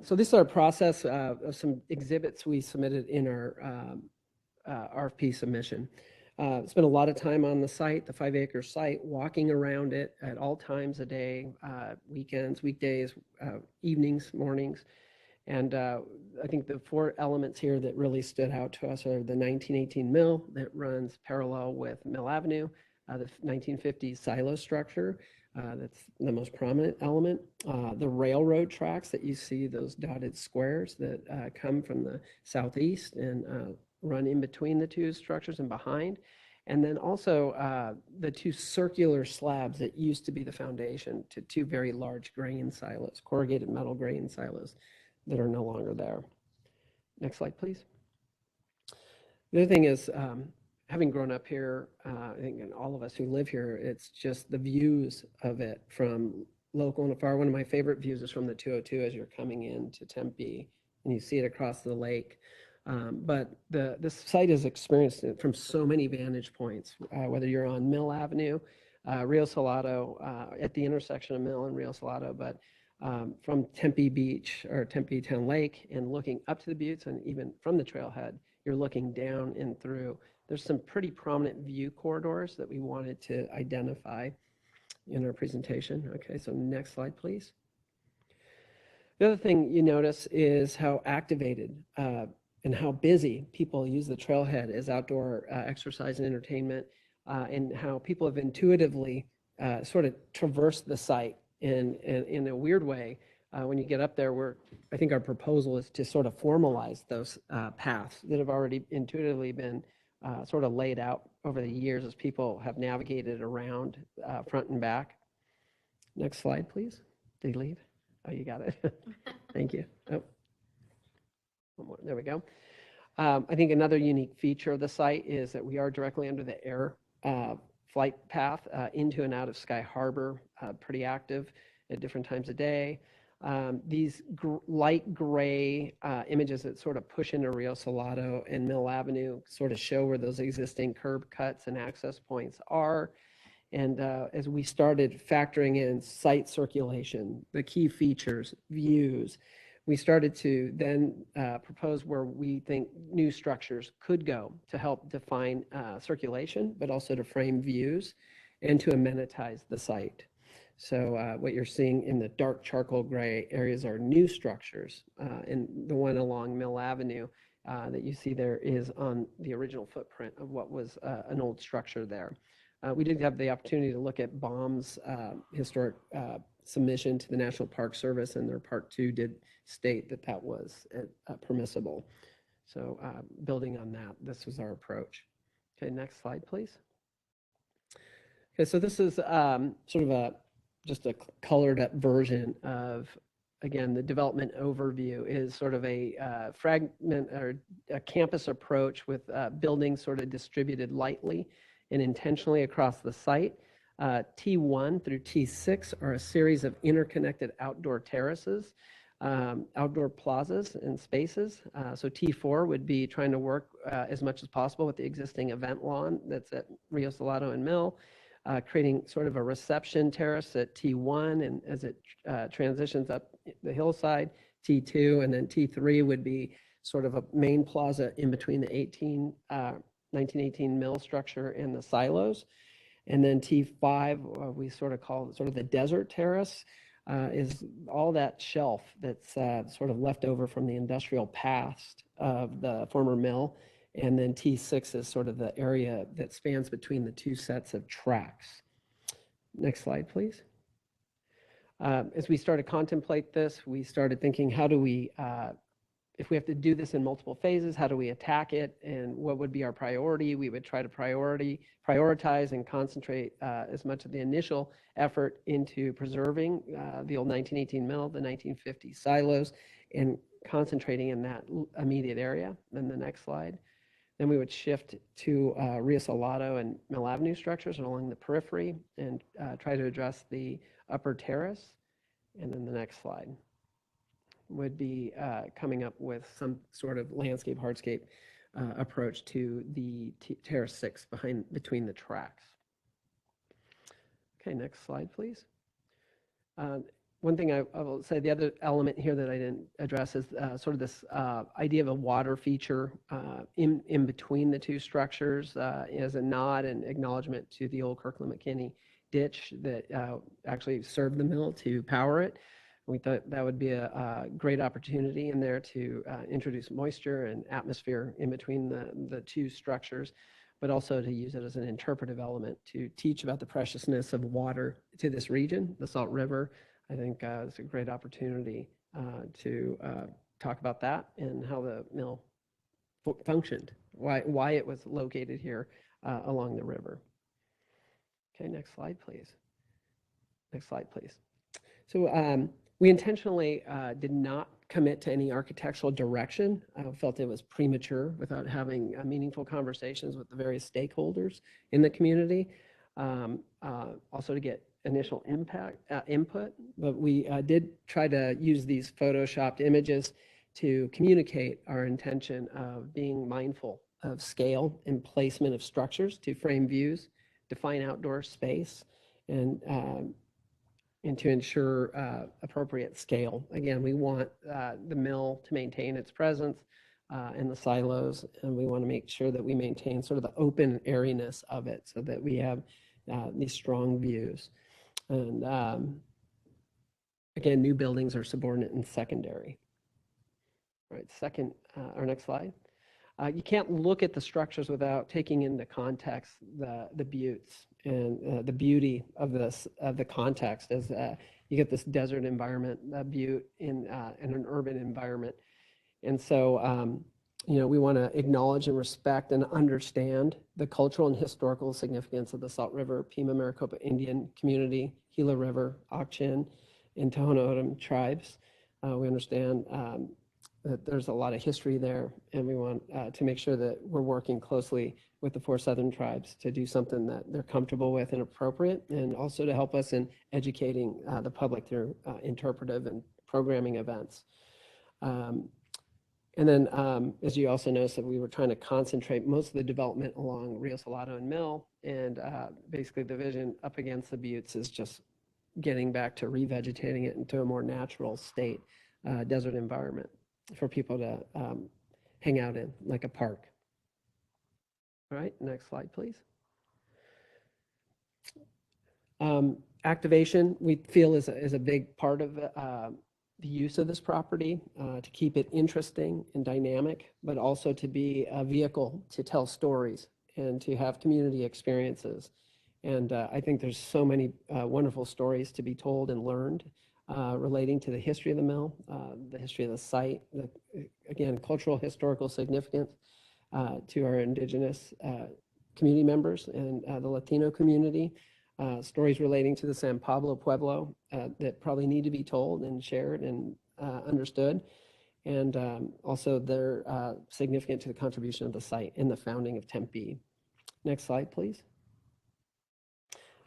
So this is our process of some exhibits we submitted in our RFP submission. Spent a lot of time on the site, the 5-acre site, walking around it at all times of day, weekends, weekdays, evenings, mornings. And I think the 4 elements here that really stood out to us are the 1918 mill that runs parallel with Mill Avenue, the 1950s silo structure, that's the most prominent element, the railroad tracks that you see, those dotted squares that come from the southeast and run in between the 2 structures and behind. And then also the 2 circular slabs that used to be the foundation to 2 very large grain silos, corrugated metal grain silos that are no longer there. Next slide, please. The other thing is, having grown up here, I think and all of us who live here, it's just the views of it from local and afar. One of my favorite views is from the 202 as you're coming into Tempe and you see it across the lake. But this site has experienced it from so many vantage points, whether you're on Mill Avenue, Rio Salado, at the intersection of Mill and Rio Salado, but from Tempe Beach or Tempe Town Lake and looking up to the buttes, and even from the trailhead, you're looking down and through. There's some pretty prominent view corridors that we wanted to identify in our presentation. Okay, so next slide, please. The other thing you notice is how activated and how busy people use the trailhead as outdoor exercise and entertainment, and how people have intuitively sort of traversed the site in a weird way. When you get up there, I think our proposal is to sort of formalize those paths that have already intuitively been sort of laid out over the years as people have navigated around front and back. Next slide, please. Did he leave? Oh, you got it. Thank you. Oh, one more. There we go. I think another unique feature of the site is that we are directly under the air flight path into and out of Sky Harbor, pretty active at different times of day. These light gray images that sort of push into Rio Salado and Mill Avenue sort of show where those existing curb cuts and access points are. And as we started factoring in site circulation, the key features, views, we started to then propose where we think new structures could go to help define circulation, but also to frame views and to amenitize the site. So what you're seeing in the dark charcoal gray areas are new structures, and the one along Mill Avenue that you see there is on the original footprint of what was an old structure there. We did have the opportunity to look at BOM's historic submission to the National Park Service, and their Part 2 did state that that was permissible. So building on that, this was our approach. Okay, next slide, please. Okay, so this is sort of just a colored up version of, again, the development overview is sort of a fragment or a campus approach with buildings sort of distributed lightly and intentionally across the site. T1 through T6 are a series of interconnected outdoor terraces, outdoor plazas and spaces. So T4 would be trying to work as much as possible with the existing event lawn that's at Rio Salado and Mill, creating sort of a reception terrace at T1, and as it transitions up the hillside, T2, and then T3 would be sort of a main plaza in between the 1918 mill structure and the silos. And then T5, we sort of call sort of the desert terrace, is all that shelf that's sort of left over from the industrial past of the former mill. And then T6 is sort of the area that spans between the two sets of tracks. Next slide, please. As we started to contemplate this, we started thinking, how do we, if we have to do this in multiple phases, how do we attack it, and what would be our priority? We would try to prioritize and concentrate as much of the initial effort into preserving the old 1918 mill, the 1950 silos, and concentrating in that immediate area. Then the next slide. Then we would shift to Rio Salado and Mill Avenue structures along the periphery and try to address the upper terrace. And then the next slide would be coming up with some sort of landscape, hardscape approach to the terrace 6 between the tracks. Okay, next slide, please. One thing I will say, the other element here that I didn't address is sort of this idea of a water feature in between the two structures as a nod and acknowledgement to the old Kirkland McKinney ditch that actually served the mill to power it. We thought that would be a great opportunity in there to introduce moisture and atmosphere in between the two structures, but also to use it as an interpretive element to teach about the preciousness of water to this region, the Salt River. I think it's a great opportunity to talk about that and how the mill functioned, why it was located here along the river. Okay, next slide, please. Next slide, please. So we intentionally did not commit to any architectural direction. I felt it was premature without having meaningful conversations with the various stakeholders in the community. Also to get initial input, but we did try to use these photoshopped images to communicate our intention of being mindful of scale and placement of structures to frame views, define outdoor space, and to ensure appropriate scale. Again, we want the mill to maintain its presence and the silos, and we want to make sure that we maintain sort of the open airiness of it so that we have these strong views. And Again, new buildings are subordinate and secondary. All right, second, our next slide. You can't look at the structures without taking into context the buttes and the beauty of the context as you get this desert environment, butte in an urban environment. And so, we want to acknowledge and respect and understand the cultural and historical significance of the Salt River, Pima Maricopa Indian community, Gila River, Ak-Chin, and Tohono O'odham tribes. We understand that there's a lot of history there, and we want to make sure that we're working closely with the 4 Southern tribes to do something that they're comfortable with and appropriate, and also to help us in educating the public through interpretive and programming events. And then, as you also noticed, that we were trying to concentrate most of the development along Rio Salado and Mill, and basically the vision up against the buttes is just getting back to revegetating it into a more natural state, desert environment for people to hang out in, like a park. All right, next slide, please. Activation, we feel is a big part of the use of this property, to keep it interesting and dynamic, but also to be a vehicle to tell stories and to have community experiences. And I think there's so many wonderful stories to be told and learned relating to the history of the mill, the history of the site, again, cultural, historical significance to our indigenous community members and the Latino community, stories relating to the San Pablo Pueblo that probably need to be told and shared and understood, and also they're significant to the contribution of the site in the founding of Tempe. Next slide, please.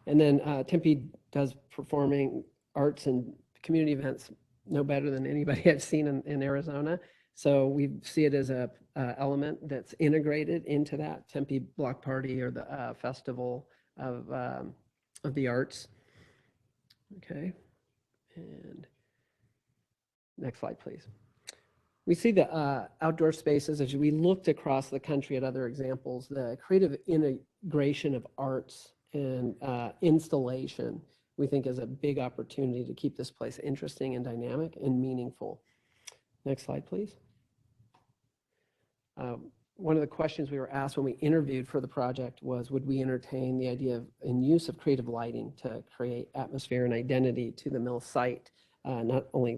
And then Tempe does performing arts and community events no better than anybody I've seen in Arizona. So we see it as a element that's integrated into that Tempe Block Party or the Festival of the Arts. Okay, and next slide, please. We see the outdoor spaces as we looked across the country at other examples, the creative integration of arts and installation, we think is a big opportunity to keep this place interesting and dynamic and meaningful. Next slide, please. One of the questions we were asked when we interviewed for the project was, would we entertain the idea of and use of creative lighting to create atmosphere and identity to the mill site, not only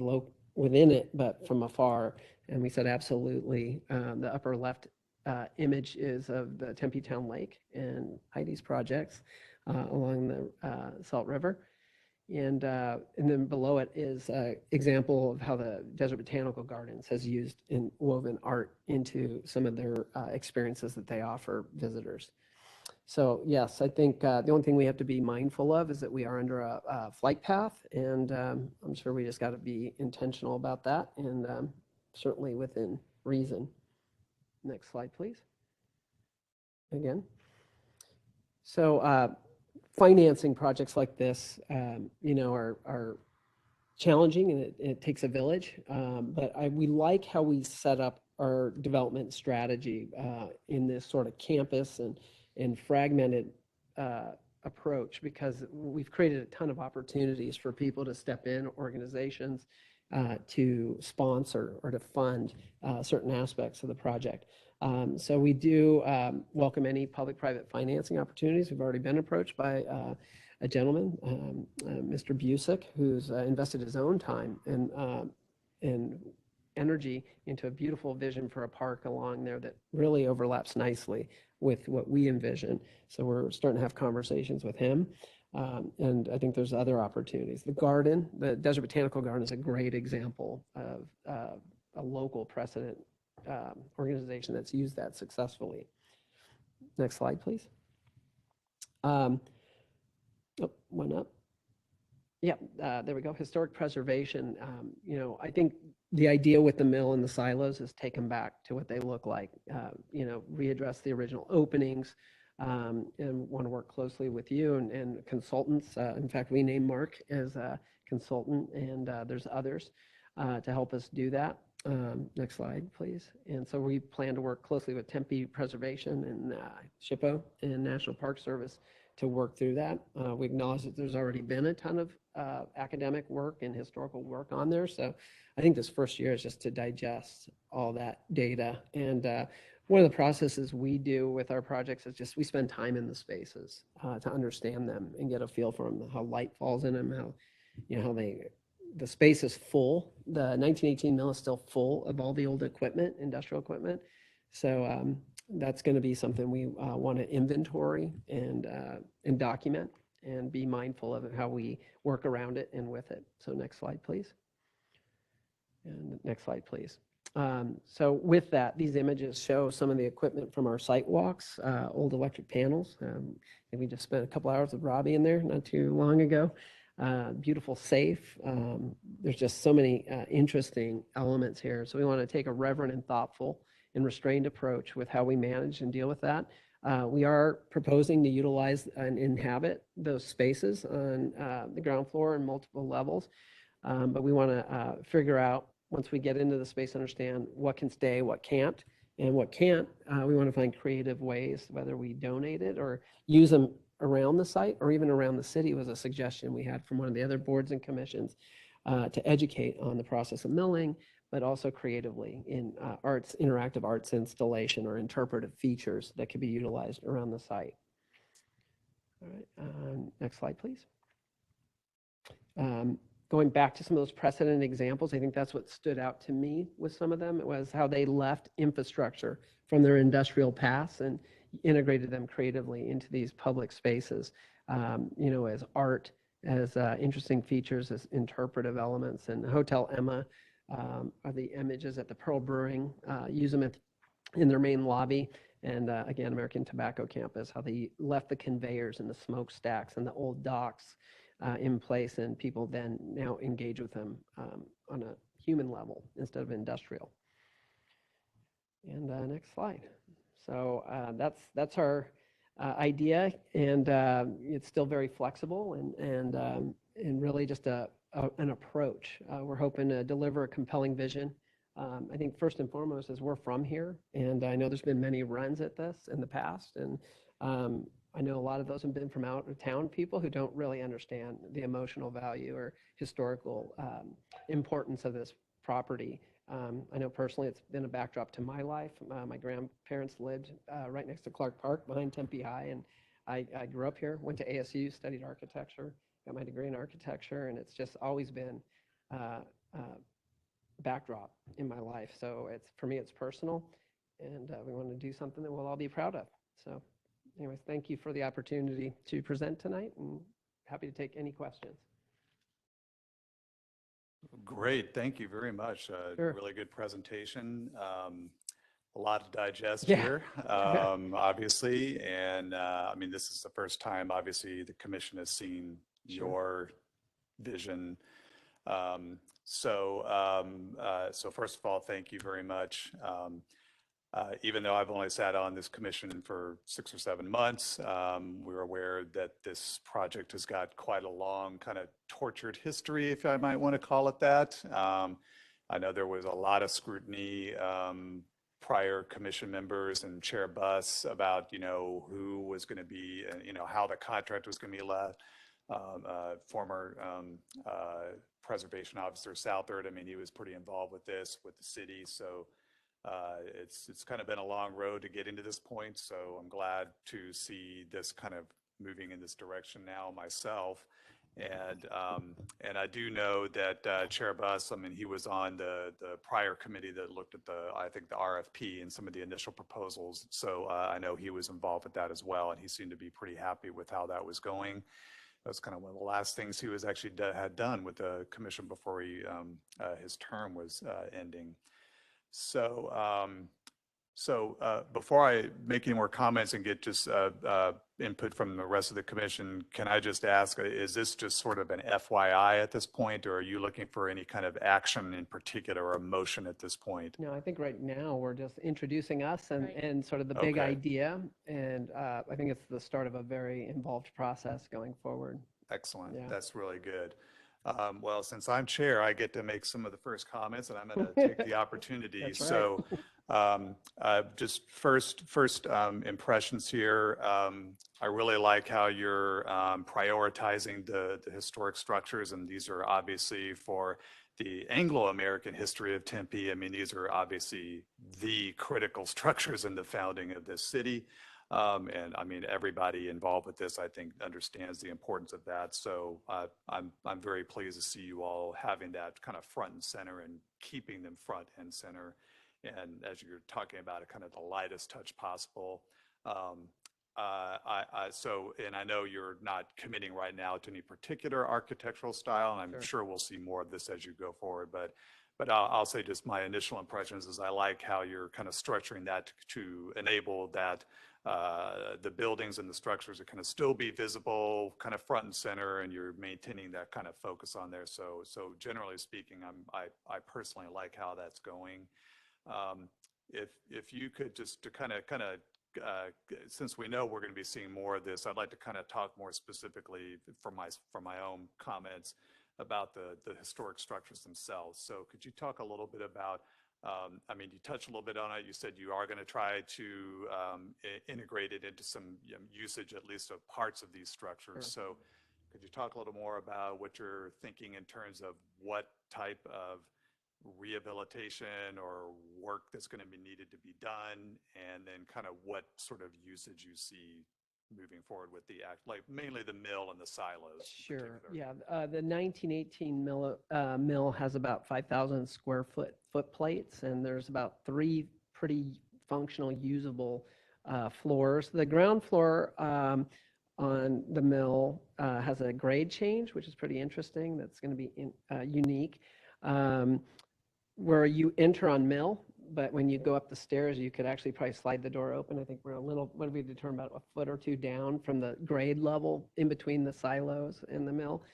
within it, but from afar? And we said, absolutely. The upper left image is of the Tempe Town Lake and Heidi's projects along the Salt River. And then below it is an example of how the Desert Botanical Gardens has used and woven art into some of their experiences that they offer visitors. So yes, I think the only thing we have to be mindful of is that we are under a flight path, and I'm sure we just got to be intentional about that, and certainly within reason. Next slide, please. Again. So financing projects like this, are challenging, and it takes a village. But we like how we set up our development strategy in this sort of campus and fragmented approach, because we've created a ton of opportunities for people to step in, organizations to sponsor or to fund certain aspects of the project. So we do welcome any public-private financing opportunities. We've already been approached by a gentleman, Mr. Busick, who's invested his own time and energy into a beautiful vision for a park along there that really overlaps nicely with what we envision. So we're starting to have conversations with him. And I think there's other opportunities. The garden, the Desert Botanical Garden, is a great example of a local precedent organization that's used that successfully. Next slide, please. Oh, one up. Yeah, there we go. Historic preservation. I think the idea with the mill and the silos is take them back to what they look like. Readdress the original openings, and want to work closely with you and consultants. In fact, we named Mark as a consultant, and there's others to help us do that. Next slide, please. And so we plan to work closely with Tempe Preservation and SHPO and National Park Service to work through that. We acknowledge that there's already been a ton of academic work and historical work on there. So I think this first year is just to digest all that data. And one of the processes we do with our projects is just we spend time in the spaces to understand them and get a feel for them, how light falls in them, how, how the space is full. The 1918 mill is still full of all the old equipment, industrial equipment. So that's going to be something we want to inventory and document and be mindful of how we work around it and with it. So next slide, please. And next slide, please. So with that, these images show some of the equipment from our site walks, old electric panels. And we just spent a couple hours with Robbie in there not too long ago. Beautiful safe. There's just so many interesting elements here. So we want to take a reverent and thoughtful and restrained approach with how we manage and deal with that. We are proposing to utilize and inhabit those spaces on the ground floor and multiple levels. But we want to figure out, once we get into the space, understand what can stay, what can't, and what can't. We want to find creative ways, whether we donate it or use them around the site or even around the city was a suggestion we had from one of the other boards and commissions to educate on the process of milling, but also creatively in arts, interactive arts installation or interpretive features that could be utilized around the site. All right, next slide, please. Going back to some of those precedent examples, I think that's what stood out to me with some of them. It was how they left infrastructure from their industrial past and integrated them creatively into these public spaces, as art, as interesting features, as interpretive elements. And Hotel Emma are the images at the Pearl Brewing, use them in their main lobby. And again, American Tobacco Campus, how they left the conveyors and the smokestacks and the old docks in place, and people then now engage with them on a human level instead of industrial. And next slide. So that's our idea, and it's still very flexible and really just an approach. We're hoping to deliver a compelling vision. I think first and foremost is we're from here, and I know there's been many runs at this in the past, and I know a lot of those have been from out of town people who don't really understand the emotional value or historical importance of this property. I know personally it's been a backdrop to my life. My grandparents lived right next to Clark Park behind Tempe High, and I grew up here, went to ASU, studied architecture, got my degree in architecture, and it's just always been backdrop in my life. So for me, it's personal, and we want to do something that we'll all be proud of. So anyways, thank you for the opportunity to present tonight, and happy to take any questions. Great, thank you very much. Sure. Really good presentation. A lot to digest Yeah. here, obviously. And I mean, this is the first time, obviously, the commission has seen your vision. So first of all, thank you very much. Even though I've only sat on this commission for 6 or 7 months, we're aware that this project has got quite a long kind of tortured history, if I might want to call it that. I know there was a lot of scrutiny, prior commission members and Chair Buss about, who was going to be, how the contract was going to be led. Former preservation officer Southard, I mean, he was pretty involved with this, with the city. So it's kind of been a long road to get into this point, so I'm glad to see this kind of moving in this direction now myself. And I do know that Chair Buss, I mean, he was on the prior committee that looked at I think the RFP and some of the initial proposals. So I know he was involved with that as well, and he seemed to be pretty happy with how that was going. That was kind of one of the last things he was actually had done with the commission before his term was ending. So, before I make any more comments and get just input from the rest of the commission, can I just ask, is this just sort of an FYI at this point, or are you looking for any kind of action in particular or motion at this point? No, I think right now we're just introducing us and sort of the big idea, and I think it's the start of a very involved process going forward. Excellent. Yeah. That's really good. Well, since I'm chair, I get to make some of the first comments, and I'm going to take the opportunity. That's right. So, just first impressions here. I really like how you're prioritizing the historic structures, and these are obviously for the Anglo-American history of Tempe. I mean, these are obviously the critical structures in the founding of this city. And I mean, everybody involved with this, I think, understands the importance of that. So I'm very pleased to see you all having that kind of front and center and keeping them front and center. And as you're talking about it, kind of the lightest touch possible. And I know you're not committing right now to any particular architectural style, and I'm sure we'll see more of this as you go forward. But I'll say just my initial impressions is I like how you're kind of structuring that to enable that the buildings and the structures are kind of still be visible, kind of front and center, and you're maintaining that kind of focus on there. So generally speaking, I personally like how that's going. If you could just to kind of since we know we're going to be seeing more of this, I'd like to kind of talk more specifically from my own comments about the historic structures themselves. So could you talk a little bit about, I mean, you touched a little bit on it. You said you are going to try to integrate it into some usage, at least of parts of these structures. So could you talk a little more about what you're thinking in terms of what type of rehabilitation or work that's going to be needed to be done, and then kind of what sort of usage you see moving forward with the act, like mainly the mill and the silos? Sure. Yeah. The 1918 mill has about 5,000 square foot plates, and there's about 3 pretty functional, usable floors. The ground floor on the mill has a grade change, which is pretty interesting. That's going to be unique. Where you enter on mill, but when you go up the stairs, you could actually probably slide the door open. I think we're a little, what did we determine, about a foot or 2 down from the grade level in between the silos and the mill.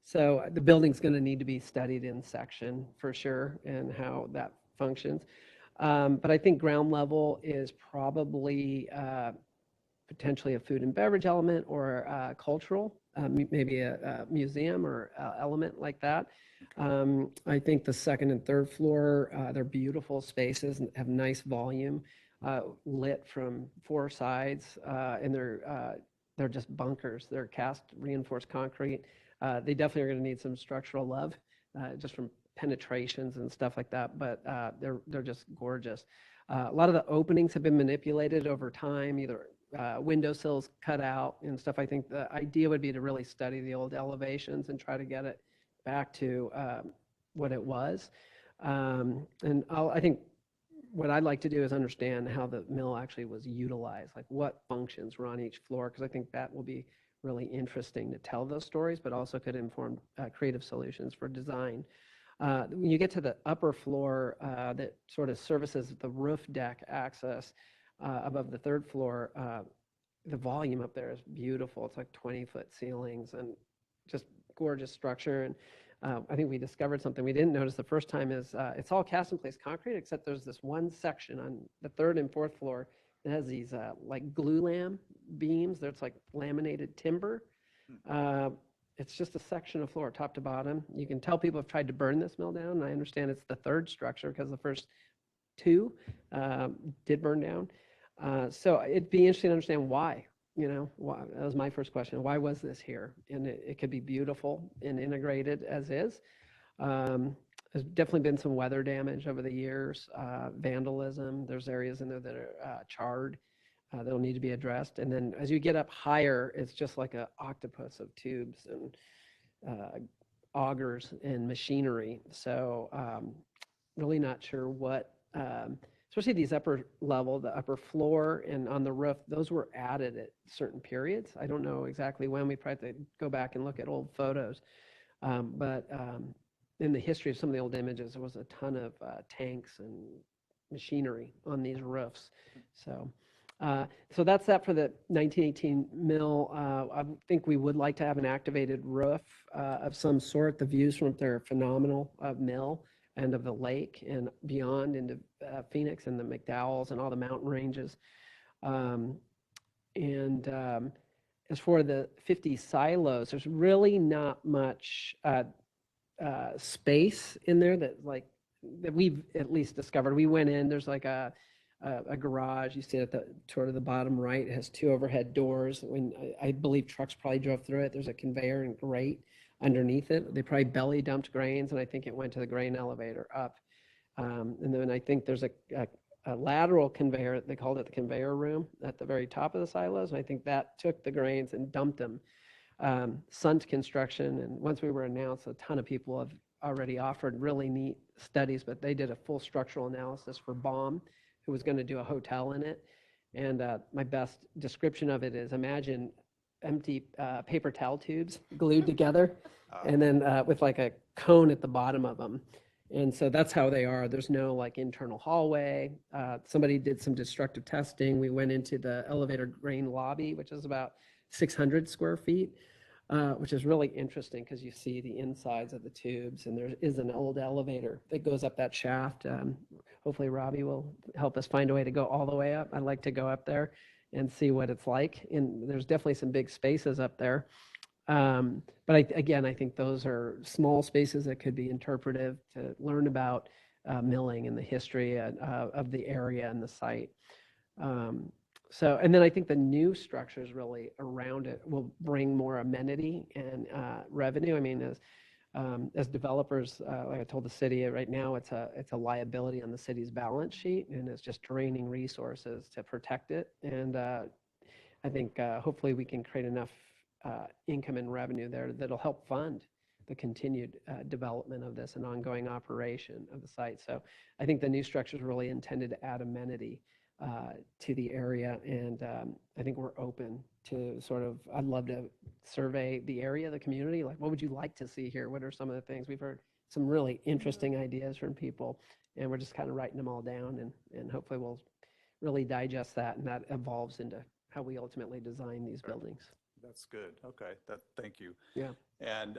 So the building's going to need to be studied in section for sure, and how that functions. But I think ground level is probably potentially a food and beverage element, or cultural, maybe a museum or element like that. I think the second and third floor, they're beautiful spaces and have nice volume, lit from 4 sides, and they're just bunkers. They're cast reinforced concrete. They definitely are going to need some structural love, just from penetrations and stuff like that, but they're just gorgeous. A lot of the openings have been manipulated over time, either windowsills cut out and stuff. I think the idea would be to really study the old elevations and try to get it back to what it was. And I think what I'd like to do is understand how the mill actually was utilized, like what functions were on each floor, because I think that will be really interesting to tell those stories, but also could inform creative solutions for design. When you get to the upper floor that sort of services the roof deck access above the 3rd floor, the volume up there is beautiful. It's like 20-foot ceilings and just gorgeous structure. And I think we discovered something we didn't notice the first time is it's all cast in place concrete, except there's this one section on the 3rd and 4th floor that has these like glue lam beams. That's like laminated timber. It's just a section of floor, top to bottom. You can tell people have tried to burn this mill down, and I understand it's the 3rd structure because the first 2 did burn down. So it'd be interesting to understand why. Why, that was my first question. Why was this here? And it could be beautiful and integrated as is. There's definitely been some weather damage over the years, vandalism. There's areas in there that are charred that'll need to be addressed. And then as you get up higher, it's just like an octopus of tubes and augers and machinery. So really not sure what, especially these upper level, the upper floor and on the roof, those were added at certain periods. I don't know exactly when. We probably have to go back and look at old photos. But in the history of some of the old images, there was a ton of tanks and machinery on these roofs. So that's that for the 1918 mill. I think we would like to have an activated roof of some sort. The views from up there are phenomenal of mill and of the lake and beyond into Phoenix and the McDowells and all the mountain ranges. As for the 50 silos, there's really not much space in there that like that we've at least discovered. We went in, there's like a garage. You see it at the toward the bottom right. It has 2 overhead doors. When I believe trucks probably drove through it, there's a conveyor and grate underneath it. They probably belly dumped grains, and I think it went to the grain elevator up. And then I think there's a lateral conveyor. They called it the conveyor room at the very top of the silos. And I think that took the grains and dumped them. Sunt Construction, and once we were announced, a ton of people have already offered really neat studies, but they did a full structural analysis for Baum, who was going to do a hotel in it. And my best description of it is imagine empty paper towel tubes glued together and then with like a cone at the bottom of them. And so that's how they are. There's no like internal hallway. Somebody did some destructive testing. We went into the elevator grain lobby, which is about 600 square feet, which is really interesting because you see the insides of the tubes, and there is an old elevator that goes up that shaft. Hopefully Robbie will help us find a way to go all the way up. I'd like to go up there and see what it's like. And there's definitely some big spaces up there. But again, I think those are small spaces that could be interpretive to learn about milling and the history of the area and the site. So, and then I think the new structures really around it will bring more amenity and revenue. I mean, as developers, like I told the city, right now it's a liability on the city's balance sheet, and it's just draining resources to protect it. And I think hopefully we can create enough income and revenue there that'll help fund the continued development of this and ongoing operation of the site. So I think the new structure is really intended to add amenity to the area, and I think we're open to sort of, I'd love to survey the area, the community, like what would you like to see here? What are some of the things? We've heard some really interesting ideas from people, and we're just kind of writing them all down, and hopefully we'll really digest that, and that evolves into how we ultimately design these buildings. That's good. Okay, thank you. Yeah. And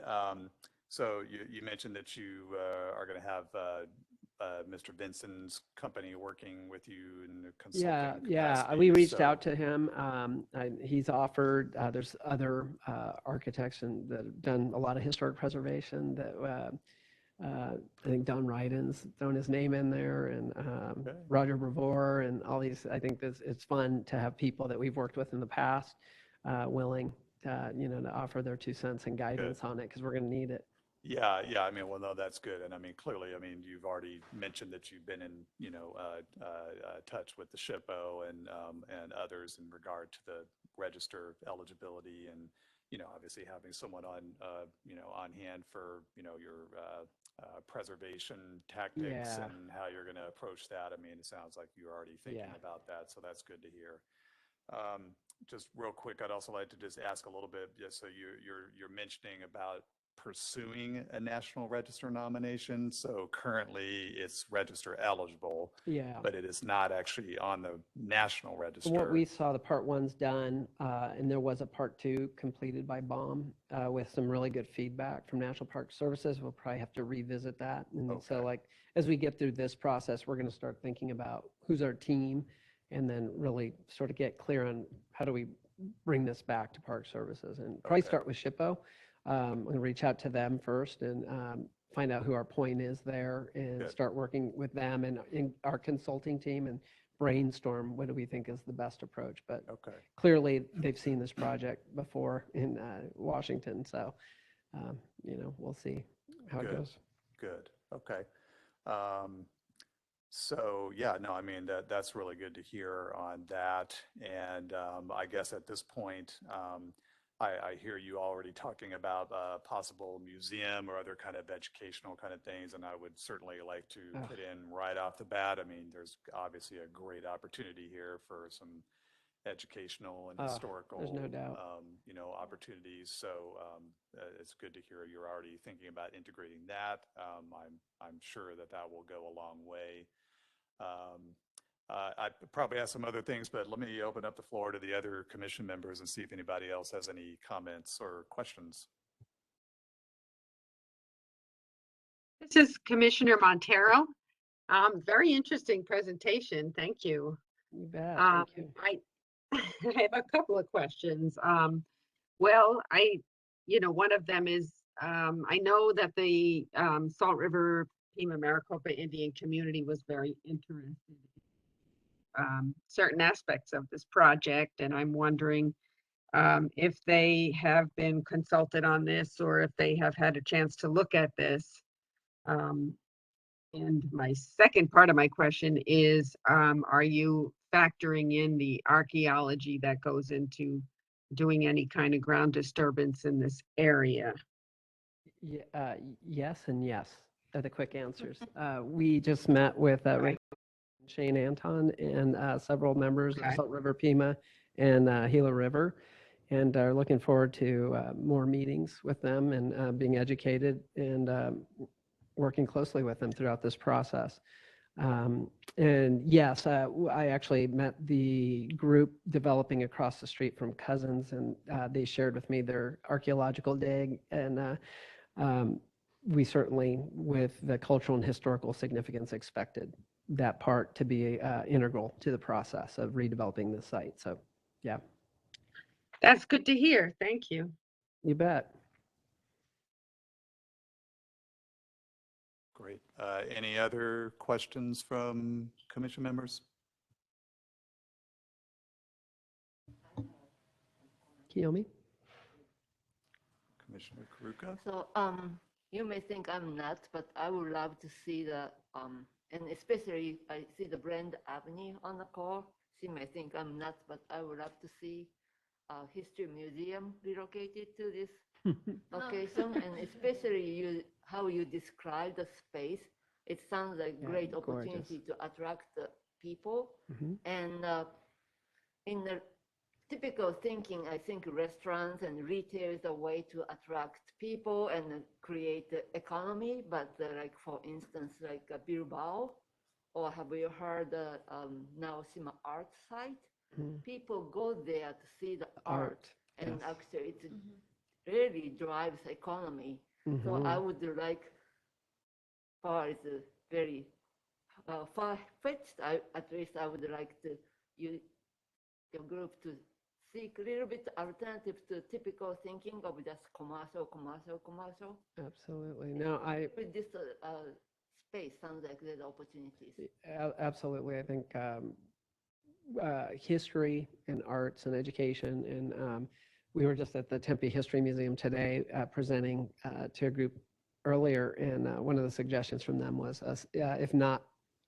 so you mentioned that you are going to have Mr. Vinson's company working with you in the consulting capacity, we reached so- out to him. He's offered, there's other architects that have done a lot of historic preservation that I think Don Ryden's thrown his name in there, and Roger Brevor, and all these. I think it's fun to have people that we've worked with in the past willing to offer their 2 cents and guidance on it, because we're going to need it. Yeah, I mean, well, no, that's good. And I mean, clearly, I mean, you've already mentioned that you've been in, touch with the SHPO and others in regard to the register eligibility, and, obviously having someone on hand for, your preservation tactics and how you're going to approach that. I mean, it sounds like you're already thinking about that, so that's good to hear. Just real quick, I'd also like to just ask a little bit, so you're mentioning about pursuing a National Register nomination. So currently it's register eligible, but it is not actually on the National Register. From what we saw, the part 1's done, and there was a part 2 completed by Baum with some really good feedback from National Park Services. We'll probably have to revisit that. And so like, as we get through this process, we're going to start thinking about who's our team, and then really sort of get clear on how do we bring this back to Park Services, and probably start with SHPO. I'm going to reach out to them first and find out who our point is there, and start working with them and in our consulting team and brainstorm what do we think is the best approach. But clearly they've seen this project before in Washington, so we'll see how it goes. Good. Okay. So yeah, no, I mean, that's really good to hear on that. And I guess at this point, I hear you already talking about a possible museum or other kind of educational kind of things, and I would certainly like to put in right off the bat. I mean, there's obviously a great opportunity here for some educational and historical, there's no doubt. Opportunities. So it's good to hear you're already thinking about integrating that. I'm sure that will go a long way. I probably asked some other things, but let me open up the floor to the other commission members and see if anybody else has any comments or questions. This is Commissioner Montero. Very interesting presentation. Thank you. You bet. Thank you. I have a couple of questions. Well, one of them is I know that the Salt River Pima Maricopa Indian community was very interested in certain aspects of this project, and I'm wondering if they have been consulted on this or if they have had a chance to look at this. And my second part of my question is, are you factoring in the archaeology that goes into doing any kind of ground disturbance in this area? Yes and yes are the quick answers. We just met with Shane Anton and several members of Salt River Pima and Gila River, and are looking forward to more meetings with them and being educated and working closely with them throughout this process. And yes, I actually met the group developing across the street from Cousins, and they shared with me their archaeological dig, and we certainly, with the cultural and historical significance, expected that part to be integral to the process of redeveloping the site. So, yeah. That's good to hear. Thank you. You bet. Great. Any other questions from commission members? Kiyomi? Commissioner Karuka? So, you may think I'm nuts, but I would love to see the, and especially I see the Brand Avenue on the call. She may think I'm nuts, but I would love to see a history museum relocated to this location, and especially how you describe the space. It sounds like great opportunity to attract the people. And in the typical thinking, I think restaurants and retail is a way to attract people and create the economy. But like, for instance, like Bilbao, or have you heard Naoshima art site? People go there to see the art. And actually it really drives economy. So I would like, far is very far-fetched, at least I would like to your group to seek a little bit alternative to typical thinking of just commercial. Absolutely. No, with this space sounds like there's opportunities. Absolutely. I think history and arts and education, and we were just at the Tempe History Museum today presenting to a group earlier, and one of the suggestions from them was, if not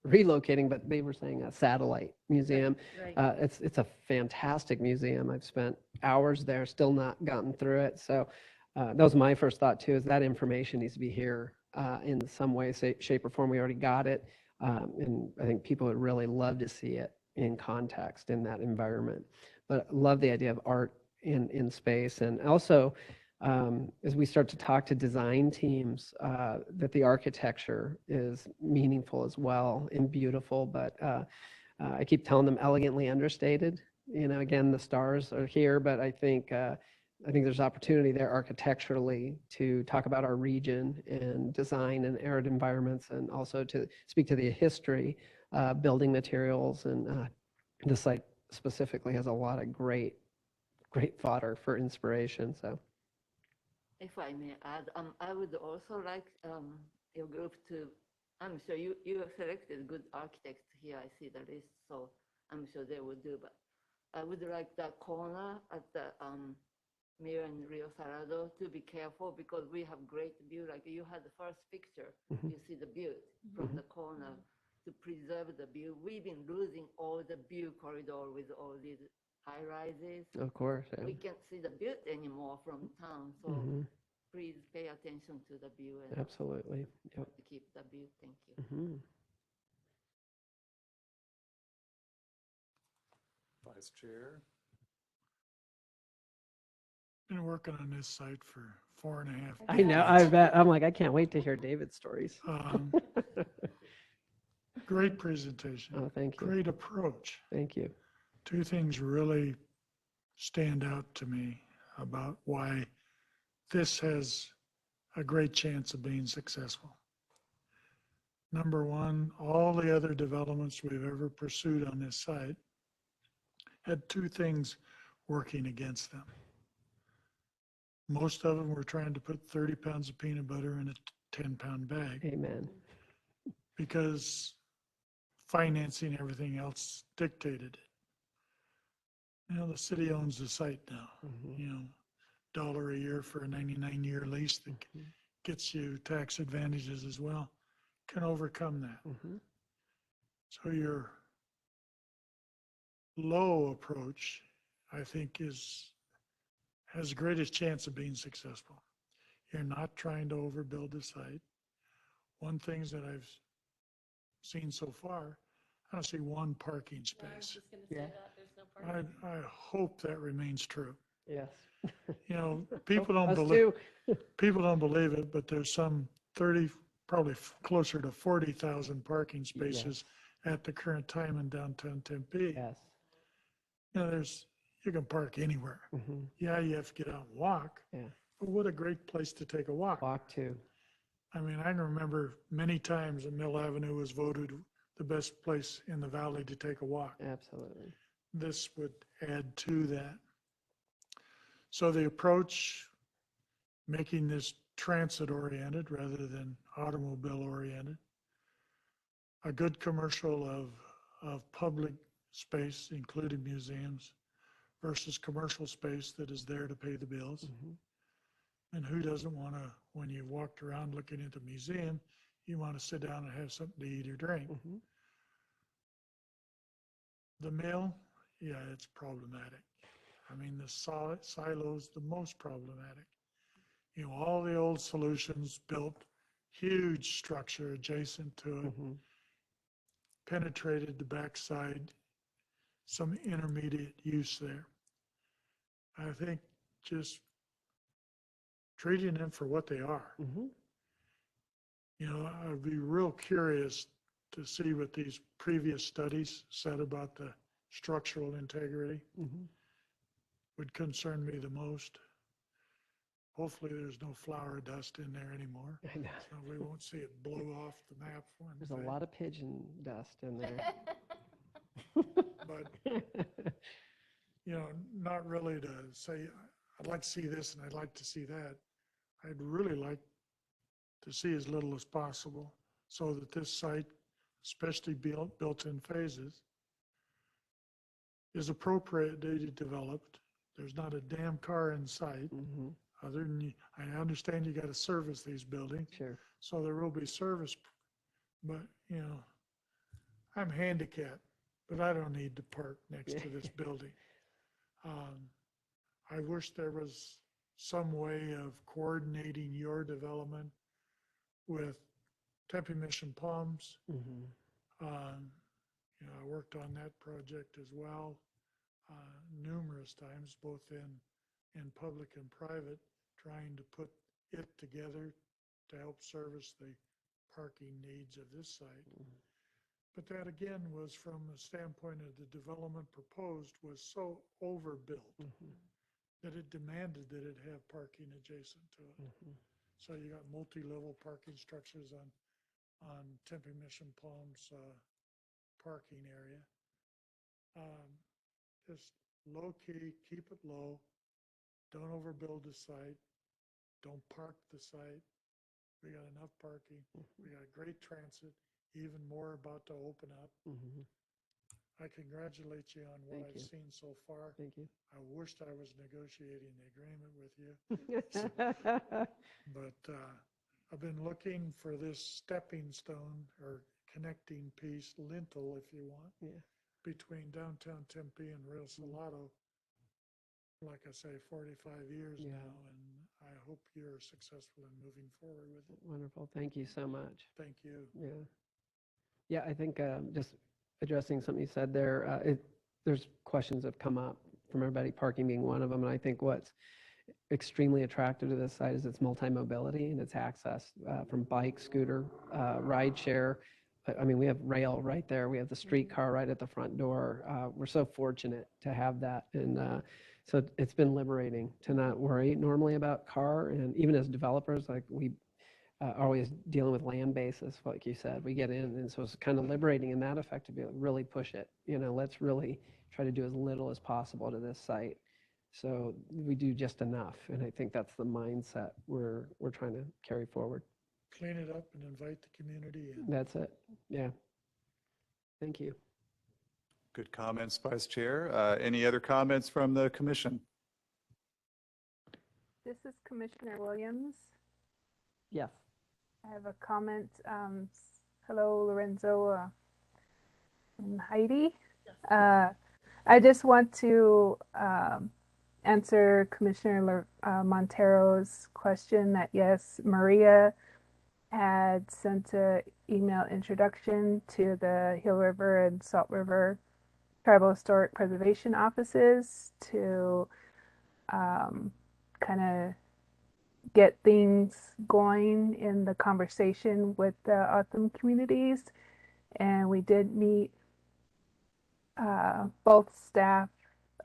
relocating, but they were saying a satellite museum. Right. It's a fantastic museum. I've spent hours there, still not gotten through it. So that was my first thought too, is that information needs to be here in some way, shape, or form. We already got it, and I think people would really love to see it in context in that environment. But love the idea of art in space, and also as we start to talk to design teams, that the architecture is meaningful as well and beautiful, but I keep telling them elegantly understated. You know, again, the stars are here, but I think there's opportunity there architecturally to talk about our region and design and arid environments, and also to speak to the history, building materials, and the site specifically has a lot of great fodder for inspiration. So. If I may add, I would also like your group to, I'm sure you have selected good architects here. I see the list, so I'm sure they will do. But I would like that corner at the Mir and Rio Salado to be careful, because we have great view. Like you had the first picture, you see the view from the corner. To preserve the view, we've been losing all the view corridor with all these high rises. Of course, yeah. We can't see the view anymore from town, so please pay attention to the view and absolutely, yep. To keep the view. Thank you. Vice Chair. Been working on this site for 4.5 years. I know. I bet. I'm like, I can't wait to hear David's stories. Great presentation. Oh, thank you. Great approach. Thank you. Two things really stand out to me about why this has a great chance of being successful. Number one, all the other developments we've ever pursued on this site had two things working against them. Most of them were trying to put 30 pounds of peanut butter in a 10-pound bag Amen. because financing, everything else dictated it. You know, the city owns the site now, you know, $1 a year for a 99-year lease that gets you tax advantages as well, can overcome that. So your low approach, I think, has the greatest chance of being successful. You're not trying to overbuild the site. One things that I've seen so far, I don't see one parking space. I hope that remains true. Yes. You know, people don't Us believe, too. people don't believe it, but there's some 30, probably closer to 40,000 parking spaces at the current time in downtown Tempe. Yes. You know, you can park anywhere. Yeah, you have to get out and walk, but what a great place to take a walk. Walk to. I mean, I remember many times that Mill Avenue was voted the best place in the valley to take a walk. Absolutely. This would add to that. So the approach, making this transit-oriented rather than automobile-oriented, a good commercial of public space, including museums, versus commercial space that is there to pay the bills. And who doesn't want to, when you've walked around looking at the museum, you want to sit down and have something to eat or drink. The mill, yeah, it's problematic. I mean, the silos, the most problematic. You know, all the old solutions built huge structure adjacent to it, penetrated the backside, some intermediate use there. I think just treating them for what they are. You know, I'd be real curious to see what these previous studies said about the structural integrity. Would concern me the most. Hopefully there's no flour dust in there anymore. I know. So we won't see it blow off the map one There's day. a lot of pigeon dust in there. But, you know, not really to say, I'd like to see this and I'd like to see that. I'd really like to see as little as possible so that this site, especially built in phases, is appropriately developed. There's not a damn car in sight. Other than, I understand you got to service these buildings. Sure. So there will be service, but, you know, I'm handicapped, but I don't need to park next to this building. I wish there was some way of coordinating your development with Tempe Mission Palms. You know, I worked on that project as well numerous times, both in public and private, trying to put it together to help service the parking needs of this site. But that again was from the standpoint of the development proposed was so overbuilt that it demanded that it have parking adjacent to it. So you got multi-level parking structures on Tempe Mission Palms parking area. Just low key, keep it low. Don't overbuild the site. Don't park the site. We got enough parking. We got great transit, even more about to open up. I congratulate you on what I've seen so far. Thank you. I wished I was negotiating the agreement with you. But I've been looking for this stepping stone or connecting piece, lintel if you want, between downtown Tempe and Real Salado. Like I say, 45 years now, and I hope you're successful in moving forward with it. Wonderful. Thank you so much. Thank you. Yeah. Yeah, I think just addressing something you said there, there's questions that have come up from everybody, parking being one of them. And I think what's extremely attractive to this site is its multi-mobility and its access from bike, scooter, ride share. I mean, we have rail right there. We have the streetcar right at the front door. We're so fortunate to have that. And so it's been liberating to not worry normally about car. And even as developers, like we are always dealing with land basis, like you said, we get in. And so it's kind of liberating in that effect to be able to really push it. You know, let's really try to do as little as possible to this site. So we do just enough, and I think that's the mindset we're trying to carry forward. Clean it up and invite the community in. That's it. Yeah. Thank you. Good comments, Vice Chair. Any other comments from the commission? This is Commissioner Williams. Yes. I have a comment. Hello, Lorenzo and Heidi. I just want to answer Commissioner Montero's question that yes, Maria had sent an email introduction to the Hill River and Salt River Tribal Historic Preservation offices to kind of get things going in the conversation with the Autumn communities. And we did meet, both staff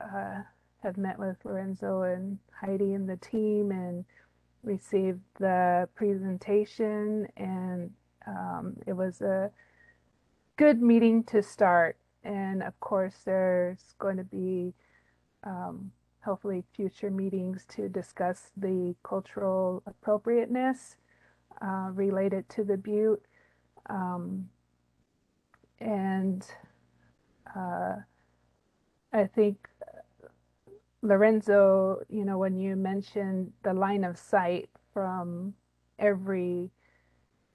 have met with Lorenzo and Heidi and the team and received the presentation, and it was a good meeting to start. And of course, there's going to be hopefully future meetings to discuss the cultural appropriateness related to the Butte. And I think, Lorenzo, you know, when you mentioned the line of sight from every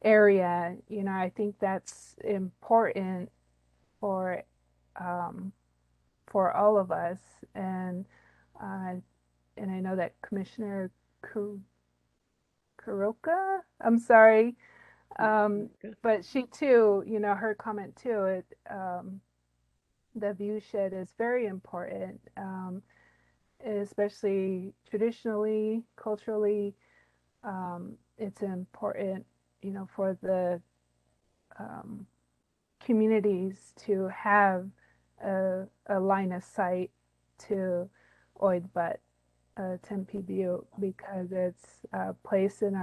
area, you know, I think that's important for all of us. And I know that Commissioner Kuroka, I'm sorry, but she too, you know, her comment too, the view shed is very important, especially traditionally, culturally. It's important, you know, for the communities to have a line of sight to Oid Butt, Tempe Butte, because it's a place in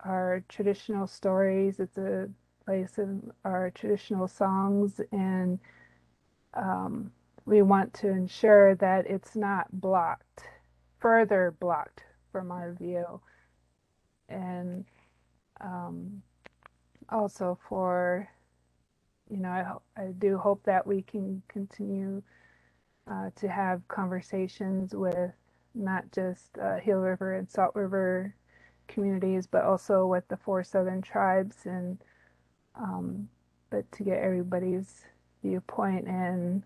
our traditional stories. It's a place in our traditional songs, and we want to ensure that it's not further blocked from our view. And also for, you know, I do hope that we can continue to have conversations with not just Hill River and Salt River communities, but also with the 4 Southern tribes, and but to get everybody's viewpoint and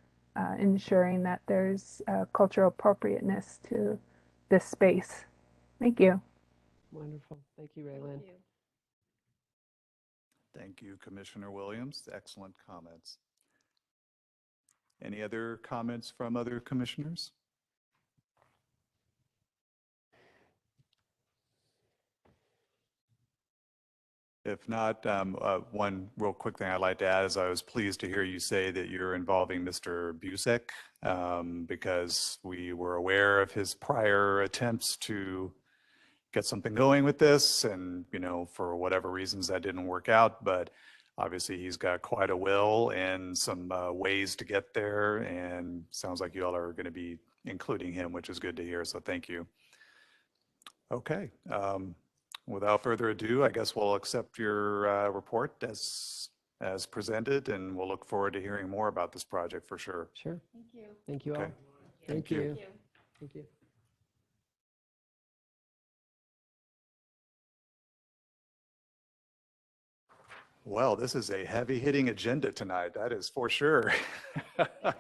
ensuring that there's cultural appropriateness to this space. Thank you. Wonderful. Thank you, Raylan. Thank you, Commissioner Williams. Excellent comments. Any other comments from other commissioners? If not, one real quick thing I'd like to add is I was pleased to hear you say that you're involving Mr. Busek, because we were aware of his prior attempts to get something going with this, and, you know, for whatever reasons that didn't work out, but obviously he's got quite a will and some ways to get there, and sounds like you all are going to be including him, which is good to hear, so thank you. Okay. Without further ado, I guess we'll accept your report as presented, and we'll look forward to hearing more about this project for sure. Sure. Thank you. Thank you all. Okay. Thank you. Thank you. Well, this is a heavy-hitting agenda tonight, that is for sure.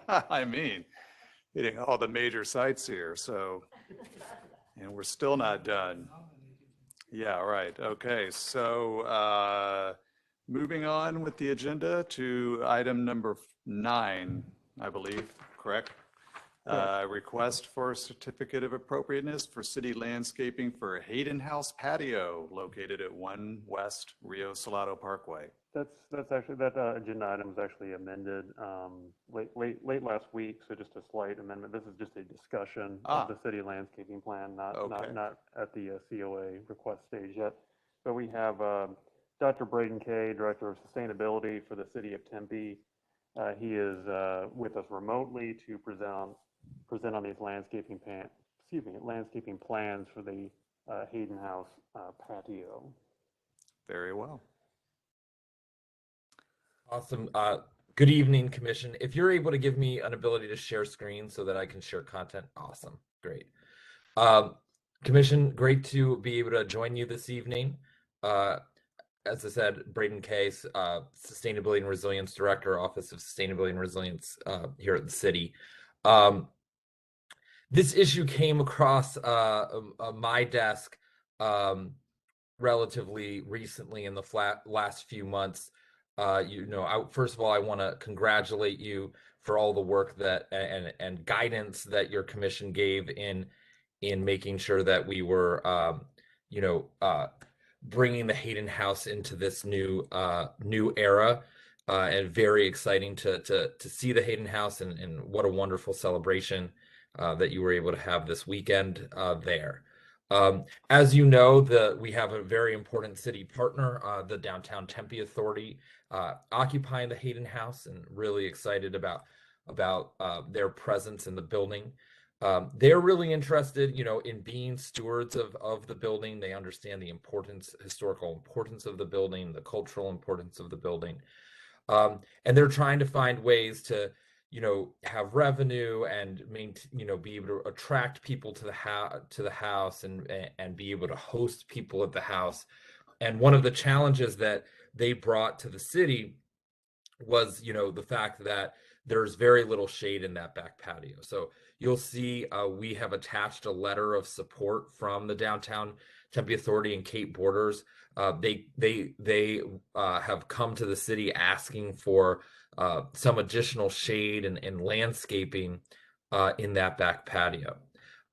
I mean, hitting all the major sites here, so, and we're still not done. Yeah, right. Okay, so moving on with the agenda to item number 9, I believe, correct? Request for a certificate of appropriateness for city landscaping for Hayden House patio located at 1 West Rio Salado Parkway. That's actually, that agenda item was actually amended late last week, so just a slight amendment. This is just a discussion of the city landscaping plan, not at the COA request stage yet. But we have Dr. Braden Kay, Director of Sustainability for the City of Tempe. He is with us remotely to present present on these landscaping landscaping plans for the Hayden House patio. Very well. Awesome. Good evening, Commission. If you're able to give me an ability to share screen so that I can share content, awesome. Great. Commission, great to be able to join you this evening. As I said, Braden Case, Sustainability and Resilience Director, Office of Sustainability and Resilience here at the city. This issue came across my desk relatively recently in the last few months. First of all, I want to congratulate you for all the work that and guidance that your commission gave in making sure that we were, bringing the Hayden House into this new era, and very exciting to see the Hayden House and what a wonderful celebration that you were able to have this weekend there. As you know, we have a very important city partner, the Downtown Tempe Authority, occupying the Hayden House, and really excited about their presence in the building. They're really interested, in being stewards of the building. They understand the historical importance of the building, the cultural importance of the building. And they're trying to find ways to, have revenue and be able to attract people to the house and be able to host people at the house. And one of the challenges that they brought to the city was, the fact that there's very little shade in that back patio. So you'll see we have attached a letter of support from the Downtown Tempe Authority and Cape Borders. They have come to the city asking for some additional shade and landscaping in that back patio.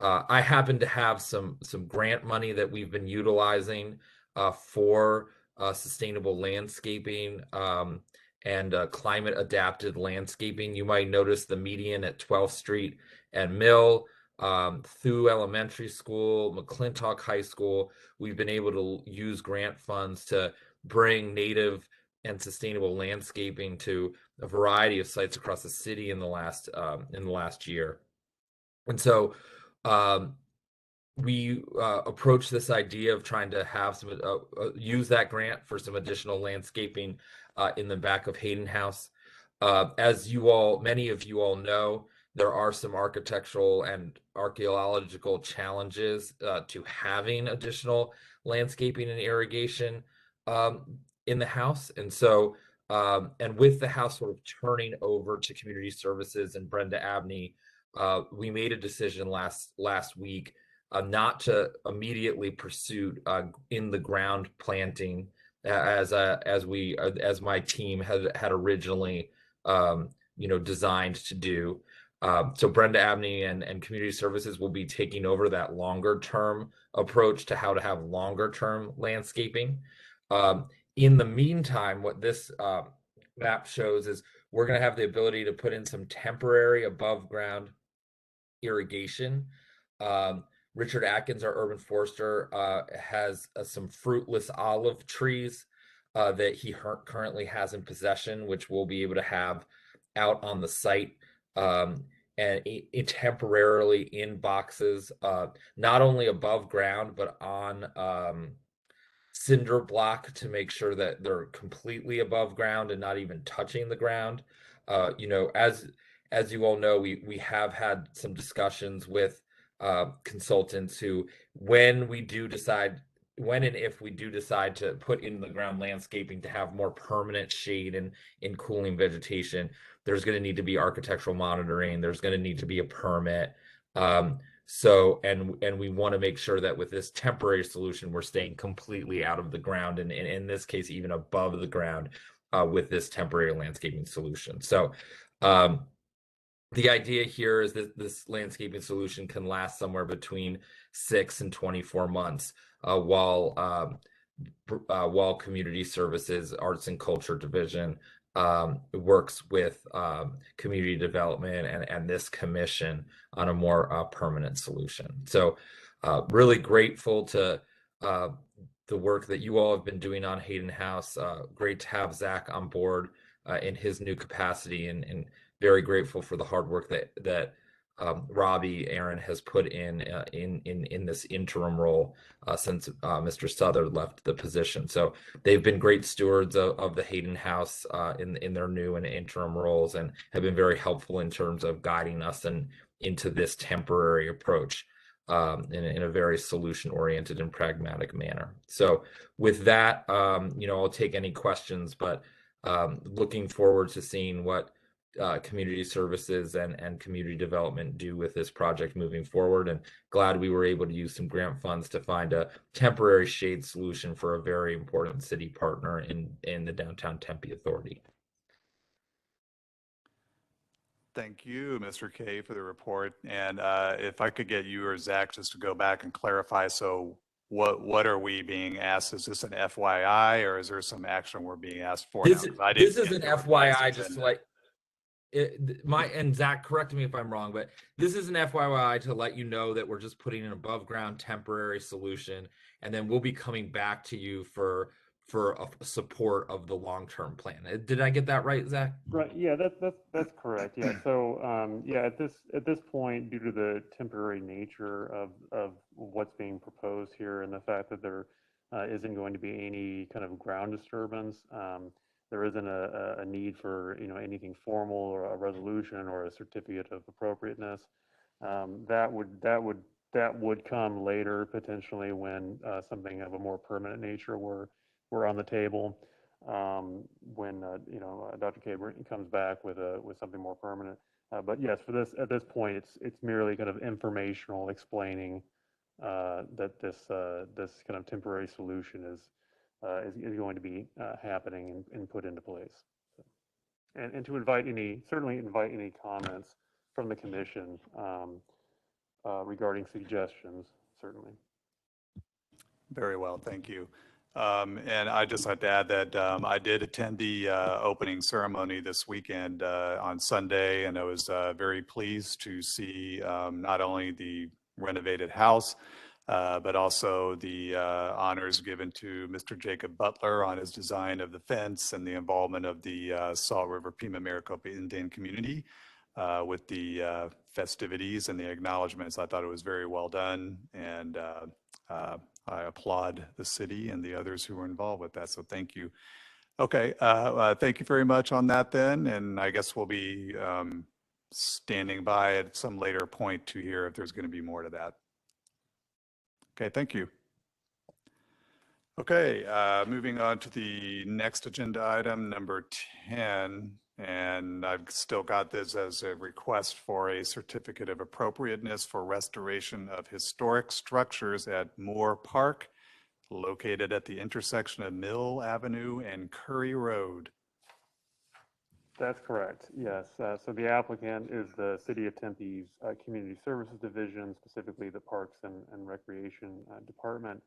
I happen to have some grant money that we've been utilizing for sustainable landscaping and climate adapted landscaping. You might notice the median at 12th Street and Mill, Thu Elementary School, McClintock High School. We've been able to use grant funds to bring native and sustainable landscaping to a variety of sites across the city in the last year. And so we approached this idea of trying to have some use that grant for some additional landscaping in the back of Hayden House. As many of you all know, there are some architectural and archaeological challenges to having additional landscaping and irrigation in the house. And so, and with the house sort of turning over to community services and Brenda Abney, we made a decision last week not to immediately pursue in the ground planting as my team had originally designed to do. So Brenda Abney and Community Services will be taking over that longer term approach to how to have longer term landscaping. In the meantime, what this map shows is we're going to have the ability to put in some temporary above ground irrigation. Richard Atkins, our urban forester, has some fruitless olive trees that he currently has in possession, which we'll be able to have out on the site and temporarily in boxes, not only above ground, but on cinder block to make sure that they're completely above ground and not even touching the ground. As you all know, we have had some discussions with consultants who, when and if we do decide to put in the ground landscaping to have more permanent shade and in cooling vegetation, there's going to need to be architectural monitoring. There's going to need to be a permit. And we want to make sure that with this temporary solution, we're staying completely out of the ground, and in this case, even above the ground with this temporary landscaping solution. So the idea here is that this landscaping solution can last somewhere between 6 and 24 months while Community Services, Arts and Culture Division works with community development and this commission on a more permanent solution. So really grateful to the work that you all have been doing on Hayden House. Great to have Zach on board in his new capacity, and very grateful for the hard work that Robbie Aaron has put in this interim role since Mr. Southard left the position. So they've been great stewards of the Hayden House in their new and interim roles, and have been very helpful in terms of guiding us into this temporary approach in a very solution-oriented and pragmatic manner. So with that, I'll take any questions, but looking forward to seeing what community services and community development do with this project moving forward, and glad we were able to use some grant funds to find a temporary shade solution for a very important city partner in the downtown Tempe Authority. Thank you, Mr. Kay, for the report. And if I could get you or Zach just to go back and clarify, so what are we being asked? Is this an FYI, or is there some action we're being asked for now? 'Cause I didn't This is get an the revised FYI, just agenda. like and Zach, correct me if I'm wrong, but this is an FYI to let you know that we're just putting an above ground temporary solution, and then we'll be coming back to you for a support of the long-term plan. Did I get that right, Zach? Right. Yeah, that's correct. Yeah. So at this point, due to the temporary nature of what's being proposed here, and the fact that there isn't going to be any kind of ground disturbance, there isn't a need for anything formal or a resolution or a certificate of appropriateness. That would come later, potentially, when something of a more permanent nature were on the table. When Dr. K comes back with something more permanent. But yes, at this point, it's merely kind of informational, explaining that this kind of temporary solution is going to be happening and put into place. So, and to certainly invite any comments from the commission regarding suggestions, certainly. Very well, thank you. And I just like to add that I did attend the opening ceremony this weekend on Sunday, and I was very pleased to see not only the renovated house, but also the honors given to Mr. Jacob Butler on his design of the fence and the involvement of the Salt River Pima Maricopa Indian community with the festivities and the acknowledgments. I thought it was very well done, and I applaud the city and the others who were involved with that, so thank you. Okay, thank you very much on that then, and I guess we'll be standing by at some later point to hear if there's going to be more to that. Okay, thank you. Okay, moving on to the next agenda item, number 10. And I've still got this as a request for a certificate of appropriateness for restoration of historic structures at Moore Park, located at the intersection of Mill Avenue and Curry Road. That's correct, yes. So the applicant is the City of Tempe's Community Services Division, specifically the Parks and Recreation Department.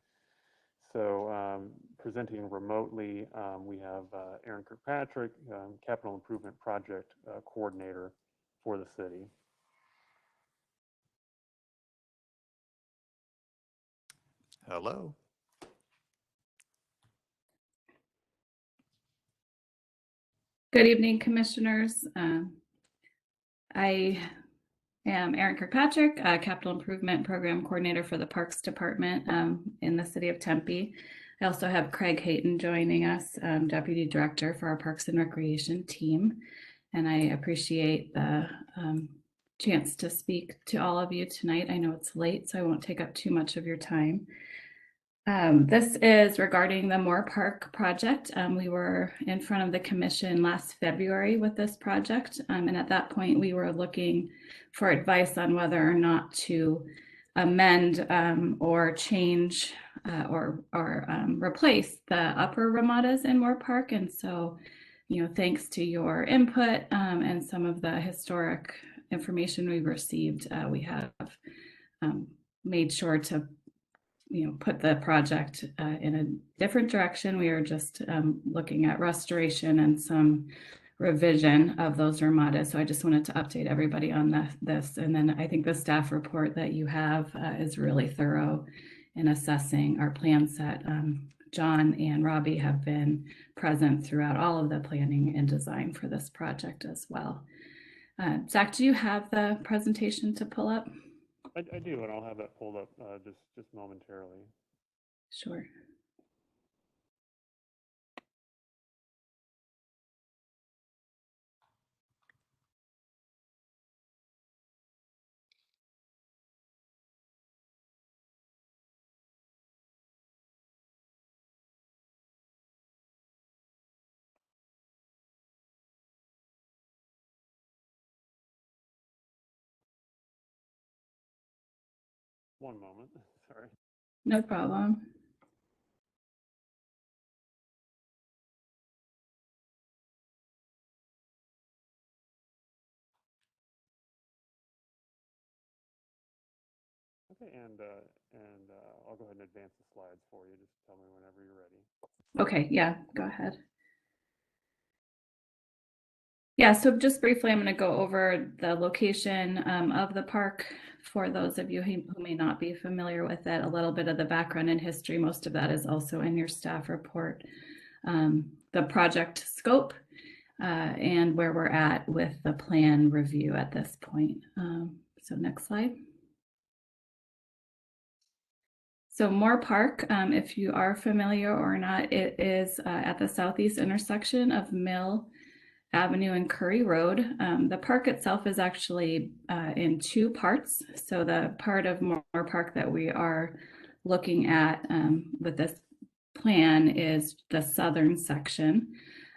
So presenting remotely, we have Aaron Kirkpatrick, Capital Improvement Project Coordinator for the city. Hello. Good evening, Commissioners. I am Aaron Kirkpatrick, Capital Improvement Program Coordinator for the Parks Department in the City of Tempe. I also have Craig Hayden joining us, Deputy Director for our Parks and Recreation team. And I appreciate the chance to speak to all of you tonight. I know it's late, so I won't take up too much of your time. This is regarding the Moore Park project. We were in front of the commission last February with this project. And at that point, we were looking for advice on whether or not to amend or change or replace the upper ramadas in Moore Park. And so, thanks to your input and some of the historic information we received, we have made sure to put the project in a different direction. We are just looking at restoration and some revision of those ramadas. So I just wanted to update everybody on this. And then I think the staff report that you have is really thorough in assessing our plan set. John and Robbie have been present throughout all of the planning and design for this project as well. Zach, do you have the presentation to pull up? I do, and I'll have that pulled up just momentarily. Sure. One moment, sorry. No problem. Okay, and I'll go ahead and advance the slides for you. Just tell me whenever you're ready. Okay, yeah, go ahead. Yeah, so just briefly, I'm going to go over the location of the park for those of you who may not be familiar with it, a little bit of the background and history. Most of that is also in your staff report. The project scope and where we're at with the plan review at this point. So next slide. So Moore Park, if you are familiar or not, it is at the southeast intersection of Mill Avenue and Curry Road. The park itself is actually in two parts. So the part of Moore Park that we are looking at with this plan is the southern section.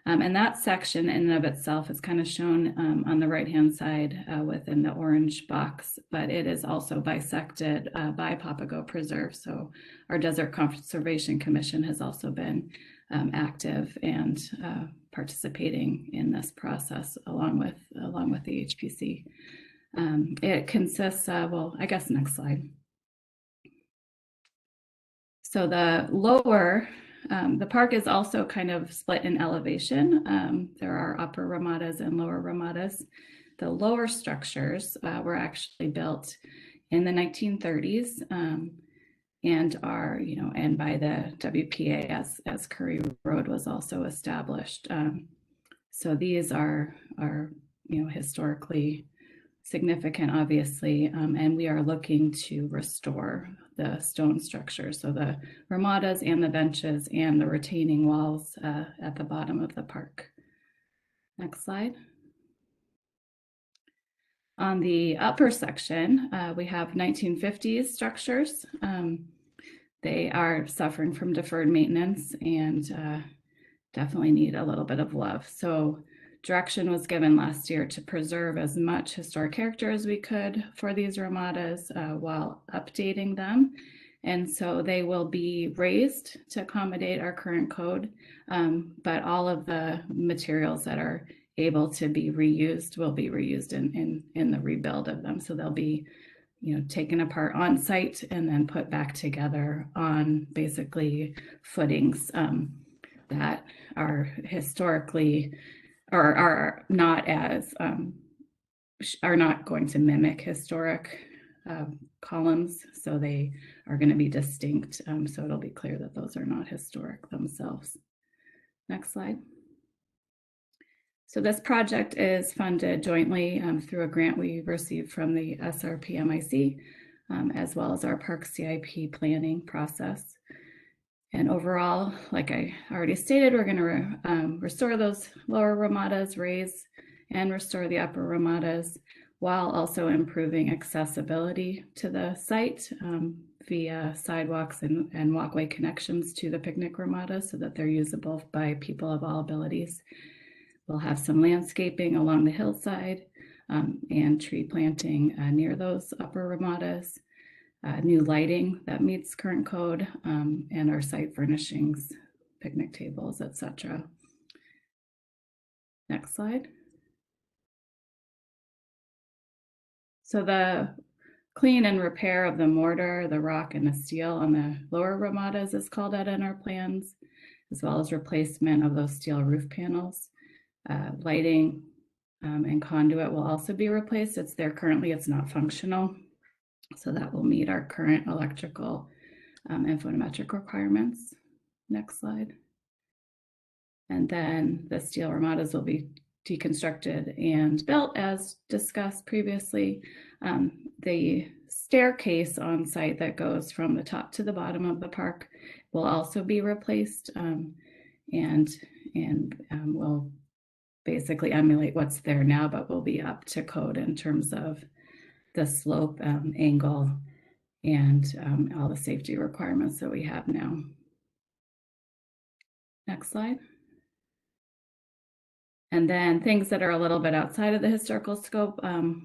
And that section in and of itself is kind of shown on the right-hand side within the orange box, but it is also bisected by Papago Preserve. So our Desert Conservation Commission has also been active and participating in this process along with the HPC. It consists of, well, I guess next slide. So the lower, the park is also kind of split in elevation. There are upper ramadas and lower ramadas. The lower structures were actually built in the 1930s and are, and by the WPA as Curry Road was also established. So these are historically significant, obviously, and we are looking to restore the stone structure. So the ramadas and the benches and the retaining walls at the bottom of the park. Next slide. On the upper section, we have 1950s structures. They are suffering from deferred maintenance and definitely need a little bit of love. So direction was given last year to preserve as much historic character as we could for these ramadas while updating them. And so they will be raised to accommodate our current code, but all of the materials that are able to be reused will be reused in the rebuild of them. So they'll be taken apart on site and then put back together on basically footings that are historically or are not going to mimic historic columns. So they are going to be distinct. So it'll be clear that those are not historic themselves. Next slide. So this project is funded jointly through a grant we received from the SRPMIC, as well as our Park CIP planning process. And overall, like I already stated, we're going to restore those lower ramadas, raise and restore the upper ramadas, while also improving accessibility to the site via sidewalks and walkway connections to the picnic ramadas so that they're usable by people of all abilities. We'll have some landscaping along the hillside and tree planting near those upper ramadas, new lighting that meets current code, and our site furnishings, picnic tables, etc. Next slide. So the clean and repair of the mortar, the rock, and the steel on the lower ramadas is called out in our plans, as well as replacement of those steel roof panels. Lighting and conduit will also be replaced. It's there currently, it's not functional. So that will meet our current electrical and photometric requirements. Next slide. And then the steel ramadas will be deconstructed and built as discussed previously. The staircase on site that goes from the top to the bottom of the park will also be replaced and will basically emulate what's there now, but will be up to code in terms of the slope, angle, and all the safety requirements that we have now. Next slide. And then things that are a little bit outside of the historical scope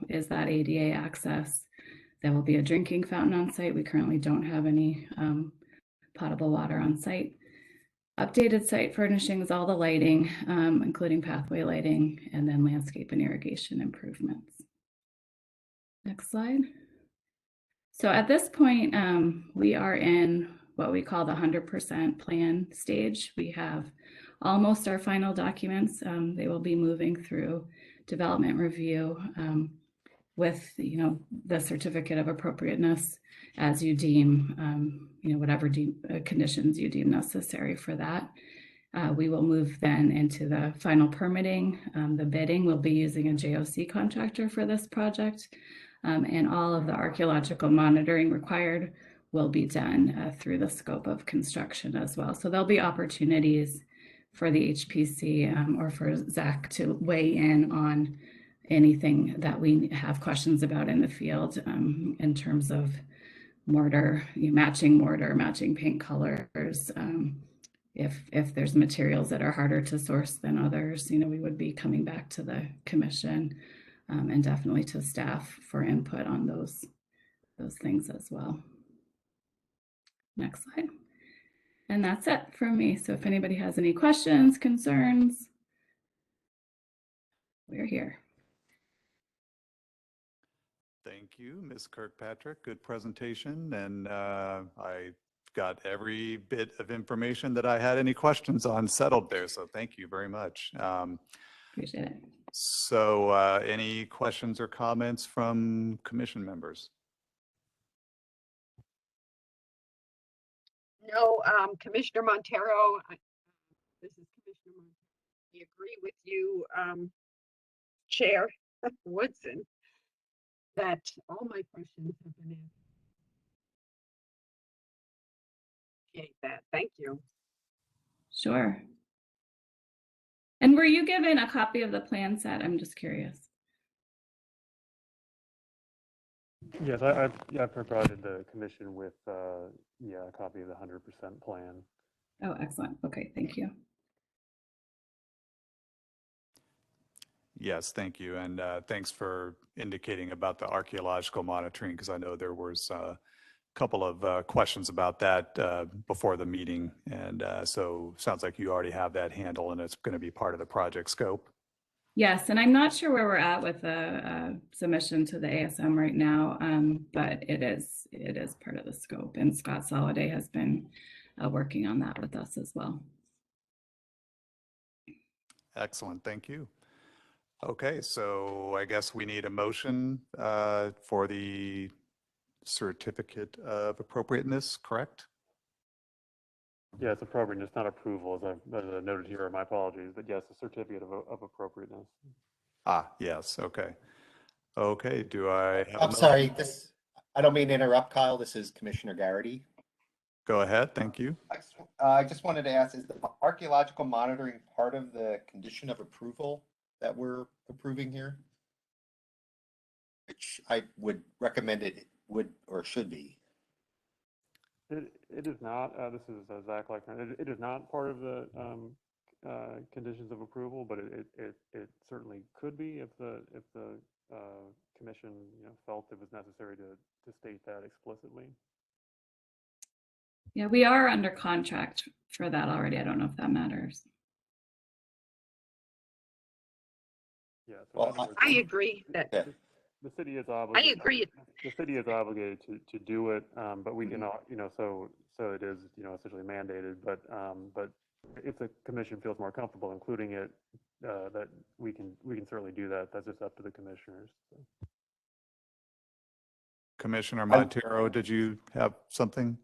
is that ADA access. There will be a drinking fountain on site. We currently don't have any potable water on site. Updated site furnishings, all the lighting, including pathway lighting, and then landscape and irrigation improvements. Next slide. So at this point, we are in what we call the 100% plan stage. We have almost our final documents. They will be moving through development review with, the certificate of appropriateness as you deem, whatever conditions you deem necessary for that. We will move then into the final permitting. The bidding will be using a JOC contractor for this project, and all of the archaeological monitoring required will be done through the scope of construction as well. So there'll be opportunities for the HPC or for Zach to weigh in on anything that we have questions about in the field in terms of mortar, matching paint colors. If there's materials that are harder to source than others, we would be coming back to the commission and definitely to staff for input on those things as well. Next slide. And that's it from me. So if anybody has any questions, concerns, we're here. Thank you, Ms. Kirkpatrick. Good presentation. And I got every bit of information that I had any questions on settled there. So thank you very much. Appreciate it. So any questions or comments from commission members? No, Commissioner Montero, this is Commissioner Montero. I agree with you, Chair Woodson, that all my questions have been answered. Appreciate that. Thank you. Sure. And were you given a copy of the plan set? I'm just curious. Yes, I provided the commission with, a copy of the 100% plan. Oh, excellent. Okay, thank you. Yes, thank you. And thanks for indicating about the archaeological monitoring, because I know there was a couple of questions about that before the meeting. And so sounds like you already have that handle and it's going to be part of the project scope. Yes, and I'm not sure where we're at with the submission to the ASM right now, but it is part of the scope, and Scott Soliday has been working on that with us as well. Excellent, thank you. Okay, so I guess we need a motion for the certificate of appropriateness, correct? Yeah, it's appropriateness, not approval, as I noted here. My apologies, but yes, a certificate of appropriateness. Ah, yes, okay. Okay, do I have I'm sorry, I don't mean to interrupt, Kyle. This is Commissioner Garrity. Go ahead, thank you. I just wanted to ask, is the archaeological monitoring part of the condition of approval that we're approving here? Which I would recommend it would or should be. It is not. This is Zach Leichner. It is not part of the conditions of approval, but it certainly could be if the commission felt it was necessary to state that explicitly. Yeah, we are under contract for that already. I don't know if that matters. Yeah, so well, I agree that the city is obligated. I agree. The city is obligated to do it, but we cannot, so it is, essentially mandated. But if the commission feels more comfortable including it, that we can certainly do that. That's just up to the commissioners. So. Commissioner Montero, did you have something?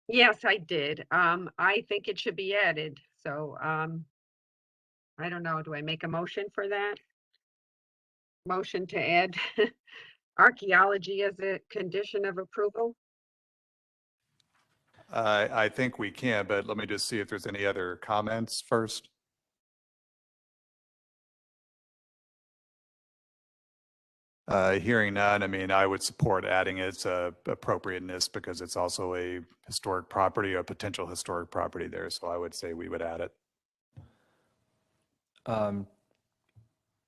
Yes, I did. I think it should be added. So I don't know, do I make a motion for that? Motion to add archaeology as a condition of approval? I think we can, but let me just see if there's any other comments first. Hearing none, I mean, I would support adding its appropriateness because it's also a historic property, a potential historic property there. So I would say we would add it.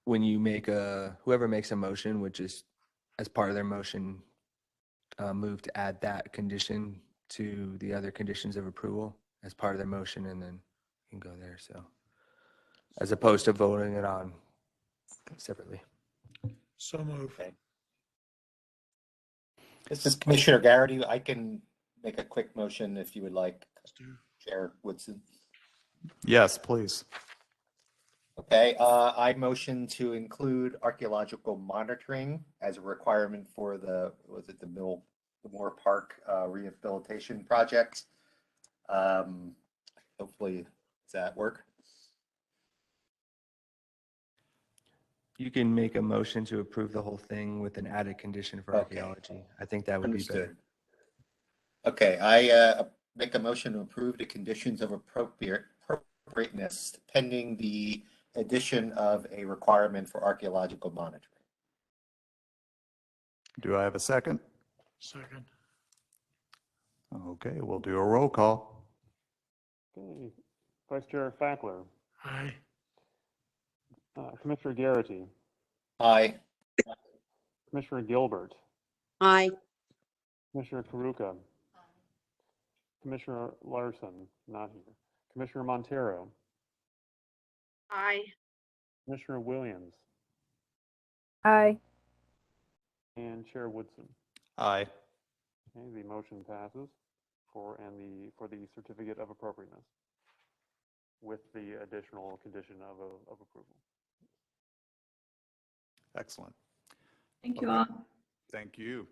When you make whoever makes a motion, which is as part of their motion, move to add that condition to the other conditions of approval as part of their motion, and then you can go there. So as opposed to voting it on separately. So move. Okay. This is Commissioner Garrity. I can make a quick motion if you would like, Chair Woodson. Yes, please. Okay, I motion to include archaeological monitoring as a requirement for the Moore Park rehabilitation project. Hopefully, does that work? You can make a motion to approve the whole thing with an added condition for archaeology. I think that would be better. Okay, I make a motion to approve the conditions of appropriateness pending the addition of a requirement for archaeological monitoring. Do I have a second? Second. Okay, we'll do a roll call. Okay. Vice Chair Fackler. Aye. Commissioner Garrity. Aye. Commissioner Gilbert. Aye. Commissioner Karuka. Commissioner Larson, not here. Commissioner Montero. Aye. Commissioner Williams. Aye. And Chair Woodson. Aye. Okay, the motion passes for the certificate of appropriateness with the additional condition of approval. Excellent. Thank you all. Thank you.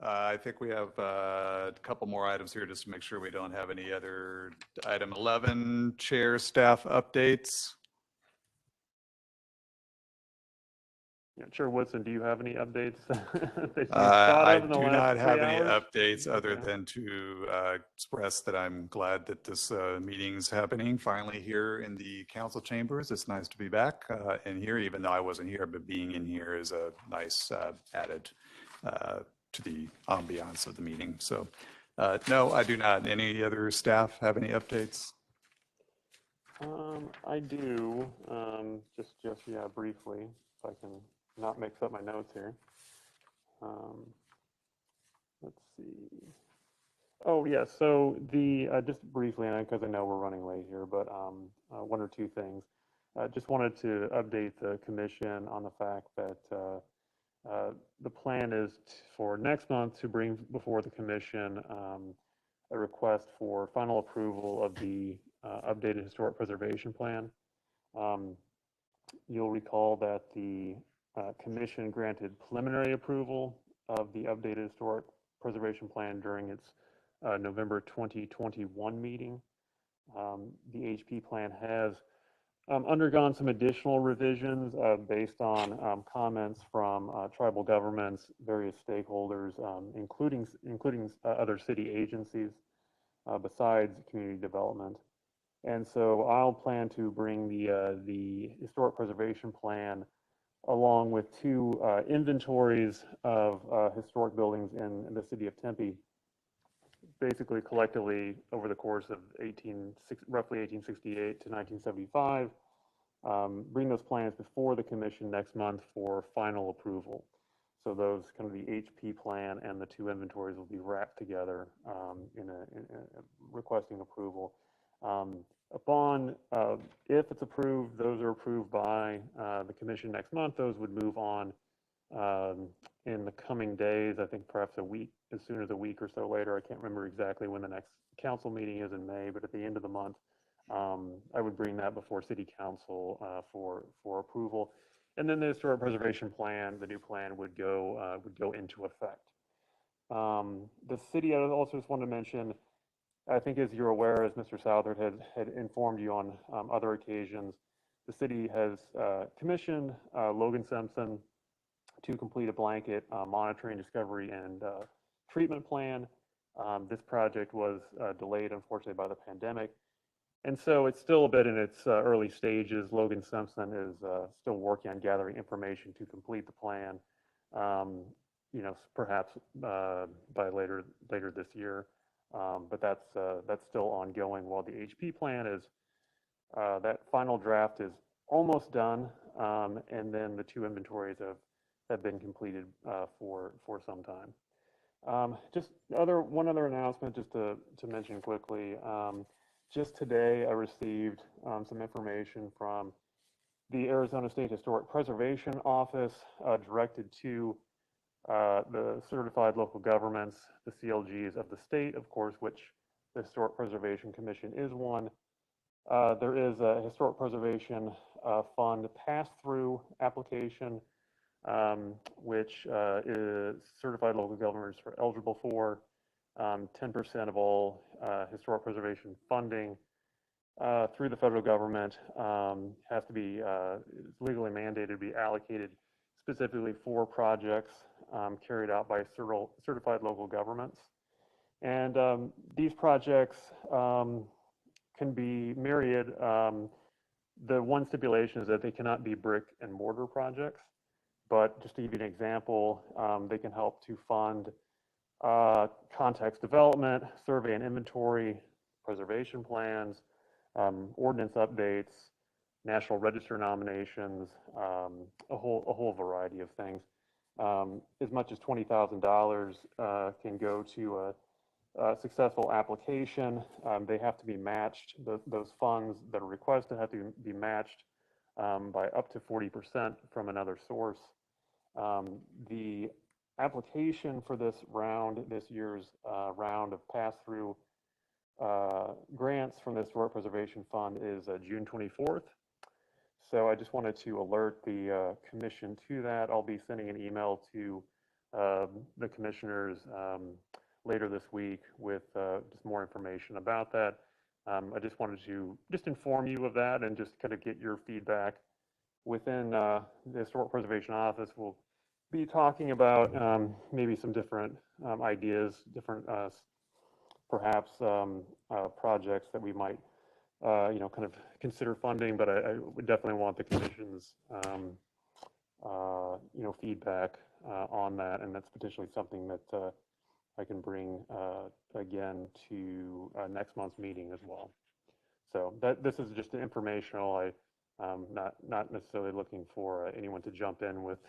I think we have a couple more items here just to make sure we don't have any other. Item 11, chair staff updates. Yeah, Chair Woodson, do you have any updates? I do not have any updates other than to express that I'm glad that this meeting is happening finally here in the council chambers. It's nice to be back in here, even though I wasn't here, but being in here is a nice added to the ambiance of the meeting. So no, I do not. Any other staff have any updates? I do, just yeah, briefly, if I can not mix up my notes here. Let's see. Oh, yeah, so just briefly, because I know we're running late here, but one or two things. Just wanted to update the commission on the fact that the plan is for next month to bring before the commission a request for final approval of the updated historic preservation plan. You'll recall that the commission granted preliminary approval of the updated historic preservation plan during its November 2021 meeting. The HP plan has undergone some additional revisions based on comments from tribal governments, various stakeholders, including other city agencies besides community development. And so I'll plan to bring the historic preservation plan along with two inventories of historic buildings in the city of Tempe, basically collectively over the course of roughly 1868 to 1975. Bring those plans before the commission next month for final approval. So those kind of the HP plan and the two inventories will be wrapped together in requesting approval. If it's approved, those are approved by the commission next month. Those would move on in the coming days. I think perhaps as soon as a week or so later. I can't remember exactly when the next council meeting is in May, but at the end of the month, I would bring that before City Council for approval. And then the historic preservation plan, the new plan, would go into effect. The city, I also just wanted to mention, I think as you're aware, as Mr. Southard had informed you on other occasions, the city has commissioned Logan Simpson to complete a blanket monitoring, discovery, and treatment plan. This project was delayed, unfortunately, by the pandemic. And so it's still a bit in its early stages. Logan Simpson is still working on gathering information to complete the plan, perhaps by later this year. But that's still ongoing, while the HP plan is, that final draft is almost done, and then the 2 inventories have been completed for some time. Just one other announcement, just to mention quickly. Just today, I received some information from the Arizona State Historic Preservation Office directed to the certified local governments, the CLGs of the state, of course, which the Historic Preservation Commission is one. There is a Historic Preservation Fund pass-through application, which is certified local governments are eligible for. 10% of all historic preservation funding through the federal government has to be legally mandated to be allocated specifically for projects carried out by certified local governments. And these projects can be myriad. The one stipulation is that they cannot be brick and mortar projects, but just to give you an example, they can help to fund context development, survey and inventory, preservation plans, ordinance updates, National Register nominations, a whole variety of things. As much as $20,000 can go to a successful application. They have to be matched. Those funds that are requested have to be matched by up to 40% from another source. The application for this year's round of pass-through grants from the Historic Preservation Fund is June 24th. So I just wanted to alert the commission to that. I'll be sending an email to the commissioners later this week with just more information about that. I just wanted to inform you of that and just kind of get your feedback. Within the Historic Preservation Office, we'll be talking about maybe some different ideas, different perhaps projects that we might kind of consider funding, but I would definitely want the commission's feedback on that, and that's potentially something that I can bring again to next month's meeting as well. So this is just informational. Not necessarily looking for anyone to jump in with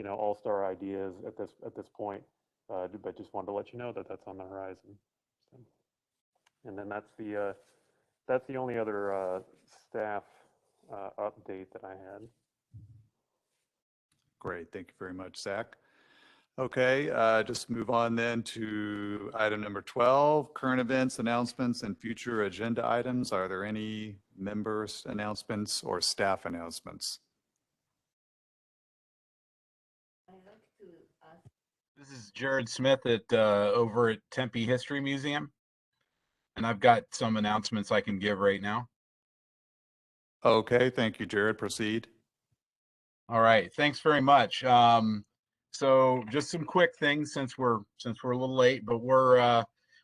all-star ideas at this point, but just wanted to let you know that that's on the horizon. So, and then that's the only other staff update that I had. Great, thank you very much, Zach. Okay, just move on then to item number 12, current events, announcements, and future agenda items. Are there any members' announcements or staff announcements? This is Jared Smith at over at Tempe History Museum, and I've got some announcements I can give right now. Okay, thank you, Jared. Proceed. All right, thanks very much. So just some quick things since we're a little late, but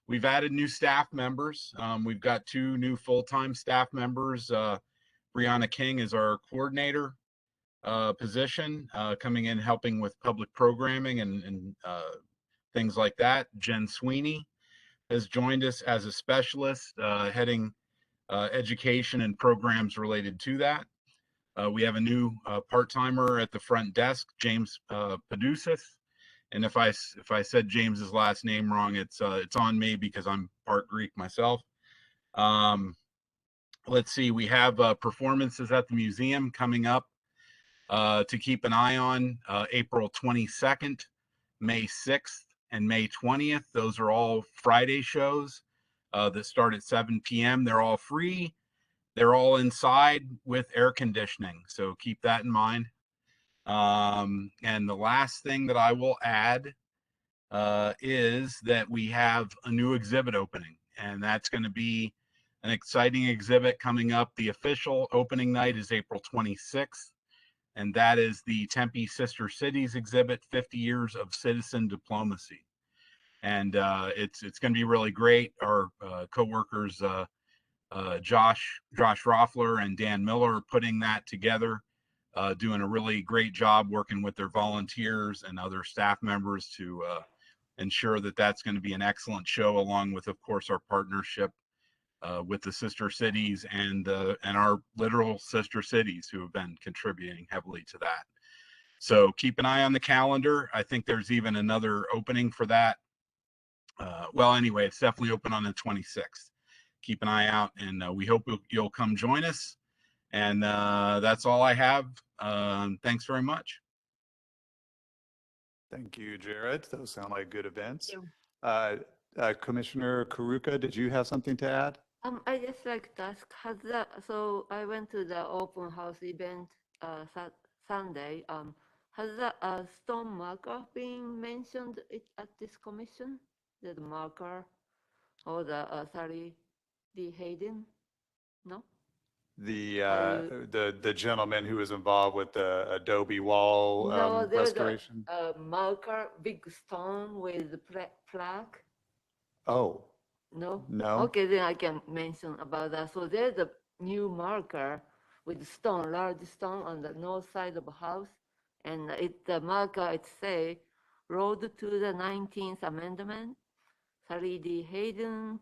we've added new staff members. We've got 2 new full-time staff members. Brianna King is our coordinator position, coming in helping with public programming and things like that. Jen Sweeney has joined us as a specialist, heading education and programs related to that. We have a new part-timer at the front desk, James Padusis. And if I said James's last name wrong, it's on me because I'm part Greek myself. Let's see, we have performances at the museum coming up to keep an eye on, April 22nd, May 6th, and May 20th. Those are all Friday shows that start at 7 p.m. They're all free. They're all inside with air conditioning, so keep that in mind. And the last thing that I will add is that we have a new exhibit opening, and that's going to be an exciting exhibit coming up. The official opening night is April 26th, and that is the Tempe Sister Cities exhibit, 50 Years of Citizen Diplomacy. And it's going to be really great. Our co-workers, Josh Roffler and Dan Miller, are putting that together, doing a really great job working with their volunteers and other staff members to ensure that that's going to be an excellent show, along with, of course, our partnership with the sister cities and our literal sister cities who have been contributing heavily to that. So keep an eye on the calendar. I think there's even another opening for that. Well, anyway, it's definitely open on the 26th. Keep an eye out, and we hope you'll come join us. And that's all I have. Thanks very much. Thank you, Jared. Those sound like good events. Thank Commissioner Karuka, did you have something to add? I just like to ask, so I went to the open house event Sunday. Has the stone marker been mentioned at this commission? The marker or the Sally D. Hayden? No? The gentleman who was involved with the Adobe wall No, there's restoration? a marker, big stone with the plaque. Oh, No? no. Okay, then I can mention about that. So there's a new marker with stone, large stone on the north side of the house. And the marker, it say, Road to the 19th Amendment, Sally D. Hayden,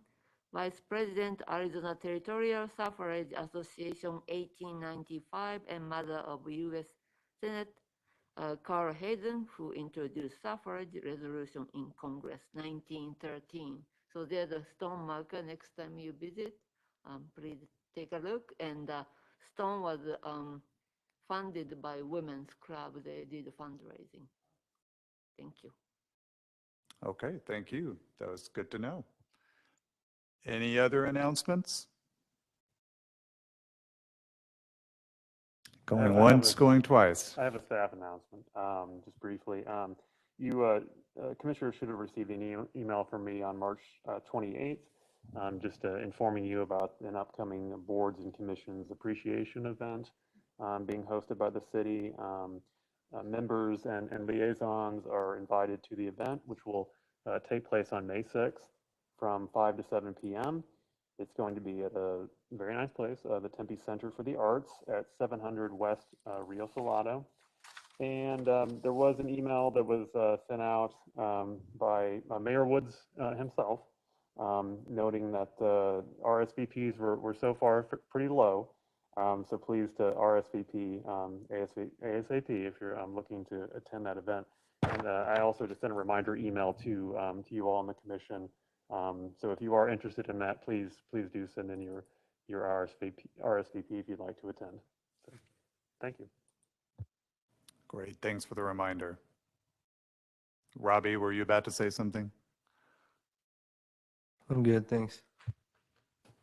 Vice President, Arizona Territorial Suffrage Association, 1895, and mother of U.S. Senate, Carl Hayden, who introduced suffrage resolution in Congress, 1913. So there's a stone marker next time you visit. Please take a look. And stone was funded by Women's Club. They did fundraising. Thank you. Okay, thank you. That was good to know. Any other announcements? Going once, going twice. I have a staff announcement, just briefly. Commissioner should have received an email from me on March 28th, just informing you about an upcoming boards and commissions appreciation event being hosted by the city. Members and liaisons are invited to the event, which will take place on May 6th from 5 to 7 p.m. It's going to be at a very nice place, the Tempe Center for the Arts at 700 West Rio Salado. And there was an email that was sent out by Mayor Woods himself, noting that RSVPs were so far pretty low. So please to RSVP ASAP if you're looking to attend that event. And I also just sent a reminder email to you all on the commission. So if you are interested in that, please do send in your RSVP if you'd like to attend. So, thank you. Great, thanks for the reminder. Robbie, were you about to say something? I'm good, thanks.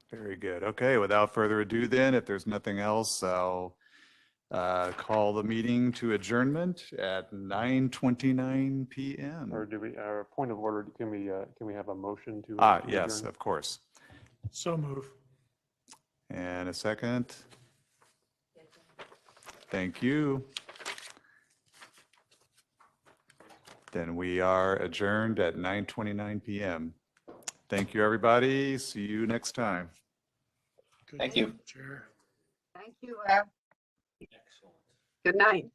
Very good. Okay, without further ado then, if there's nothing else, I'll call the meeting to adjournment at 9:29 p.m. Or point of order, can we have a motion to yes, adjourn? of course. So move. And a second. Thank you. Then we are adjourned at 9:29 p.m. Thank you, everybody. See you next time. Thank you. Chair. Thank you. Good night.